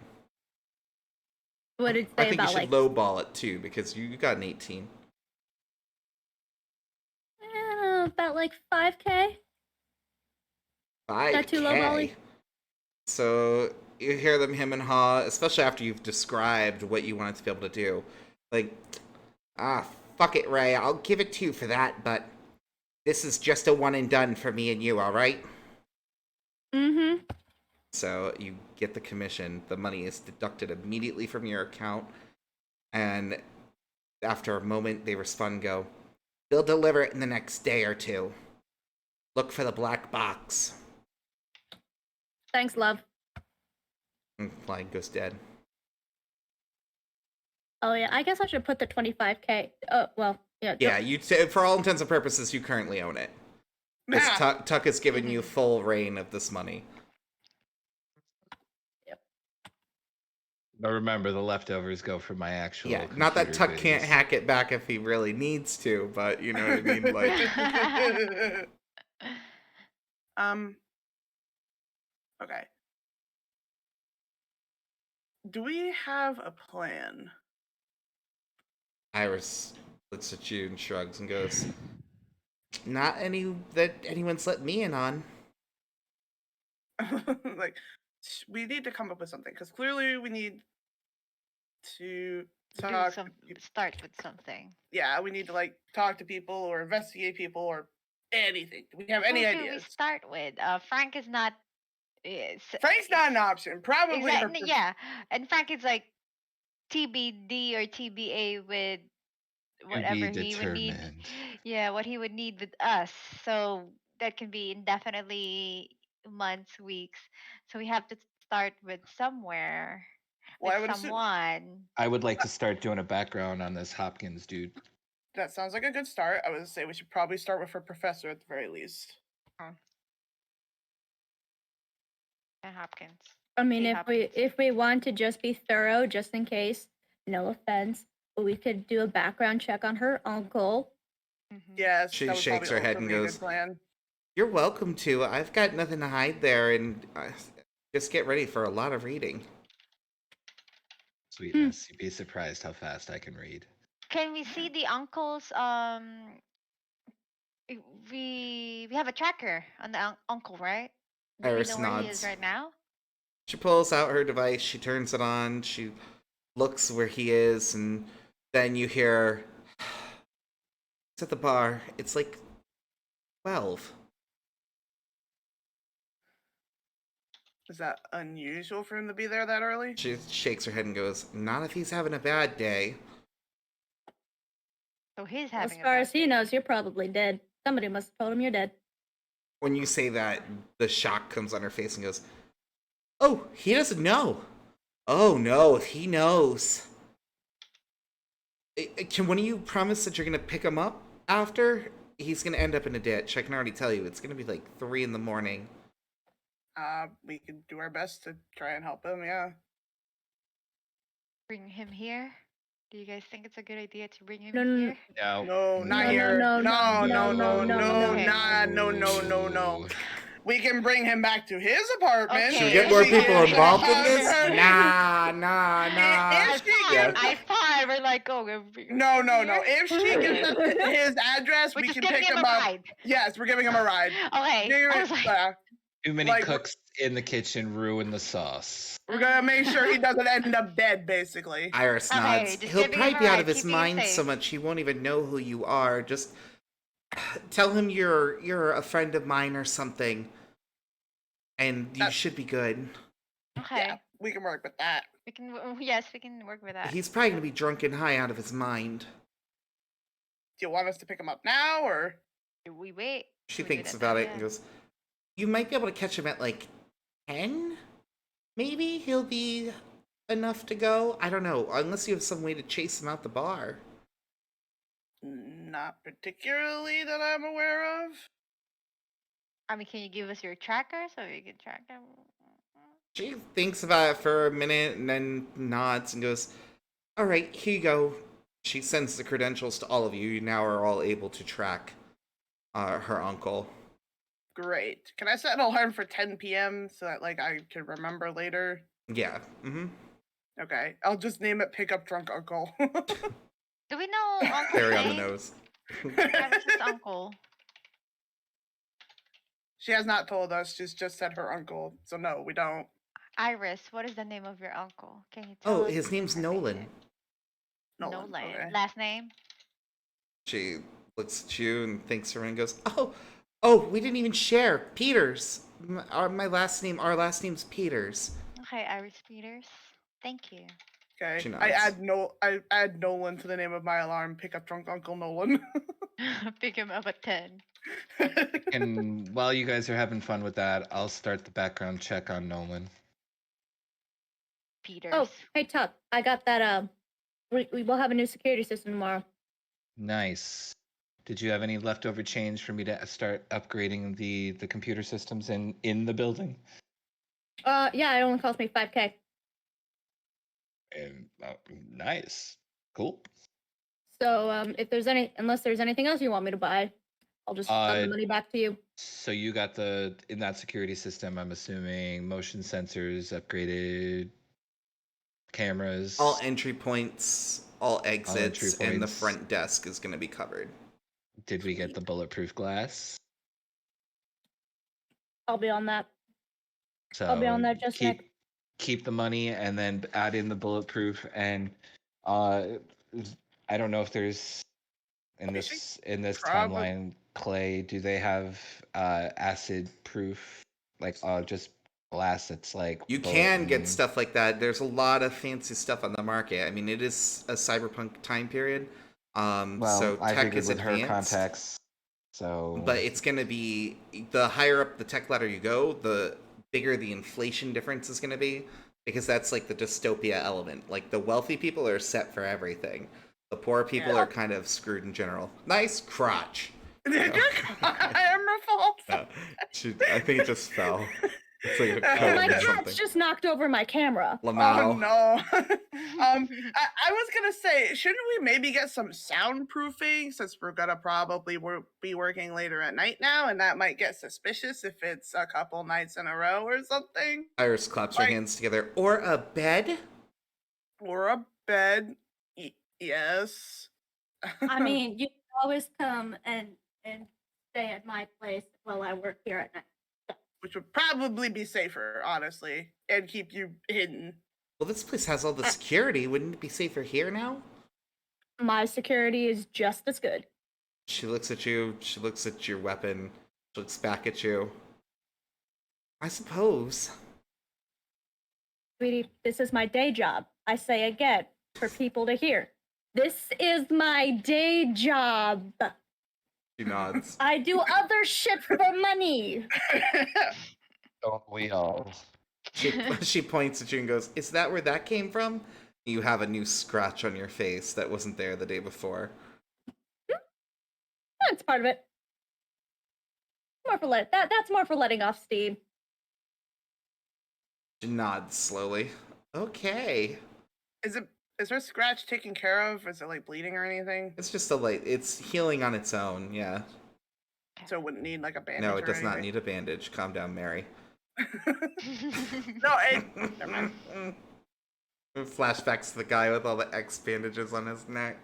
What did it I say think you about should like lowball it too because you got an 18. about like 5K? 5K. That too low, Molly? So you hear them him and haw, especially after you've described what you want it to be able to do. Like, fuck it, Ray. I'll give it to you for that, but this is just a one and done for me and you, all right? Mm-hmm. So you get the commission. The money is deducted immediately from your account, and after a moment, they respond and go, "They'll deliver it in the next day or two. Look for the black box." Thanks, love. And line goes dead. Oh yeah, I guess I should put the 25K. Oh well, yeah. Yeah, you for all intents and purposes, you currently own it. Because Tuck has given you full reign of this money. But remember, the leftovers go for my actual. Yeah, not that Tuck computer can't goodies. hack it back if he really needs to, but you know what I mean. Like, Okay. Do we have a plan? Iris looks at you and shrugs and goes, "Not any that anyone's let me in on." Like, we need to come up with something because clearly we need to talk. Start with something. Yeah, we need to like talk to people or investigate people or anything. Do we have any Who should ideas? we start with? Frank is not. Frank's not an option. Probably her. Exactly. Yeah, and Frank is like TBD or TBA with whatever he would need. determined. Yeah, what he would need with us. So that can be indefinitely months, weeks. So we have to start with somewhere. Well, I With would assume someone. I would like to start doing a background on this Hopkins dude. that sounds like a good start. I would say we should probably start with her professor at the very least. And Hopkins. I mean, Hey, if we want to just be thorough, just in case, no offense, but we could do a background check on her uncle. Yes, She that would shakes probably her head also and be a good goes, plan. "You're welcome to. I've got nothing to hide there, and just get ready for a lot of reading." Sweetness. You'd be surprised how fast I can read. Can we see the uncle's we have a tracker on the uncle, right? Do Iris we know where he nods. is right now? She pulls out her device, she turns it on, she looks where he is, and then you hear, "It's at the bar. It's like 12. Is that unusual for him to be there that early? She shakes her head and goes, "Not if he's having a bad day." So he's As having a far bad as he day. knows, you're probably dead. Somebody must have told him you're dead. When you say that, the shock comes on her face and goes, "Oh, he doesn't know. Oh no, if he knows." Can one of you promise that you're going to pick him up after? He's going to end up in a ditch. I can already tell you. It's going to be like 3 in the morning. We can do our best to try and help him, yeah. Bring him here. Do you guys think it's a good idea to bring him No, no, here? No. No, not No, here. no, No, no, no, no, no, no, no, okay. nah, no, no, no, no. we can bring him back to his apartment. Should we Okay. get more We people can involved in have this? her- Nah. If I she thought, gets I thought we're like, oh, no. If she gives us his address, we're we just can giving pick him him a up. ride. Yes, we're giving him a ride. Okay. I was like, Too many Like- cooks in the kitchen ruin the sauce. We're gonna make sure he doesn't end up dead, basically. Iris Okay, nods. just He'll giving probably him a be out ride, of his keeping him mind so safe. much he won't even know who you are. Just tell him you're a friend of mine or something, and you That- should be good. okay. Yeah, we can work with that. We can. Yes, we can work with that. He's probably gonna be drunk and high out of his mind. Do you want us to pick him up now, or Do we wait? She Do we do thinks that about now? it and goes, "You might be able to catch him at like 10. Maybe he'll be enough to go. I don't know, unless you have some way to chase him out the bar." not particularly that I'm aware of? I mean, can you give us your tracker so we can track him? She thinks about it for a minute and then nods and goes, "All right, here you go." She sends the credentials to all of you. You now are all able to track her uncle. Great. Can I set an alarm for 10 p.m. so that like I can remember later? Yeah. Mm-hmm. Okay, I'll just name it Pickup Drunk Uncle. Do we know Uncle's Harry on the name? nose. Iris's uncle. She has not told us. She's just said her uncle. So no, we don't. Iris, what is the name of your uncle? Can you tell Oh, us? his name's Nolan. Nolan. Okay. Last name? She looks at you and thinks for a minute and goes, "Oh, we didn't even share. Peters. Our last name's Peters." Okay, Iris Peters. Thank you. Okay. She I nods. add Nolan to the name of my alarm. Pickup Drunk Uncle Nolan. Pick him up at 10. And while you guys are having fun with that, I'll start the background check on Nolan. Peters. Oh, hey Tuck, I got that. We will have a new security system tomorrow. Nice. Did you have any leftover change for me to start upgrading the computer systems in the building? Yeah, it only cost me 5K. And nice, cool. So unless there's anything else you want me to buy, I'll just send the money back to you. So you got in that security system, I'm assuming motion sensors, upgraded cameras. All entry points, all exits, entry and the points. front desk is going to be covered. Did we get the bulletproof glass? I'll be on that. So I'll be on that, just Nick. keep the money and then add in the bulletproof. And I don't know if there's in this timeline, Clay, do they have acid proof, like just glass that's like You bullet can get and- stuff like that. There's a lot of fancy stuff on the market. I mean, it is a cyberpunk time period. Well, So I tech figured is with her advanced. contacts. So But it's going to be, the higher up the tech ladder you go, the bigger the inflation difference is going to be, because that's like the dystopia element. Like, the wealthy people are set for everything. The poor people are kind of screwed in general. Nice crotch. Did your camera fall? I think it just fell. It's like a My code My or cat's something. just knocked over my camera. Lamau. Oh no. I was gonna say, shouldn't we maybe get some soundproofing since we're gonna probably be working later at night now, and that might get suspicious if it's a couple nights in a row or something. Iris claps her Like- hands together. Or a bed? Or a bed. Yes. I mean, you can always come and stay at my place while I work here at night. Which would probably be safer, honestly, and keep you hidden. Well, this place has all the security. Wouldn't it be safer here now? My security is just as good. She looks at you. She looks at your weapon. She looks back at you. I suppose. Sweetie, this is my day job. I say again, for people to hear. This is my day job. She nods. I do other shit for money. don't we all? She points at you and goes, "Is that where that came from?" You have a new scratch on your face that wasn't there the day before. That's part of it. That's more for letting off steam. She nods slowly. Okay. Is her scratch taken care of? Is it like bleeding or anything? It's just a light. It's healing on its own. Yeah. so it wouldn't need like a bandage. No, it or does not anything. need a bandage. Calm down, Mary. No, never mind. Flashbacks to the guy with all the X bandages on his neck.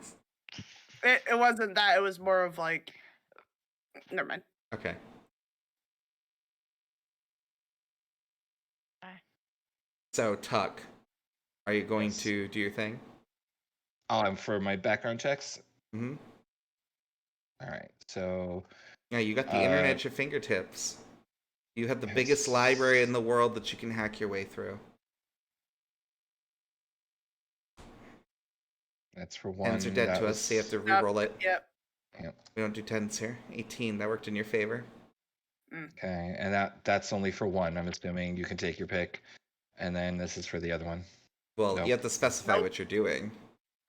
It wasn't that. It was more of like, never mind. Okay. So, Tuck, are you going Yes. to do your thing? Oh, and for my background checks. Mm-hmm. All right. So Yeah, you got the internet at your fingertips. You have the biggest yes. library in the world that you can hack your way through. That's for one. Tens are dead that to was... us, so you have to re-roll it. Yep. Yep. We don't do tens here. 18, that worked in your favor. Okay, and that's only for one. I'm assuming you can take your pick, and then this is for the other one. Well, Nope. you have to specify Nope. what you're doing.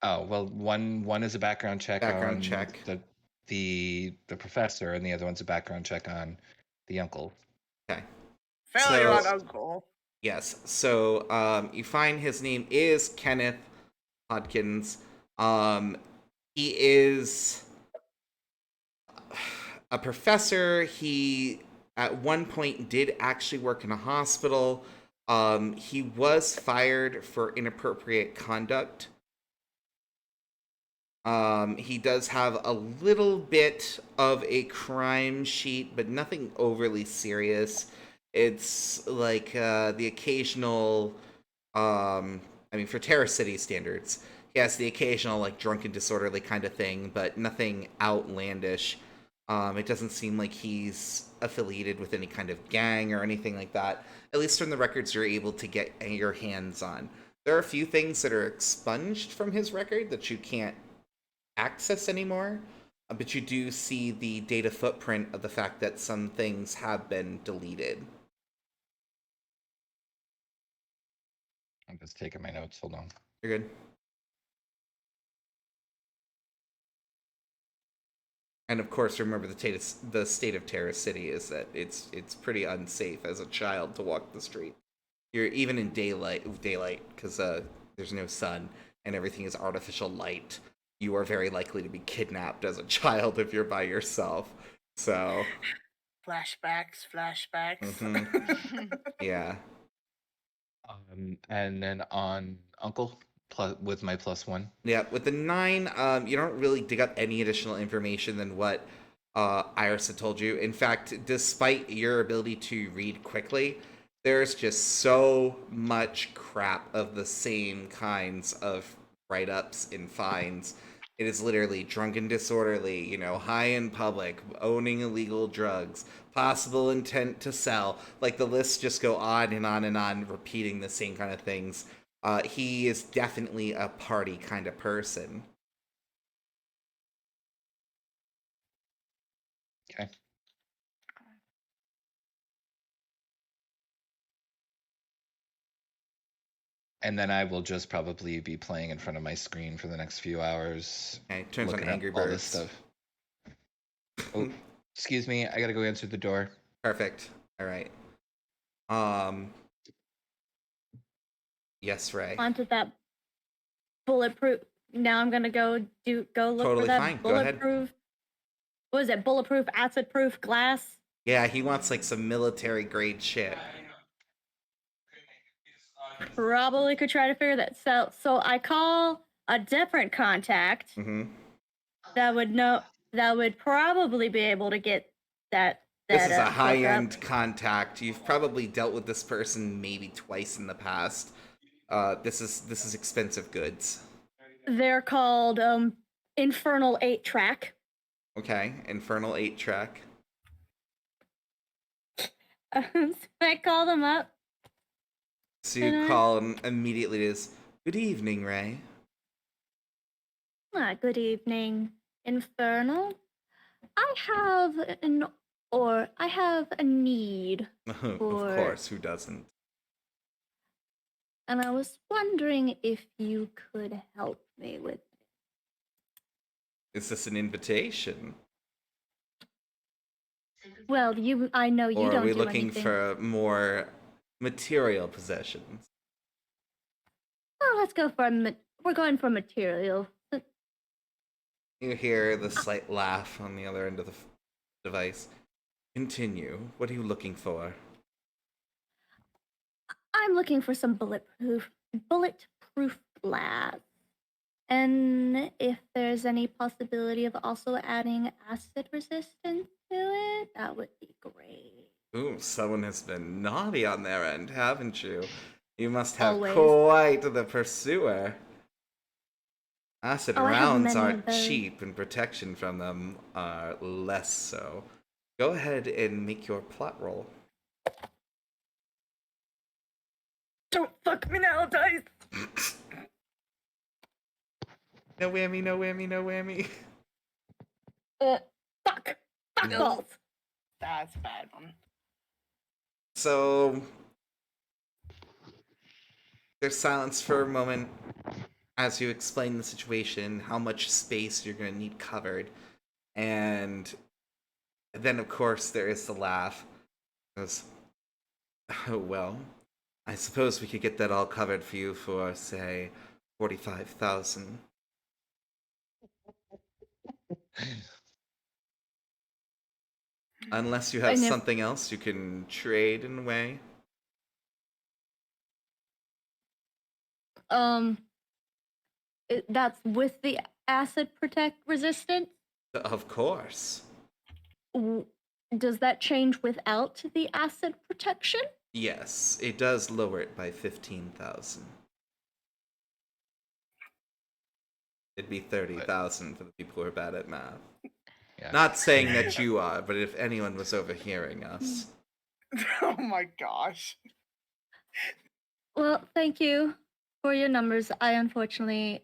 Oh well, one is a background check Background on check. the professor, and the other one's a background check on the uncle. Okay. Failure So- on uncle. Yes. So you find his name is Kenneth Hodkins. He is a professor. He at one point did actually work in a hospital. He was fired for inappropriate conduct. He does have a little bit of a crime sheet, but nothing overly serious. It's like the occasional, for Terror City standards, he has the occasional like drunken disorderly kind of thing, but nothing outlandish. It doesn't seem like he's affiliated with any kind of gang or anything like that, at least from the records you're able to get your hands on. There are a few things that are expunged from his record that you can't access anymore, but you do see the data footprint of the fact that some things have been deleted. I'm just taking my notes. Hold on. You're good. And of course, remember the state of Terra City is that it's pretty unsafe as a child to walk the street. You're even in daylight because there's no sun and everything is artificial light. You are very likely to be kidnapped as a child if you're by yourself. So, Flashbacks. mhm, yeah. And then on uncle with my +1. Yeah, with the 9, you don't really dig up any additional information than what Iris had told you. In fact, despite your ability to read quickly, there's just so much crap of the same kinds of write-ups and fines. It is literally drunken disorderly, high in public, owning illegal drugs, possible intent to sell. Like, the lists just go on and on and on, repeating the same kind of things. He is definitely a party kind of person. Okay. And then I will just probably be playing in front of my screen for the next few hours. Okay, turns on looking at Angry all this Birds. stuff. Oh, excuse me. I gotta go answer the door. Perfect. All right. Yes, Ray. Onto that bulletproof. Now I'm gonna go look Totally for that fine. Go ahead. bulletproof. What is it? Bulletproof, acid-proof glass. Yeah, he wants like some military grade shit. Probably could try to figure that. So I call a different contact Mm-hmm. that would probably be able to get that. This is a hookup. high-end contact. You've probably dealt with this person maybe twice in the past. This is expensive goods. They're called Infernal 8-track. Okay, Infernal 8-track. So I call them up. So you call him immediately. It is, good evening, Ray. Good evening, Infernal. I have a need, Of Or- course, who doesn't? and I was wondering if you could help me with. Is this an invitation? Well, I know you Or don't are we do looking anything. for more material possessions? Oh, let's go for we're going for material. You hear the slight laugh on the other end of the device. Continue. What are you looking for? I'm looking for some bulletproof glass. And if there's any possibility of also adding acid resistance to it, that would be great. Ooh, someone has been naughty on their end, haven't you? You must have Always. quite the pursuer. Acid Oh, I have rounds many aren't of those. cheap, and protection from them are less so. Go ahead and make your plot roll. Don't fuck me now, dice! No whammy, no whammy, no whammy. Fuck! Fuck No. balls! That's a bad one. So there's silence for a moment as you explain the situation, how much space you're going to need covered, and then of course there is the laugh. It goes, oh well, I suppose we could get that all covered for you for say 45,000. Unless you have And if- something else you can trade in a way. That's with the acid protect resistance. Of course. Does that change without the acid protection? Yes, it does lower it by 15,000. It'd be 30,000 for the people who are bad at math. Yeah. Not saying that you are, but if anyone was overhearing us. Oh my gosh. Well, thank you for your numbers. Unfortunately,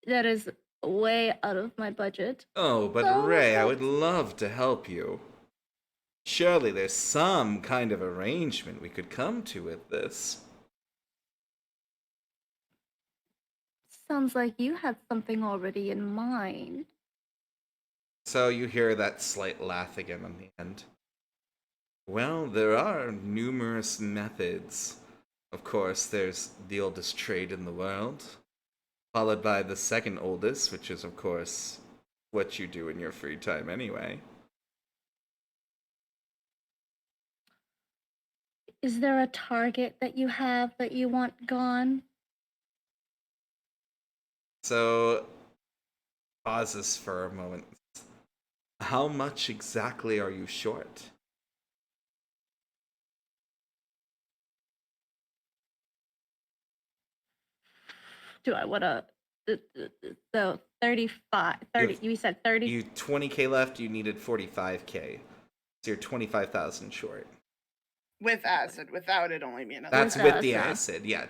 that is way out of my budget. Oh, but Oh, Ray, I would that's- love to help you. Surely there's some kind of arrangement we could come to with this. Sounds like you had something already in mind. So you hear that slight laugh again on the end. Well, there are numerous methods. Of course, there's the oldest trade in the world, followed by the second oldest, which is, of course, what you do in your free time anyway. Is there a target that you have that you want gone? So, pauses for a moment. How much exactly are you short? Do I want to? So 35, 30, you said 30? You 20k left, you needed 45k. So you're 25,000 short. With acid. Without it only be another. That's With with the acid. acid. Yeah,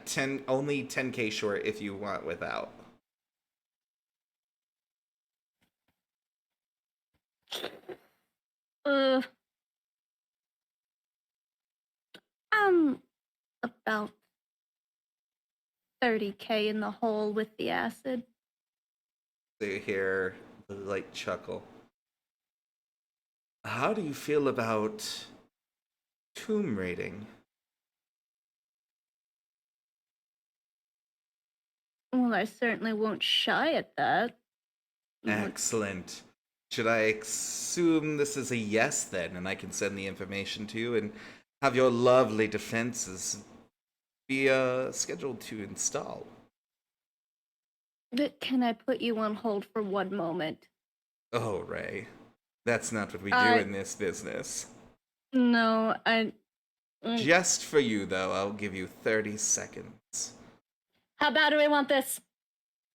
only 10k short if you want without. Uh, I'm about 30K in the hole with the acid. So you hear a light chuckle. How do you feel about tomb raiding? Well, I certainly won't shy at that. Excellent. Should I assume this is a yes then, and I can send the information to you and have your lovely defenses be scheduled to install? But can I put you on hold for one moment? Oh, Ray. That's not what we do I- in this business. No, Just for you, though, I'll give you 30 seconds. How bad do we want this?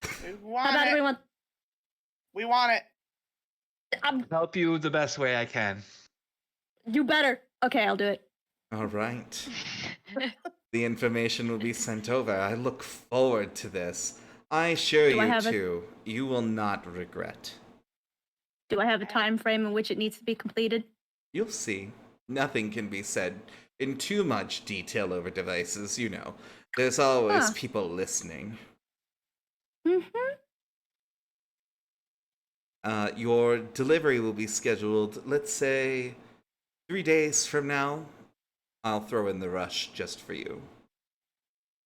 We How want bad do we it. want? We want it. Help you the best way I can. You better. Okay, I'll do it. All right. The information will be sent over. I look forward to this. I assure Do I you, have a- too, you will not regret. Do I have a time frame in which it needs to be completed? You'll see. Nothing can be said in too much detail over devices, you know. There's always Huh. people listening. Mm-hmm. Your delivery will be scheduled, let's say, 3 days from now. I'll throw in the rush just for you.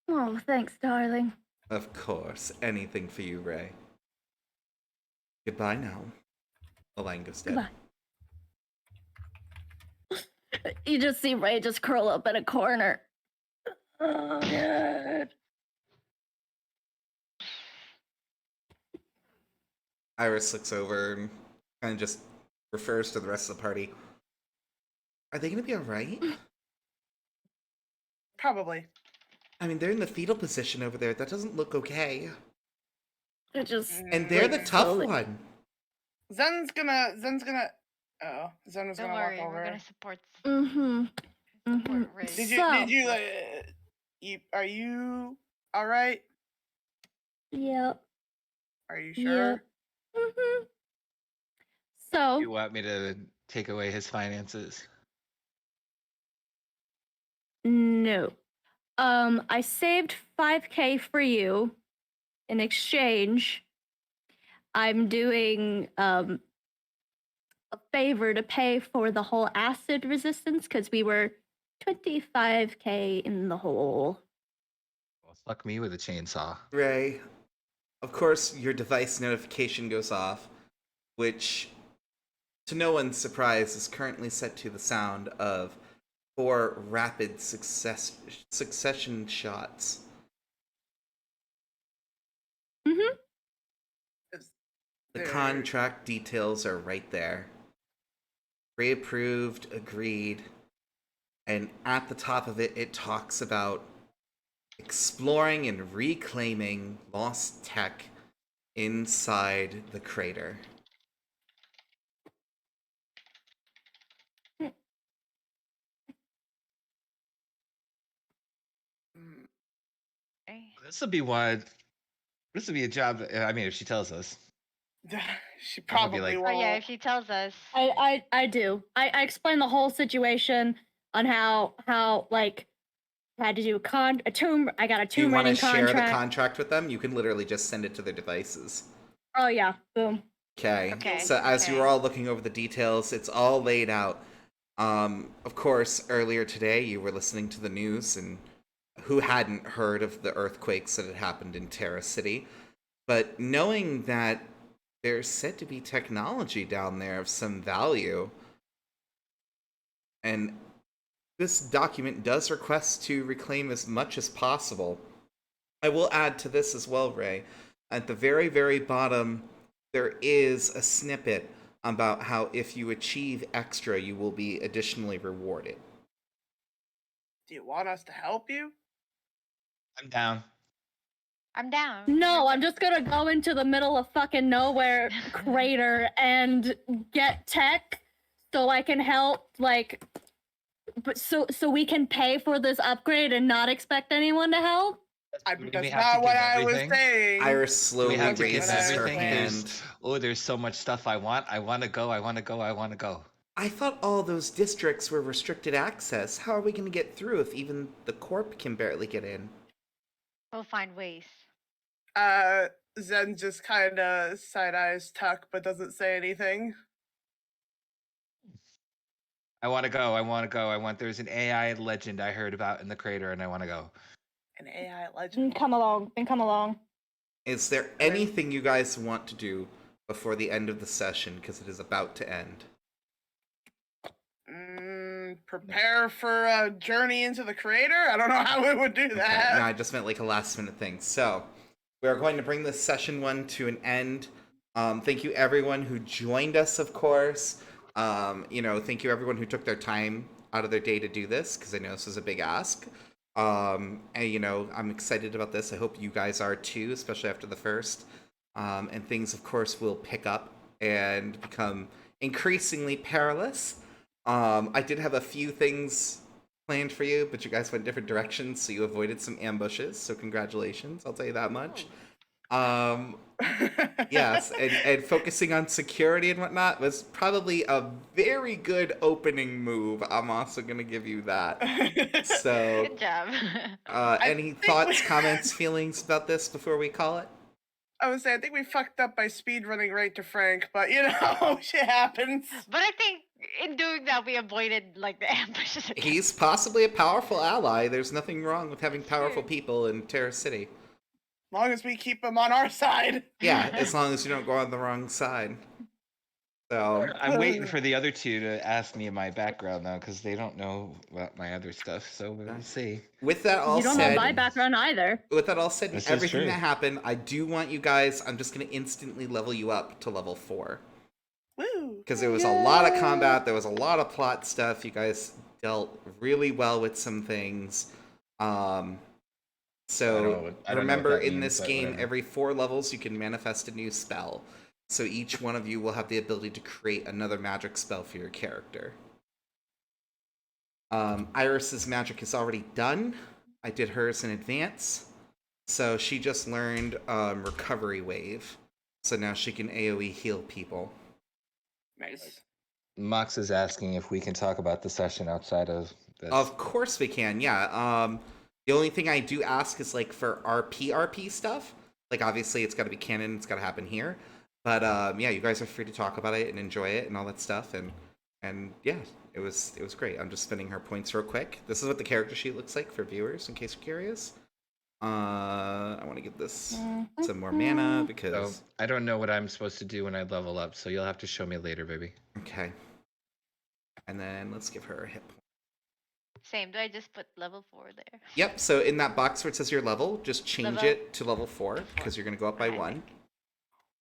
Oh, thanks, darling. Of course, anything for you, Ray. Goodbye now. The line goes dead. Goodbye. You just see Ray just curl up in a corner. Oh, God. Iris looks over and kind of just refers to the rest of the party. Are they going to be all right? Probably. I mean, they're in the fetal position over there. That doesn't look okay. It just. And they're the Like, tough slowly. one. Zen's gonna. Oh, Zen was Don't gonna worry, walk over. we're gonna support Mm-hmm. support Ray. Did So- you are you all right? Yep. Are you sure? Yep. Mm-hmm. So. You want me to take away his finances? No. I saved 5K for you. In exchange, I'm doing a favor to pay for the whole acid resistance because we were 25K in the hole. Well, fuck me with a chainsaw. Ray, of course, your device notification goes off, which, to no one's surprise, is currently set to the sound of 4 rapid succession shots. Mm-hmm. The contract details are right there. Pre-approved, agreed, and at the top of it, it talks about exploring and reclaiming lost tech inside the crater. Okay. This would be one. This would be a job. I mean, if she tells us. She I'm gonna be probably like- won't. Oh yeah, if she tells us. I do. I explained the whole situation on how like I had to do a tomb. I got a Do you tomb want to raiding share the contract. contract with them? You can literally just send it to their devices. Oh yeah, boom. Okay. Okay, So as you okay. were all looking over the details, it's all laid out. Of course, earlier today you were listening to the news, and who hadn't heard of the earthquakes that had happened in Terra City? But knowing that there's said to be technology down there of some value, and this document does request to reclaim as much as possible. I will add to this as well, Ray. At the very, very bottom, there is a snippet about how if you achieve extra, you will be additionally rewarded. Do you want us to help you? I'm down. I'm down. No, I'm just gonna go into the middle of fucking nowhere crater and get tech so I can help like but so we can pay for this upgrade and not expect anyone to help? Do we That's have to not what give I was everything? saying. Iris Do slowly we have to give raises her everything? hand. There's so much stuff I want. I want to go. I want to go. I want to go. I thought all those districts were restricted access. How are we going to get through if even the corp can barely get in? We'll find ways. Zen just kind of side eyes Tuck, but doesn't say anything. I want to go. I want to go. There's an AI legend I heard about in the crater, and I want to go. An AI legend. Come along. Is there anything you guys want to do before the end of the session? Because it is about to end. Prepare for a journey into the crater? I don't know how we would do that. Okay, no, I just meant like a last minute thing. So, we are going to bring this session 1 to an end. Thank you everyone who joined us, of course. Thank you everyone who took their time out of their day to do this, because I know this is a big ask. And I'm excited about this. I hope you guys are too, especially after the first. And things, of course, will pick up and become increasingly perilous. I did have a few things planned for you, but you guys went different directions, so you avoided some ambushes. So congratulations, I'll tell you that much. Yes, and focusing on security and whatnot was probably a very good opening move. I'm also gonna give you that. So, Good job. any think thoughts, we- comments, feelings about this before we call it? I would say I think we fucked up by speed running right to Frank, but shit happens. But I think in doing that we avoided like the ambushes. again. He's possibly a powerful ally. There's nothing wrong with having powerful people in Terra City. As long as we keep him on our side. Yeah, as long as you don't go on the wrong side. So I'm waiting for the other two to ask me my background though, because they don't know about my other stuff. So we'll see. with that all You don't know said, my background either. with that all said, and This is everything true. that happened, I do want you guys. I'm just gonna instantly level you up to level 4 Woo! because there was a lot of combat. There was a lot of plot stuff. You guys dealt really well with some things. So I don't know what remember, that in means, this but game, whatever. every 4 levels you can manifest a new spell. So each one of you will have the ability to create another magic spell for your character. Iris's magic is already done. I did hers in advance. So she just learned Recovery Wave. So now she can AoE heal people. Nice. Mox is asking if we can talk about the session outside of this. Of course we can, yeah. The only thing I do ask is like for RP stuff. Like obviously it's got to be canon, it's got to happen here. But yeah, you guys are free to talk about it and enjoy it and all that stuff. And yeah, it was great. I'm just spinning her points real quick. This is what the character sheet looks like for viewers, in case you're curious. I want to give this some more mana So because I don't know what I'm supposed to do when I level up, so you'll have to show me later, baby. okay. And then let's give her a hit point. Same. Do I just put level 4 there? Yep. So in that box where it says your level, just change Level it to level 4 because you're going to go up by Okay. 1.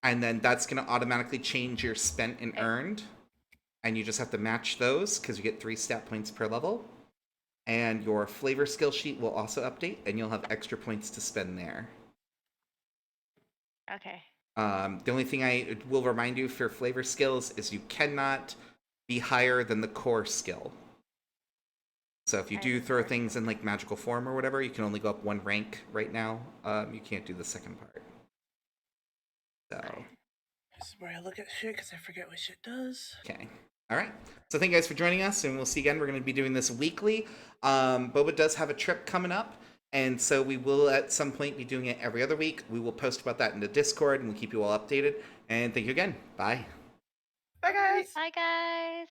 And then that's going to automatically change your spent and Okay. earned. And you just have to match those because you get 3 stat points per level. And your flavor skill sheet will also update, and you'll have extra points to spend there. Okay. The only thing I will remind you for flavor skills is you cannot be higher than the core skill. So if you do throw things in like magical form or whatever, you can only go up 1 rank right now. You can't do the second part. So This is where I look at shit because I forget what shit does. okay. All right. So thank you guys for joining us, and we'll see you again. We're going to be doing this weekly. Boba does have a trip coming up, and so we will at some point be doing it every other week. We will post about that in the Discord, and we'll keep you all updated. And thank you again. Bye. Bye, guys. Bye, guys.